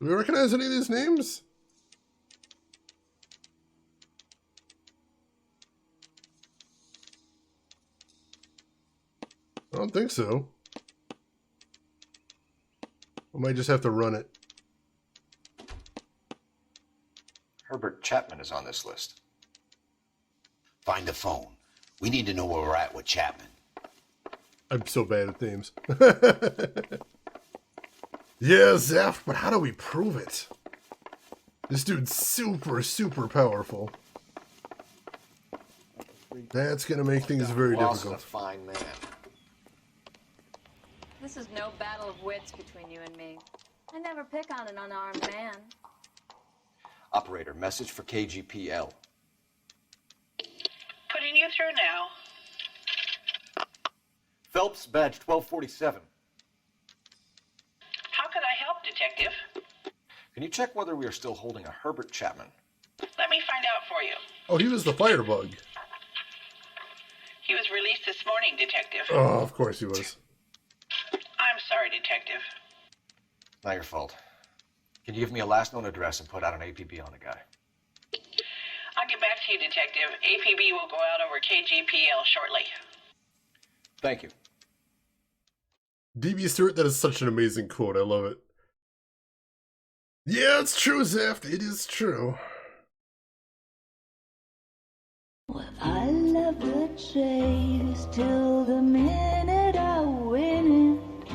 A: we recognize any of these names? I don't think so. I might just have to run it.
C: Herbert Chapman is on this list.
Q: Find the phone. We need to know where we're at with Chapman.
A: I'm so bad at names. Yeah, Zeph, but how do we prove it? This dude's super, super powerful. That's going to make things very difficult.
C: A fine man.
R: This is no battle of wits between you and me. I never pick on an unarmed man.
C: Operator, message for KGPL.
U: Putting you through now.
C: Phelps, badge 1247.
U: How could I help, Detective?
C: Can you check whether we are still holding a Herbert Chapman?
U: Let me find out for you.
A: Oh, he was the firebug.
U: He was released this morning, Detective.
A: Oh, of course he was.
U: I'm sorry, Detective.
C: Not your fault. Can you give me a last known address and put out an APB on the guy?
U: I'll get back to you, Detective. APB will go out over KGPL shortly.
C: Thank you.
A: DB Stewart, that is such an amazing quote. I love it. Yeah, it's true, Zeft. It is true.
B: Well, I love the chase till the minute I win it.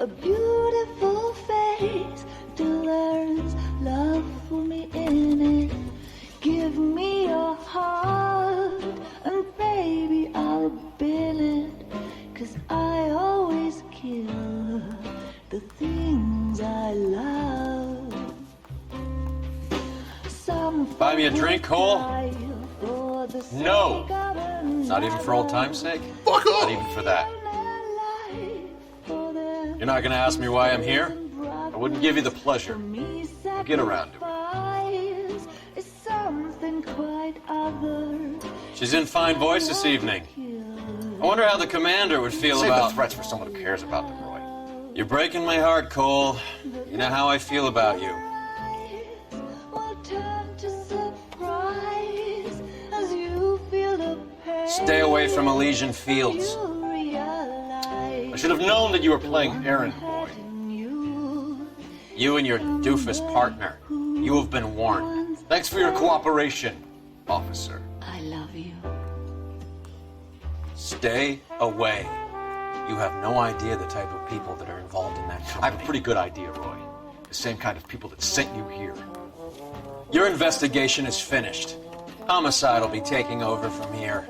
B: A beautiful face till there's love for me in it. Give me your heart and baby I'll bill it. 'Cause I always kill the things I love.
L: Buy me a drink, Cole? No! Not even for old time's sake?
A: Fuck off!
L: Not even for that. You're not gonna ask me why I'm here? I wouldn't give you the pleasure. We'll get around to it. She's in fine voice this evening. I wonder how the commander would feel
C: Save
L: about...
C: the threats for someone who cares about them, Roy.
L: You're breaking my heart, Cole. You know how I feel about you. Stay away from Elysian Fields. I should have known that you were playing errand boy. You and your doofus partner. You have been warned. Thanks for your cooperation, officer.
B: I love you.
L: Stay away. You have no idea the type of people that are involved in that company.
C: I have a pretty good idea, Roy. The same kind of people that sent you here.
L: Your investigation is finished. Homicide will be taking over from here.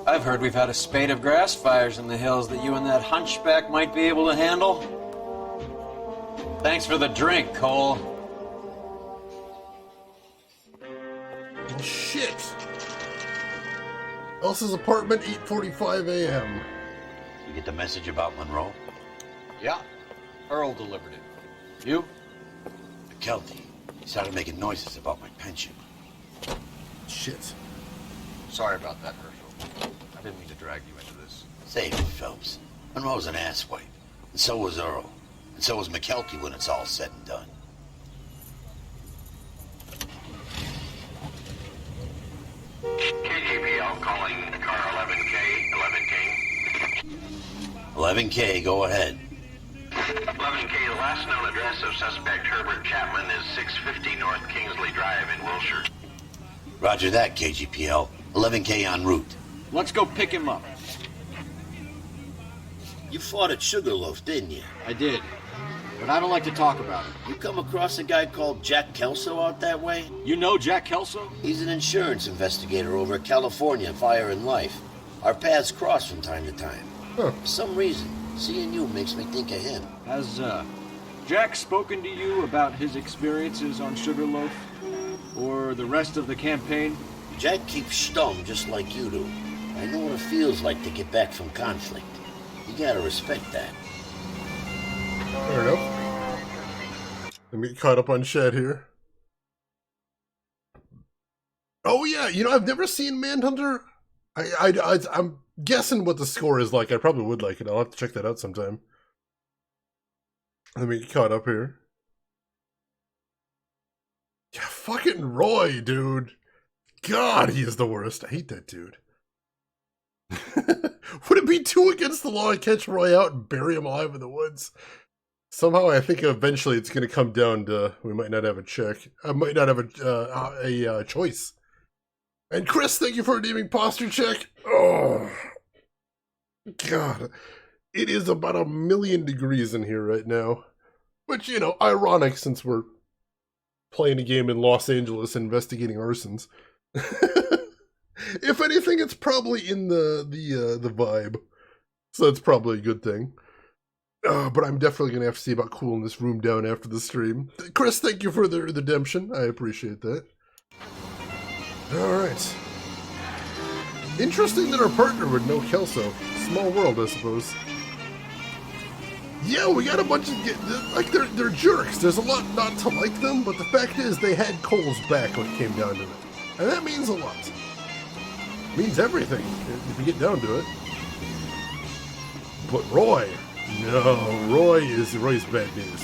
L: I've heard we've had a spate of grass fires in the hills that you and that hunchback might be able to handle. Thanks for the drink, Cole.
A: Elsa's apartment, 8:45 a.m.
Q: You get the message about Monroe?
C: Yeah. Earl delivered it. You?
Q: McKelty. He started making noises about my pension.
A: Shit.
C: Sorry about that, Herschel. I didn't mean to drag you into this.
Q: Save it, Phelps. Monroe's an asswipe. And so was Earl. And so was McKelty when it's all said and done.
T: KJPL calling car 11K,
Q: 11K, go ahead.
T: 11K, the last known address of suspect Herbert Chapman is 650 North Kingsley Drive in Wilshire.
Q: Roger that, KGPL. 11K en route.
E: Let's go pick him up.
Q: You fought at Sugarloaf, didn't you?
E: I did. But I don't like to talk about it.
Q: You come across a guy called Jack Kelso out that way?
E: You know Jack Kelso?
Q: He's an insurance investigator over at California Fire and Life. Our paths cross from time to time.
A: Huh.
Q: For some reason, seeing you makes me think of him.
E: Has, Jack spoken to you about his experiences on Sugarloaf? Or the rest of the campaign?
Q: Jack keeps stum just like you do. I know what it feels like to get back from conflict. You gotta respect that.
A: Fair enough. Let me get caught up on Shed here. Oh yeah, you know, I've never seen Manhunter. I'm guessing what the score is like. I probably would like it. I'll have to check that out sometime. Let me get caught up here. Yeah, fucking Roy, dude. God, he is the worst. I hate that dude. Would it be 2 against the law to catch Roy out and bury him alive in the woods? Somehow I think eventually it's going to come down to we might not have a check. I might not have a choice. And Chris, thank you for redeeming posture check. Oh, God. It is about 1,000,000 degrees in here right now. Which, you know, ironic since we're playing a game in Los Angeles investigating arsons. If anything, it's probably in the vibe. So that's probably a good thing. But I'm definitely going to have to see about cooling this room down after the stream. Chris, thank you for the redemption. I appreciate that. Alright. Interesting that our partner would know Kelso. Small world, I suppose. Yeah, we got a bunch of... Like, they're jerks. There's a lot not to like them, but the fact is they had Cole's back when it came down to it. And that means a lot. It means everything, if you get down to it. But Roy... No, Roy's bad news.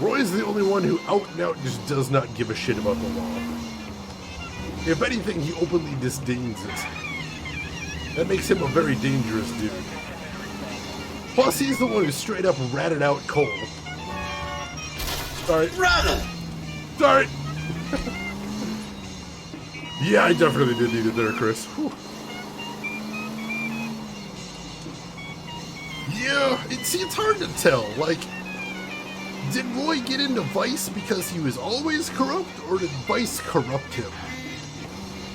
A: Roy's the only one who out and out just does not give a shit about the law. If anything, he openly disdains it. That makes him a very dangerous dude. Plus, he's the one who straight up ratted out Cole. Sorry. Sorry. Yeah, I definitely did need it there, Chris. Whew. Yeah, it's hard to tell. Like, did Roy get into Vice because he was always corrupt, or did Vice corrupt him?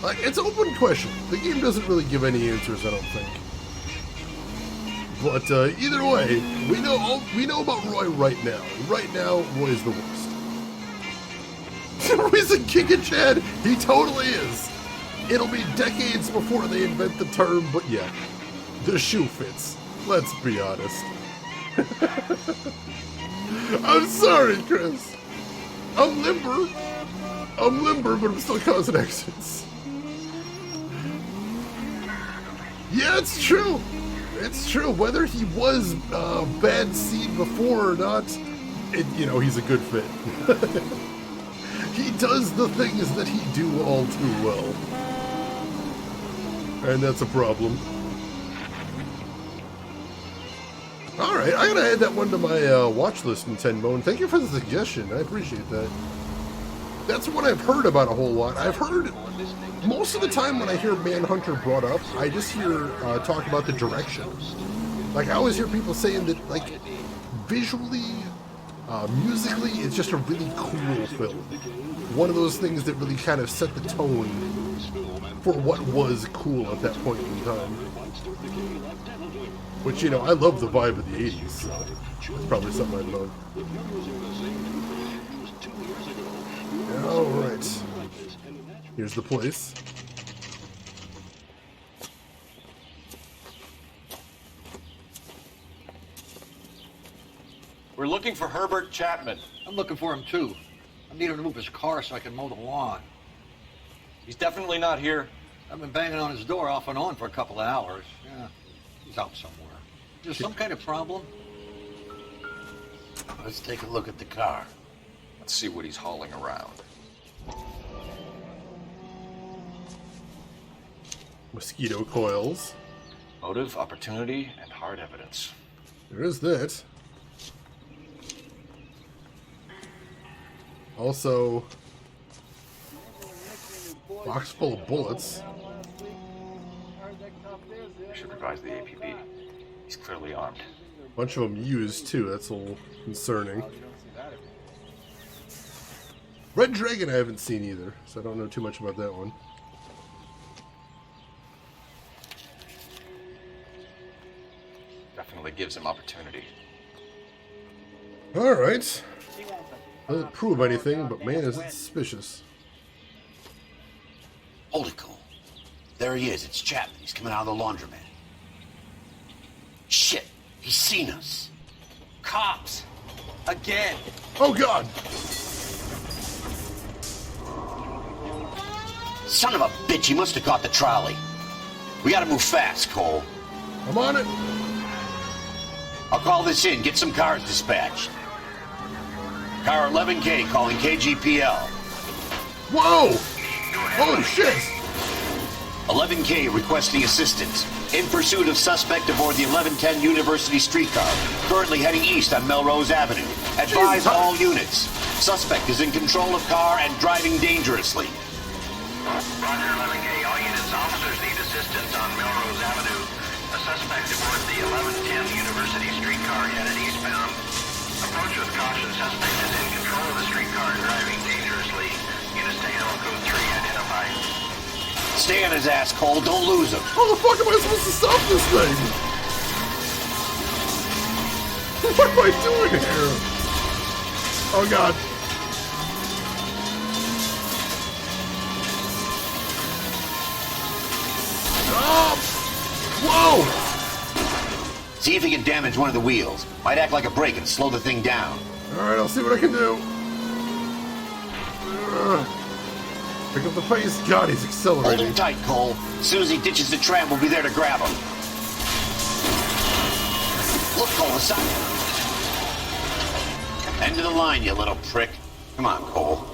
A: Like, it's an open question. The game doesn't really give any answers, I don't think. But either way, we know about Roy right now. Right now, Roy's the worst. Roy's a kick a Chad. He totally is. It'll be decades before they invent the term, but yeah, the shoe fits. Let's be honest. I'm sorry, Chris. I'm limber, but I'm still causing accidents. Yeah, it's true. It's true. Whether he was bad seed before or not, he's a good fit. He does the things that he do all too well. And that's a problem. Alright, I'm gonna add that one to my watch list, Nintendo, and thank you for the suggestion. I appreciate that. That's what I've heard about a whole lot. I've heard, most of the time when I hear Manhunter brought up, I just hear talk about the direction. Like, I always hear people saying that, like, visually, musically, it's just a really cool film. One of those things that really kind of set the tone for what was cool at that point in time. Which, I love the vibe of the 80s, so it's probably something I love. Alright. Here's the place.
C: We're looking for Herbert Chapman.
P: I'm looking for him, too. I need him to move his car so I can mow the lawn.
C: He's definitely not here.
P: I've been banging on his door off and on for a couple of hours. Yeah, he's out somewhere. Is there some kind of problem?
Q: Let's take a look at the car.
C: Let's see what he's hauling around.
A: Mosquito coils.
C: Motive, opportunity, and hard evidence.
A: There is that. Also, box full of bullets.
C: We should revise the APB. He's clearly armed.
A: Bunch of them used too. That's a little concerning. Red Dragon I haven't seen either, so I don't know too much about that one.
C: Definitely gives him opportunity.
A: Alright. Doesn't prove anything, but man, is it suspicious.
Q: Hold it, Cole. There he is. It's Chapman. He's coming out of the laundromat. Shit. He's seen us.
E: Cops! Again!
A: Oh, God!
Q: Son of a bitch, he must have caught the trolley. We gotta move fast, Cole.
A: I'm on it.
Q: I'll call this in. Get some cars dispatched. Car 11K calling KGPL.
A: Whoa! Holy shit!
Q: 11K requesting assistance. In pursuit of suspect aboard the 1110 University streetcar. Currently heading east on Melrose Avenue. Advise all units. Suspect is in control of car and driving dangerously.
T: Roger, 11K. All units, officers need assistance on Melrose Avenue. A suspect aboard the 1110 University streetcar headed eastbound. Approach with caution. Suspect is in control of the streetcar and driving dangerously. Units to handle code 3 identified.
Q: Stay on his ass, Cole. Don't lose him.
A: How the fuck am I supposed to stop this thing? What am I doing here? Oh, God. Stop! Whoa!
Q: See if he can damage one of the wheels. Might act like a brake and slow the thing down.
A: Alright, I'll see what I can do. Pick up the pace. God, he's accelerating.
Q: Hold him tight, Cole. As soon as he ditches the tram, we'll be there to grab him. Look, Cole, aside. End of the line, you little prick. Come on, Cole.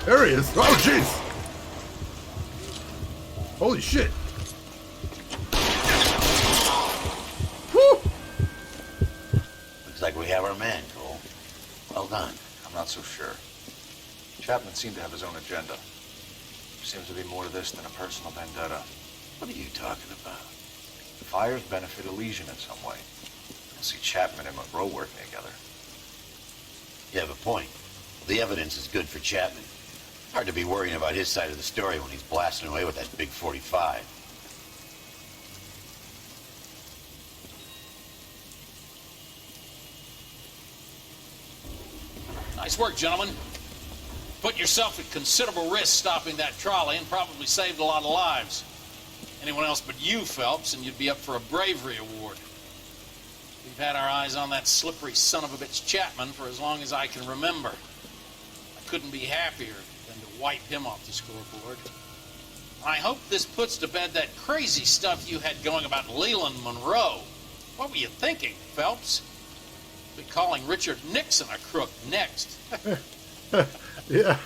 A: There he is. Oh, jeez. Holy shit. Whew.
Q: Looks like we have our man, Cole. Well done.
C: I'm not so sure. Chapman seemed to have his own agenda. There seems to be more to this than a personal vendetta.
Q: What are you talking about?
C: The fires benefit Elysian in some way. I see Chapman and Monroe working together.
Q: You have a point. The evidence is good for Chapman. Hard to be worrying about his side of the story when he's blasting away with that big 45.
I: Nice work, gentlemen. Put yourself at considerable risk stopping that trolley and probably saved a lot of lives. Anyone else but you, Phelps, and you'd be up for a bravery award. We've had our eyes on that slippery son of a bitch Chapman for as long as I can remember. I couldn't be happier than to wipe him off the scoreboard. I hope this puts to bed that crazy stuff you had going about Leland Monroe. What were you thinking, Phelps? Be calling Richard Nixon a crook next.
A: Yeah,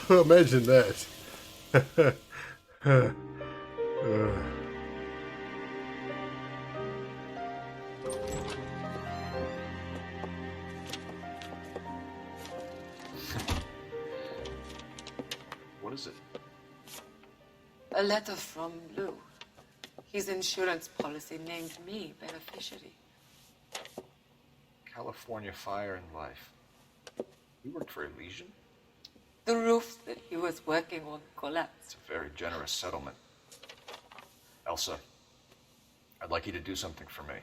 A: imagine that.
C: What is it?
J: A letter from Lou. His insurance policy named me beneficiary.
C: California Fire and Life. You worked for Elysian?
J: The roof that he was working on collapsed.
C: It's a very generous settlement. Elsa, I'd like you to do something for me.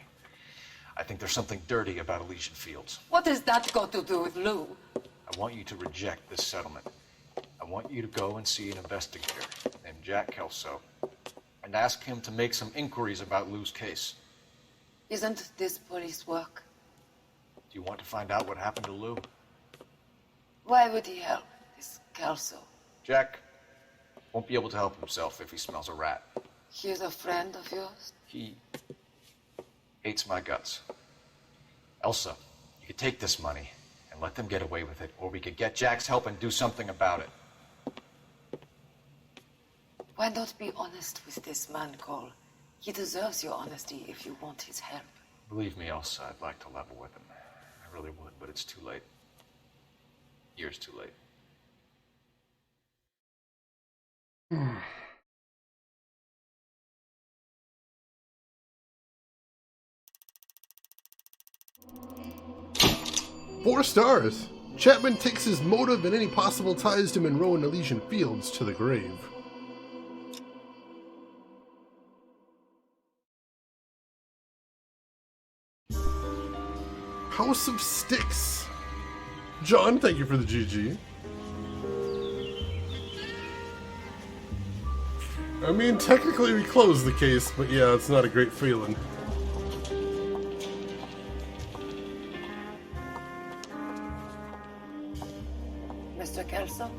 C: I think there's something dirty about Elysian Fields.
J: What has that got to do with Lou?
C: I want you to reject this settlement. I want you to go and see an investigator named Jack Kelso and ask him to make some inquiries about Lou's case.
J: Isn't this police work?
C: Do you want to find out what happened to Lou?
J: Why would he help this Kelso?
C: Jack won't be able to help himself if he smells a rat.
J: He's a friend of yours?
C: He hates my guts. Elsa, you could take this money and let them get away with it, or we could get Jack's help and do something about it.
J: Why not be honest with this man, Cole? He deserves your honesty if you want his help.
C: Believe me, Elsa, I'd like to level with him. I really would, but it's too late. Years too late.
A: Four stars. Chapman takes his motive and any possible ties to Monroe and Elysian Fields to the grave. House of Sticks. John, thank you for the GG. I mean, technically we closed the case, but yeah, it's not a great feeling.
J: Mr. Kelso?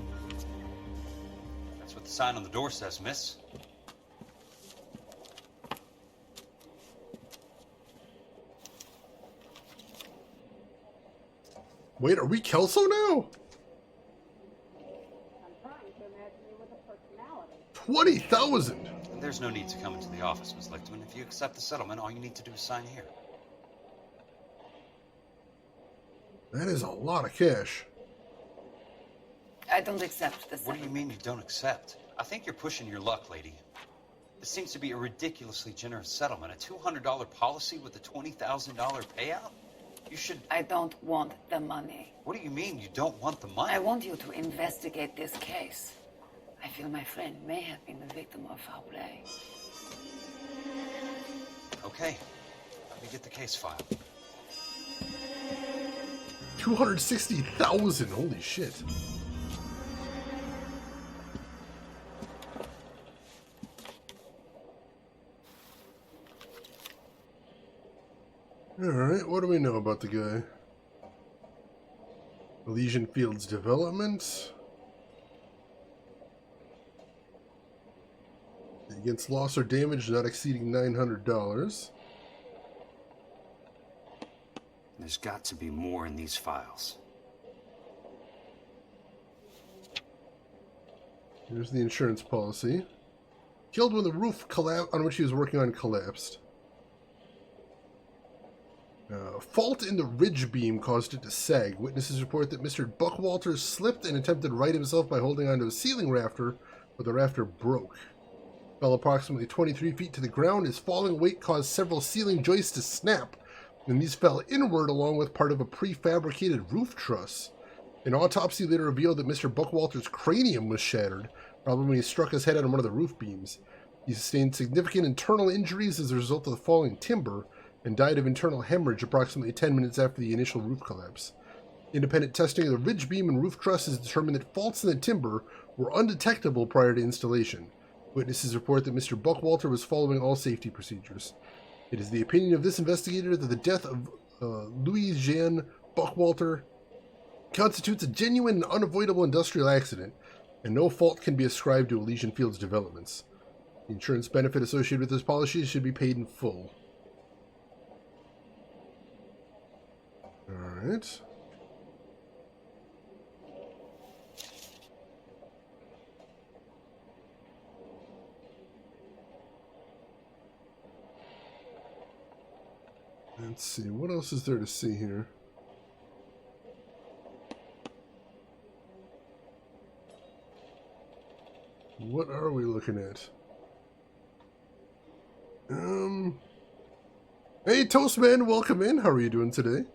E: That's what the sign on the door says, miss.
A: Wait, are we Kelso now? 20,000.
E: There's no need to come into the office, Miss Lichtman. If you accept the settlement, all you need to do is sign here.
A: That is a lot of cash.
J: I don't accept this.
E: What do you mean you don't accept? I think you're pushing your luck, lady. This seems to be a ridiculously generous settlement. A $200 policy with a $20,000 payout? You should...
J: I don't want the money.
E: What do you mean you don't want the money?
J: I want you to investigate this case. I feel my friend may have been the victim of foul play.
E: Okay. Let me get the case filed.
A: 260,000. Holy shit. Alright, what do we know about the guy? Elysian Fields Development. Against loss or damage not exceeding $900.
E: There's got to be more in these files.
A: Here's the insurance policy. Killed when the roof on which he was working on collapsed. Fault in the ridge beam caused it to sag. Witnesses report that Mr. Buckwalter slipped and attempted to right himself by holding onto a ceiling rafter, but the rafter broke. Fell approximately 23 feet to the ground. His falling weight caused several ceiling joists to snap, and these fell inward along with part of a prefabricated roof truss. An autopsy later revealed that Mr. Buckwalter's cranium was shattered, probably when he struck his head on one of the roof beams. He sustained significant internal injuries as a result of the falling timber, and died of internal hemorrhage approximately 10 minutes after the initial roof collapse. Independent testing of the ridge beam and roof truss has determined that faults in the timber were undetectable prior to installation. Witnesses report that Mr. Buckwalter was following all safety procedures. It is the opinion of this investigator that the death of Louis-Jean Buckwalter constitutes a genuine and unavoidable industrial accident, and no fault can be ascribed to Elysian Fields developments. The insurance benefit associated with this policy should be paid in full. Alright. Let's see, what else is there to see here? What are we looking at? Hey Toastman, welcome in. How are you doing today?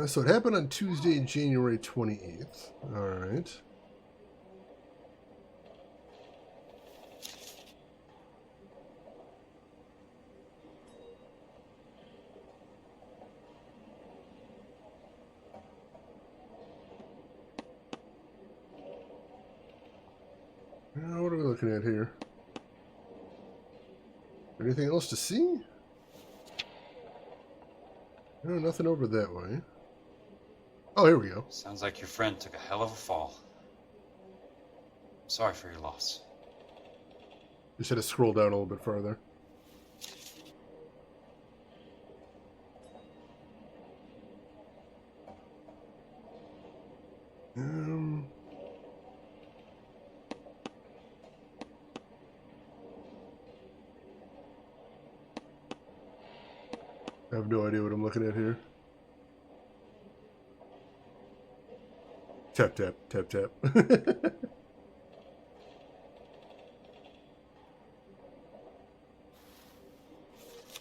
A: So it happened on Tuesday, January 28th. Alright. looking at here? Anything else to see? No, nothing over that way. Oh, here we go.
E: Sounds like your friend took a hell of a fall. I'm sorry for your loss.
A: Just had to scroll down a little bit further. I have no idea what I'm looking at here. Tap, tap, tap, tap.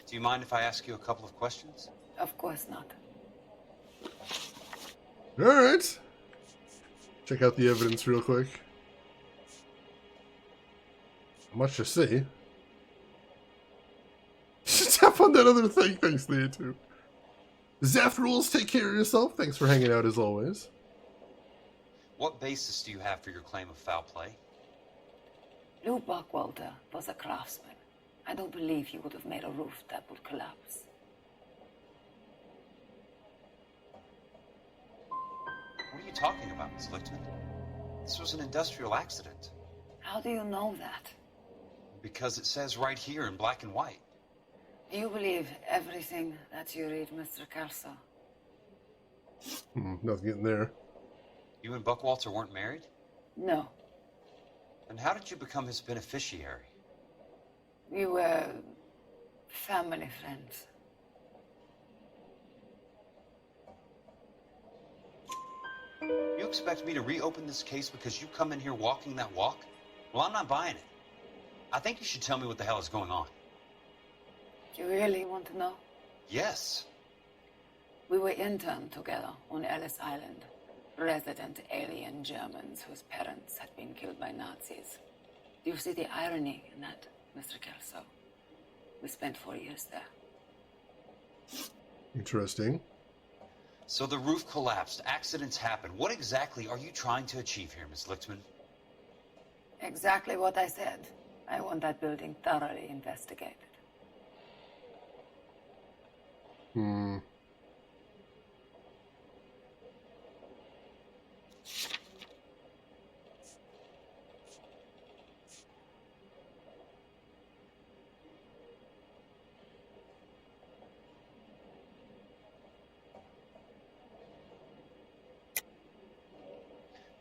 E: Do you mind if I ask you a couple of questions?
J: Of course not.
A: Alright. Check out the evidence real quick. Not much to see. Tap on that other thing. Thanks, Leah, too. Zaft Rules, take care of yourself. Thanks for hanging out as always.
E: What basis do you have for your claim of foul play?
J: Lou Buckwalter was a craftsman. I don't believe he would have made a roof that would collapse.
E: What are you talking about, Miss Lichtman? This was an industrial accident.
J: How do you know that?
E: Because it says right here in black and white.
J: Do you believe everything that you read, Mr. Kelso?
A: Nothing in there.
E: You and Buckwalter weren't married?
J: No.
E: And how did you become his beneficiary?
J: We were family friends.
E: You expect me to reopen this case because you come in here walking that walk? Well, I'm not buying it. I think you should tell me what the hell is going on.
J: You really want to know?
E: Yes.
J: We were interned together on Ellis Island. Resident alien Germans whose parents had been killed by Nazis. Do you see the irony in that, Mr. Kelso? We spent 4 years there.
A: Interesting.
E: So the roof collapsed, accidents happen. What exactly are you trying to achieve here, Miss Lichtman?
J: Exactly what I said. I want that building thoroughly investigated.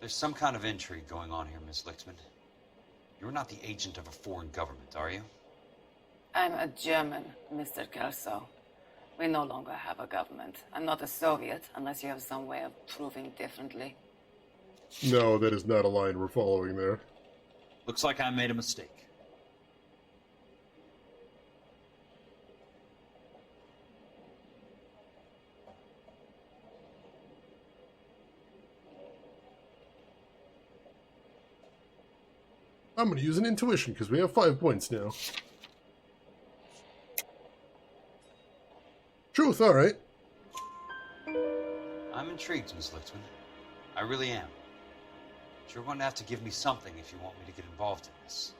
E: There's some kind of intrigue going on here, Miss Lichtman. You're not the agent of a foreign government, are you?
J: I'm a German, Mr. Kelso. We no longer have a government. I'm not a Soviet, unless you have some way of proving differently.
A: No, that is not a line we're following there.
E: Looks like I made a mistake.
A: I'm going to use an intuition because we have 5 points now. Truth, alright.
E: I'm intrigued, Miss Lichtman. I really am. But you're going to have to give me something if you want me to get involved in this.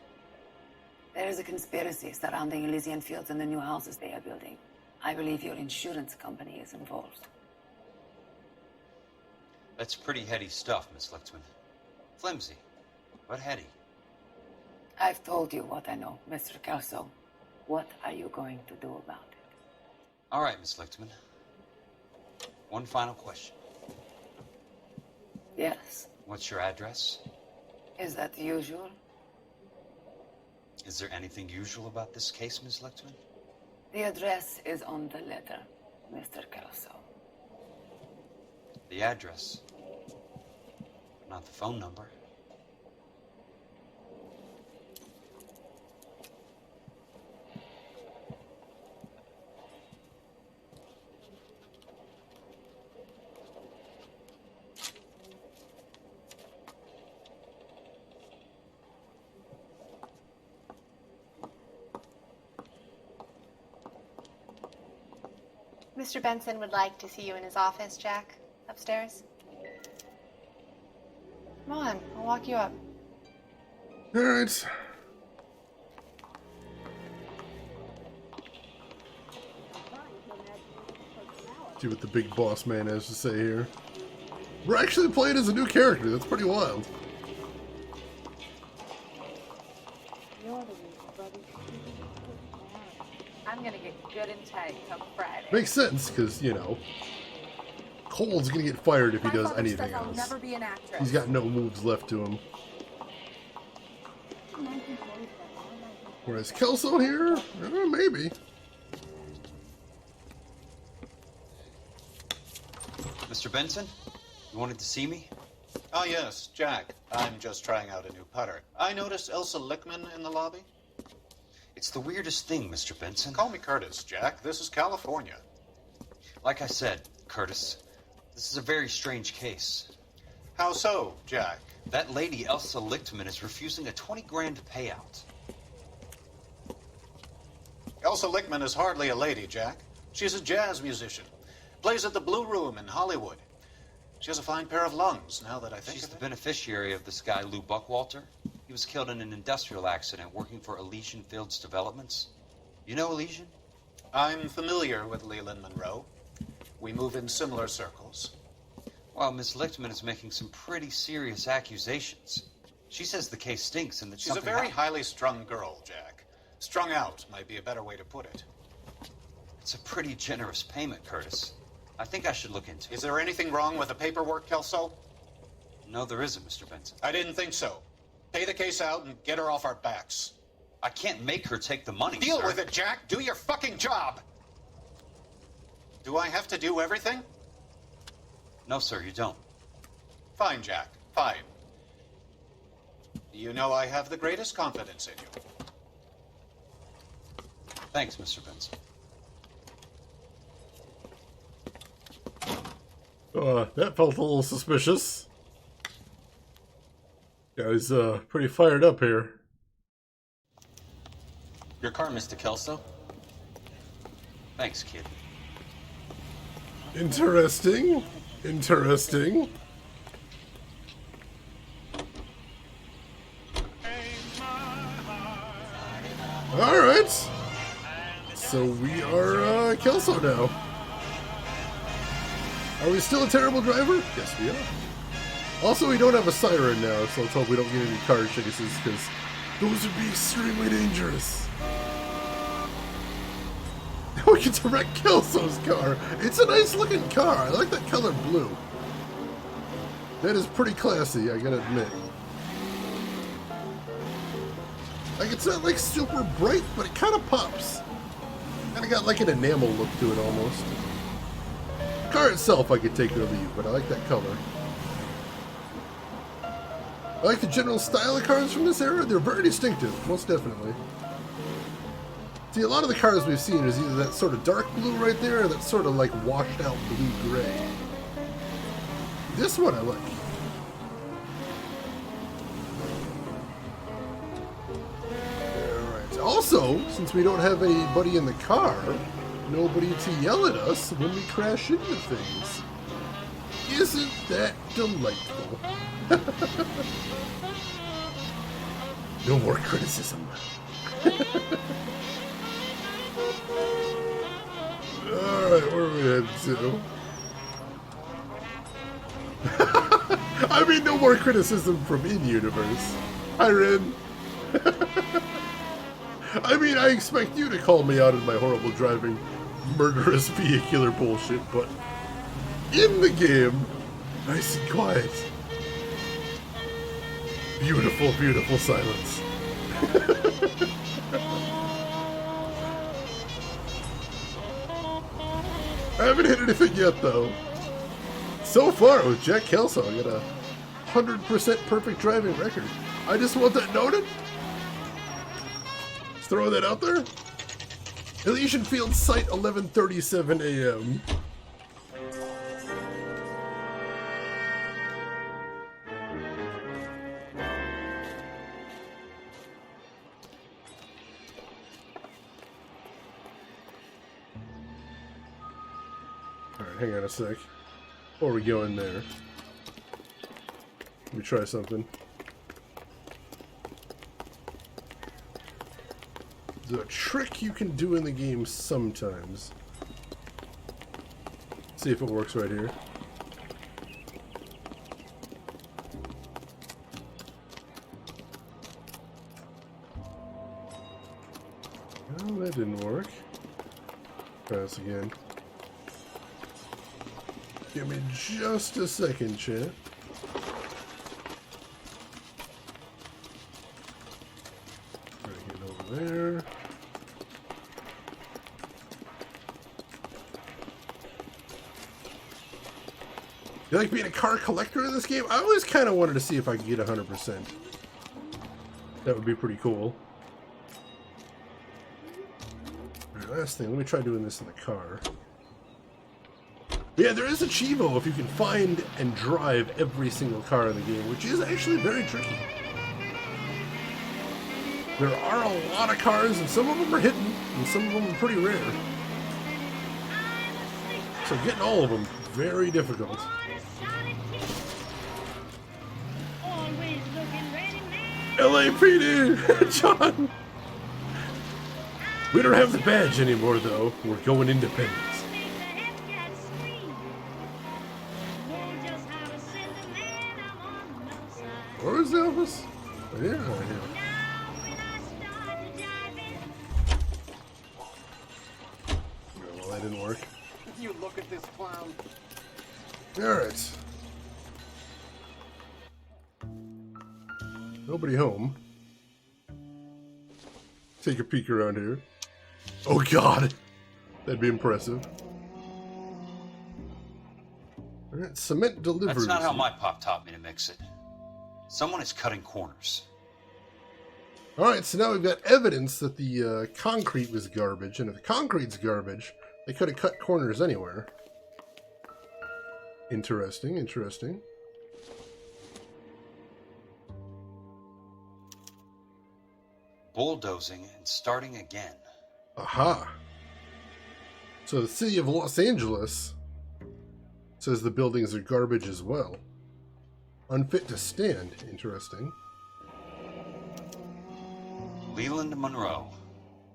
J: There is a conspiracy surrounding Elysian fields and the new houses they are building. I believe your insurance company is involved.
E: That's pretty heady stuff, Miss Lichtman. Flimsy, but heady.
J: I've told you what I know, Mr. Kelso. What are you going to do about it?
E: All right, Miss Lichtman. One final question.
J: Yes.
E: What's your address?
J: Is that usual?
E: Is there anything usual about this case, Miss Lichtman?
J: The address is on the letter, Mr. Kelso.
E: The address, not the phone number.
V: Mr. Benson would like to see you in his office, Jack. Upstairs. Come on, I'll walk you up.
A: Alright. See what the big boss man has to say here. We're actually playing as a new character. That's pretty wild.
G: I'm gonna get good and tight come Friday.
A: Makes sense, because, you know, Cole's gonna get fired if he does anything
G: I'll
A: else.
G: never be an actress.
A: He's got no moves left to him. Whereas Kelso here, maybe.
E: Mr. Benson, you wanted to see me?
K: Oh, yes, Jack. I'm just trying out a new putter. I noticed Elsa Lickman in the lobby.
E: It's the weirdest thing, Mr. Benson.
K: Call me Curtis, Jack. This is California.
E: Like I said, Curtis, this is a very strange case.
K: How so, Jack?
E: That lady, Elsa Lichtman, is refusing a 20 grand payout.
K: Elsa Lickman is hardly a lady, Jack. She's a jazz musician. Plays at the Blue Room in Hollywood. She has a fine pair of lungs, now that I think
E: She's
K: of
E: the
K: it.
E: beneficiary of this guy, Lou Buckwalter. He was killed in an industrial accident working for Elysian Fields Developments. You know Elysian?
K: I'm familiar with Leland Monroe. We move in similar circles.
E: Well, Miss Lichtman is making some pretty serious accusations. She says the case stinks and that
K: She's a
E: something
K: very
E: happened.
K: highly strung girl, Jack. Strung out might be a better way to put it.
E: It's a pretty generous payment, Curtis. I think I should look into it.
K: Is there anything wrong with the paperwork, Kelso?
E: No, there isn't, Mr. Benson.
K: I didn't think so. Pay the case out and get her off our backs.
E: I can't make her take the money,
K: Deal
E: sir.
K: with it, Jack. Do your fucking job. Do I have to do everything?
E: No, sir, you don't.
K: Fine, Jack. Fine. You know I have the greatest confidence in you.
E: Thanks, Mr. Benson.
A: That felt a little suspicious. Guy's pretty fired up here.
E: Your car, Mr. Kelso. Thanks, kid.
A: Interesting. Interesting. Alright. So we are Kelso now. Are we still a terrible driver? Yes, we are. Also, we don't have a siren now, so let's hope we don't get any car chases, because those would be extremely dangerous. Now we get to wreck Kelso's car. It's a nice looking car. I like that color blue. That is pretty classy, I gotta admit. Like, it's not like super bright, but it kind of pops. Kind of got like an enamel look to it almost. The car itself I could take over you, but I like that color. I like the general style of cars from this era. They're very distinctive, most definitely. See, a lot of the cars we've seen is either that sort of dark blue right there, or that sort of like washed out blue-gray. This one I like. Alright, also, since we don't have anybody in the car, nobody to yell at us when we crash into things. Isn't that delightful? No more criticism. Alright, where are we headed to? I mean, no more criticism from in-universe. Hi, Ren. I mean, I expect you to call me out on my horrible driving, murderous vehicular bullshit, but in the game, nice and quiet. Beautiful, beautiful silence. I haven't hit anything yet, though. So far, with Jack Kelso, I got a 100% perfect driving record. I just want that noted. Just throw that out there. Elysian Field Site, 11:37 a.m. Alright, hang on a sec. Before we go in there, let me try something. There's a trick you can do in the game sometimes. See if it works right here. No, that didn't work. Try this again. Give me just a second, chat. Try to get over there. You like being a car collector in this game? I always kind of wanted to see if I could get 100%. That would be pretty cool. Alright, last thing. Let me try doing this in the car. Yeah, there is a Chivo if you can find and drive every single car in the game, which is actually very tricky. There are a lot of cars, and some of them are hidden, and some of them are pretty rare. So getting all of them, very difficult. LAPD! John! We don't have the badge anymore, though. We're going independent. Where is Elvis? Oh, yeah, right here. Well, that didn't work.
O: You look at this clown.
A: Alright. Nobody home. Take a peek around here. Oh god! That'd be impressive. Alright, cement deliveries.
E: That's not how my pop taught me to mix it. Someone is cutting corners.
A: Alright, so now we've got evidence that the concrete was garbage, and if the concrete's garbage, they could have cut corners anywhere. Interesting, interesting.
E: Bulldozing and starting again.
A: Aha! So the city of Los Angeles says the buildings are garbage as well. Unfit to stand. Interesting.
E: Leland Monroe,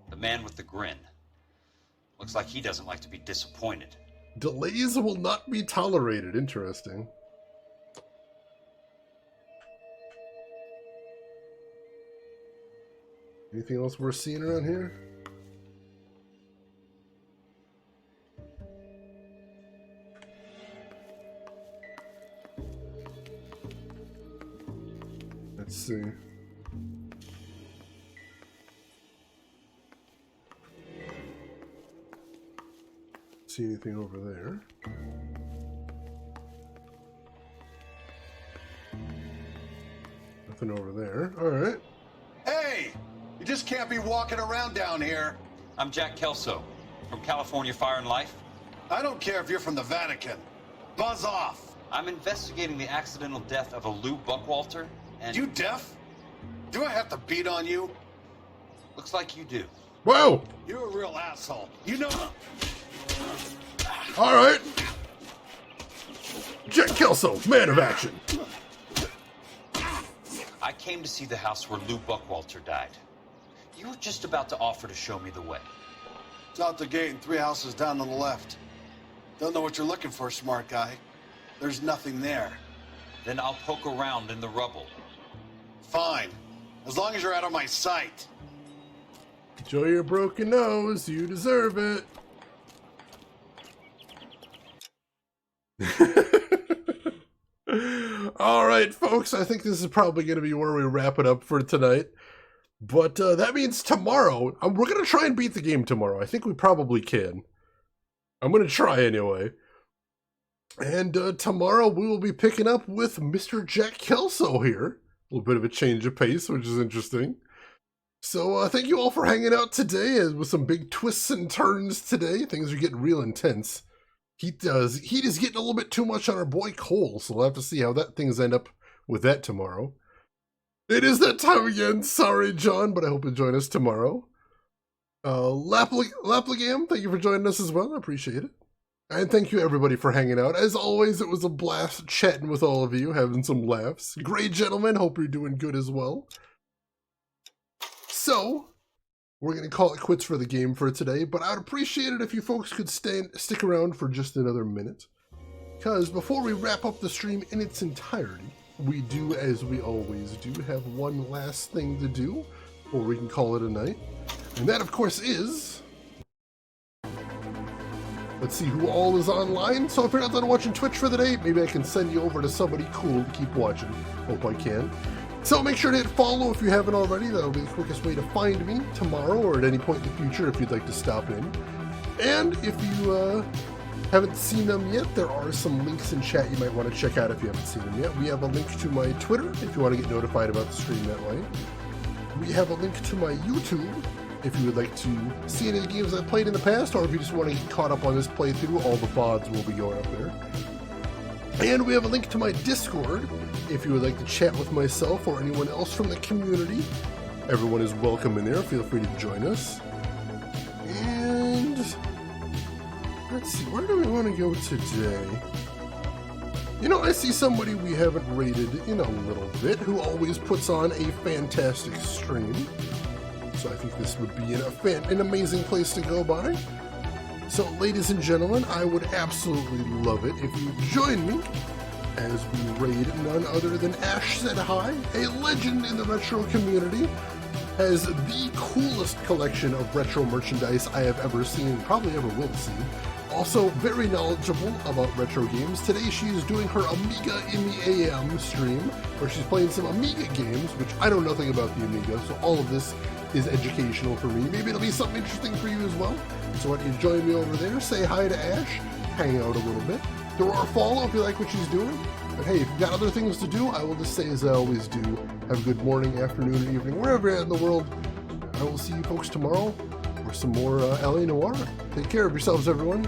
E: the man with the grin. Looks like he doesn't like to be disappointed.
A: Delays will not be tolerated. Interesting. Anything else worth seeing around here? Let's see. See anything over there? Nothing over there. All right.
P: Hey! You just can't be walking around down here.
E: I'm Jack Kelso, from California Fire and Life.
P: I don't care if you're from the Vatican. Buzz off!
E: I'm investigating the accidental death of a Lou Buckwalter, and...
P: You deaf? Do I have to beat on you?
E: Looks like you do.
A: Whoa!
P: You're a real asshole. You know...
A: All right. Jack Kelso, man of action.
E: I came to see the house where Lou Buckwalter died. You were just about to offer to show me the way.
P: It's out the gate and 3 houses down on the left. Don't know what you're looking for, smart guy. There's nothing there.
E: Then I'll poke around in the rubble.
P: Fine. As long as you're out of my sight.
A: Enjoy your broken nose. You deserve it. All right, folks. I think this is probably going to be where we wrap it up for tonight. But that means tomorrow, we're going to try and beat the game tomorrow. I think we probably can. I'm going to try anyway. And tomorrow we will be picking up with Mr. Jack Kelso here. A little bit of a change of pace, which is interesting. So thank you all for hanging out today with some big twists and turns today. Things are getting real intense. Heat is getting a little bit too much on our boy Cole, so we'll have to see how things end up with that tomorrow. It is that time again. Sorry, John, but I hope you'll join us tomorrow. Lapligam, thank you for joining us as well. I appreciate it. And thank you, everybody, for hanging out. As always, it was a blast chatting with all of you, having some laughs. Great gentlemen, hope you're doing good as well. So, we're going to call it quits for the game for today, but I'd appreciate it if you folks could stick around for just another minute. Because before we wrap up the stream in its entirety, we do, as we always do, have one last thing to do, or we can call it a night. And that, of course, is... let's see who all is online. So if you're not done watching Twitch for the day, maybe I can send you over to somebody cool to keep watching. Hope I can. So make sure to hit follow if you haven't already. That'll be the quickest way to find me tomorrow or at any point in the future if you'd like to stop in. And if you haven't seen them yet, there are some links in chat you might want to check out if you haven't seen them yet. We have a link to my Twitter if you want to get notified about the stream that way. We have a link to my YouTube if you would like to see any of the games I've played in the past, or if you just want to get caught up on this playthrough, all the VODs will be going up there. And we have a link to my Discord if you would like to chat with myself or anyone else from the community. Everyone is welcome in there. Feel free to join us. And let's see, where do we want to go today? You know, I see somebody we haven't rated in a little bit who always puts on a fantastic stream. So I think this would be an amazing place to go by. So, ladies and gentlemen, I would absolutely love it if you join me as we raid none other than Ash Said Hi, a legend in the retro community, has the coolest collection of retro merchandise I have ever seen, probably ever will see. Also very knowledgeable about retro games. Today she is doing her Amiga in the AM stream, where she's playing some Amiga games, which I know nothing about the Amiga, so all of this is educational for me. Maybe it'll be something interesting for you as well. So why don't you join me over there, say hi to Ash, hang out a little bit. Throw her a follow if you like what she's doing. But hey, if you've got other things to do, I will just say as I always do, have a good morning, afternoon, or evening, wherever you're at in the world. I will see you folks tomorrow for some more LA Noire. Take care of yourselves, everyone.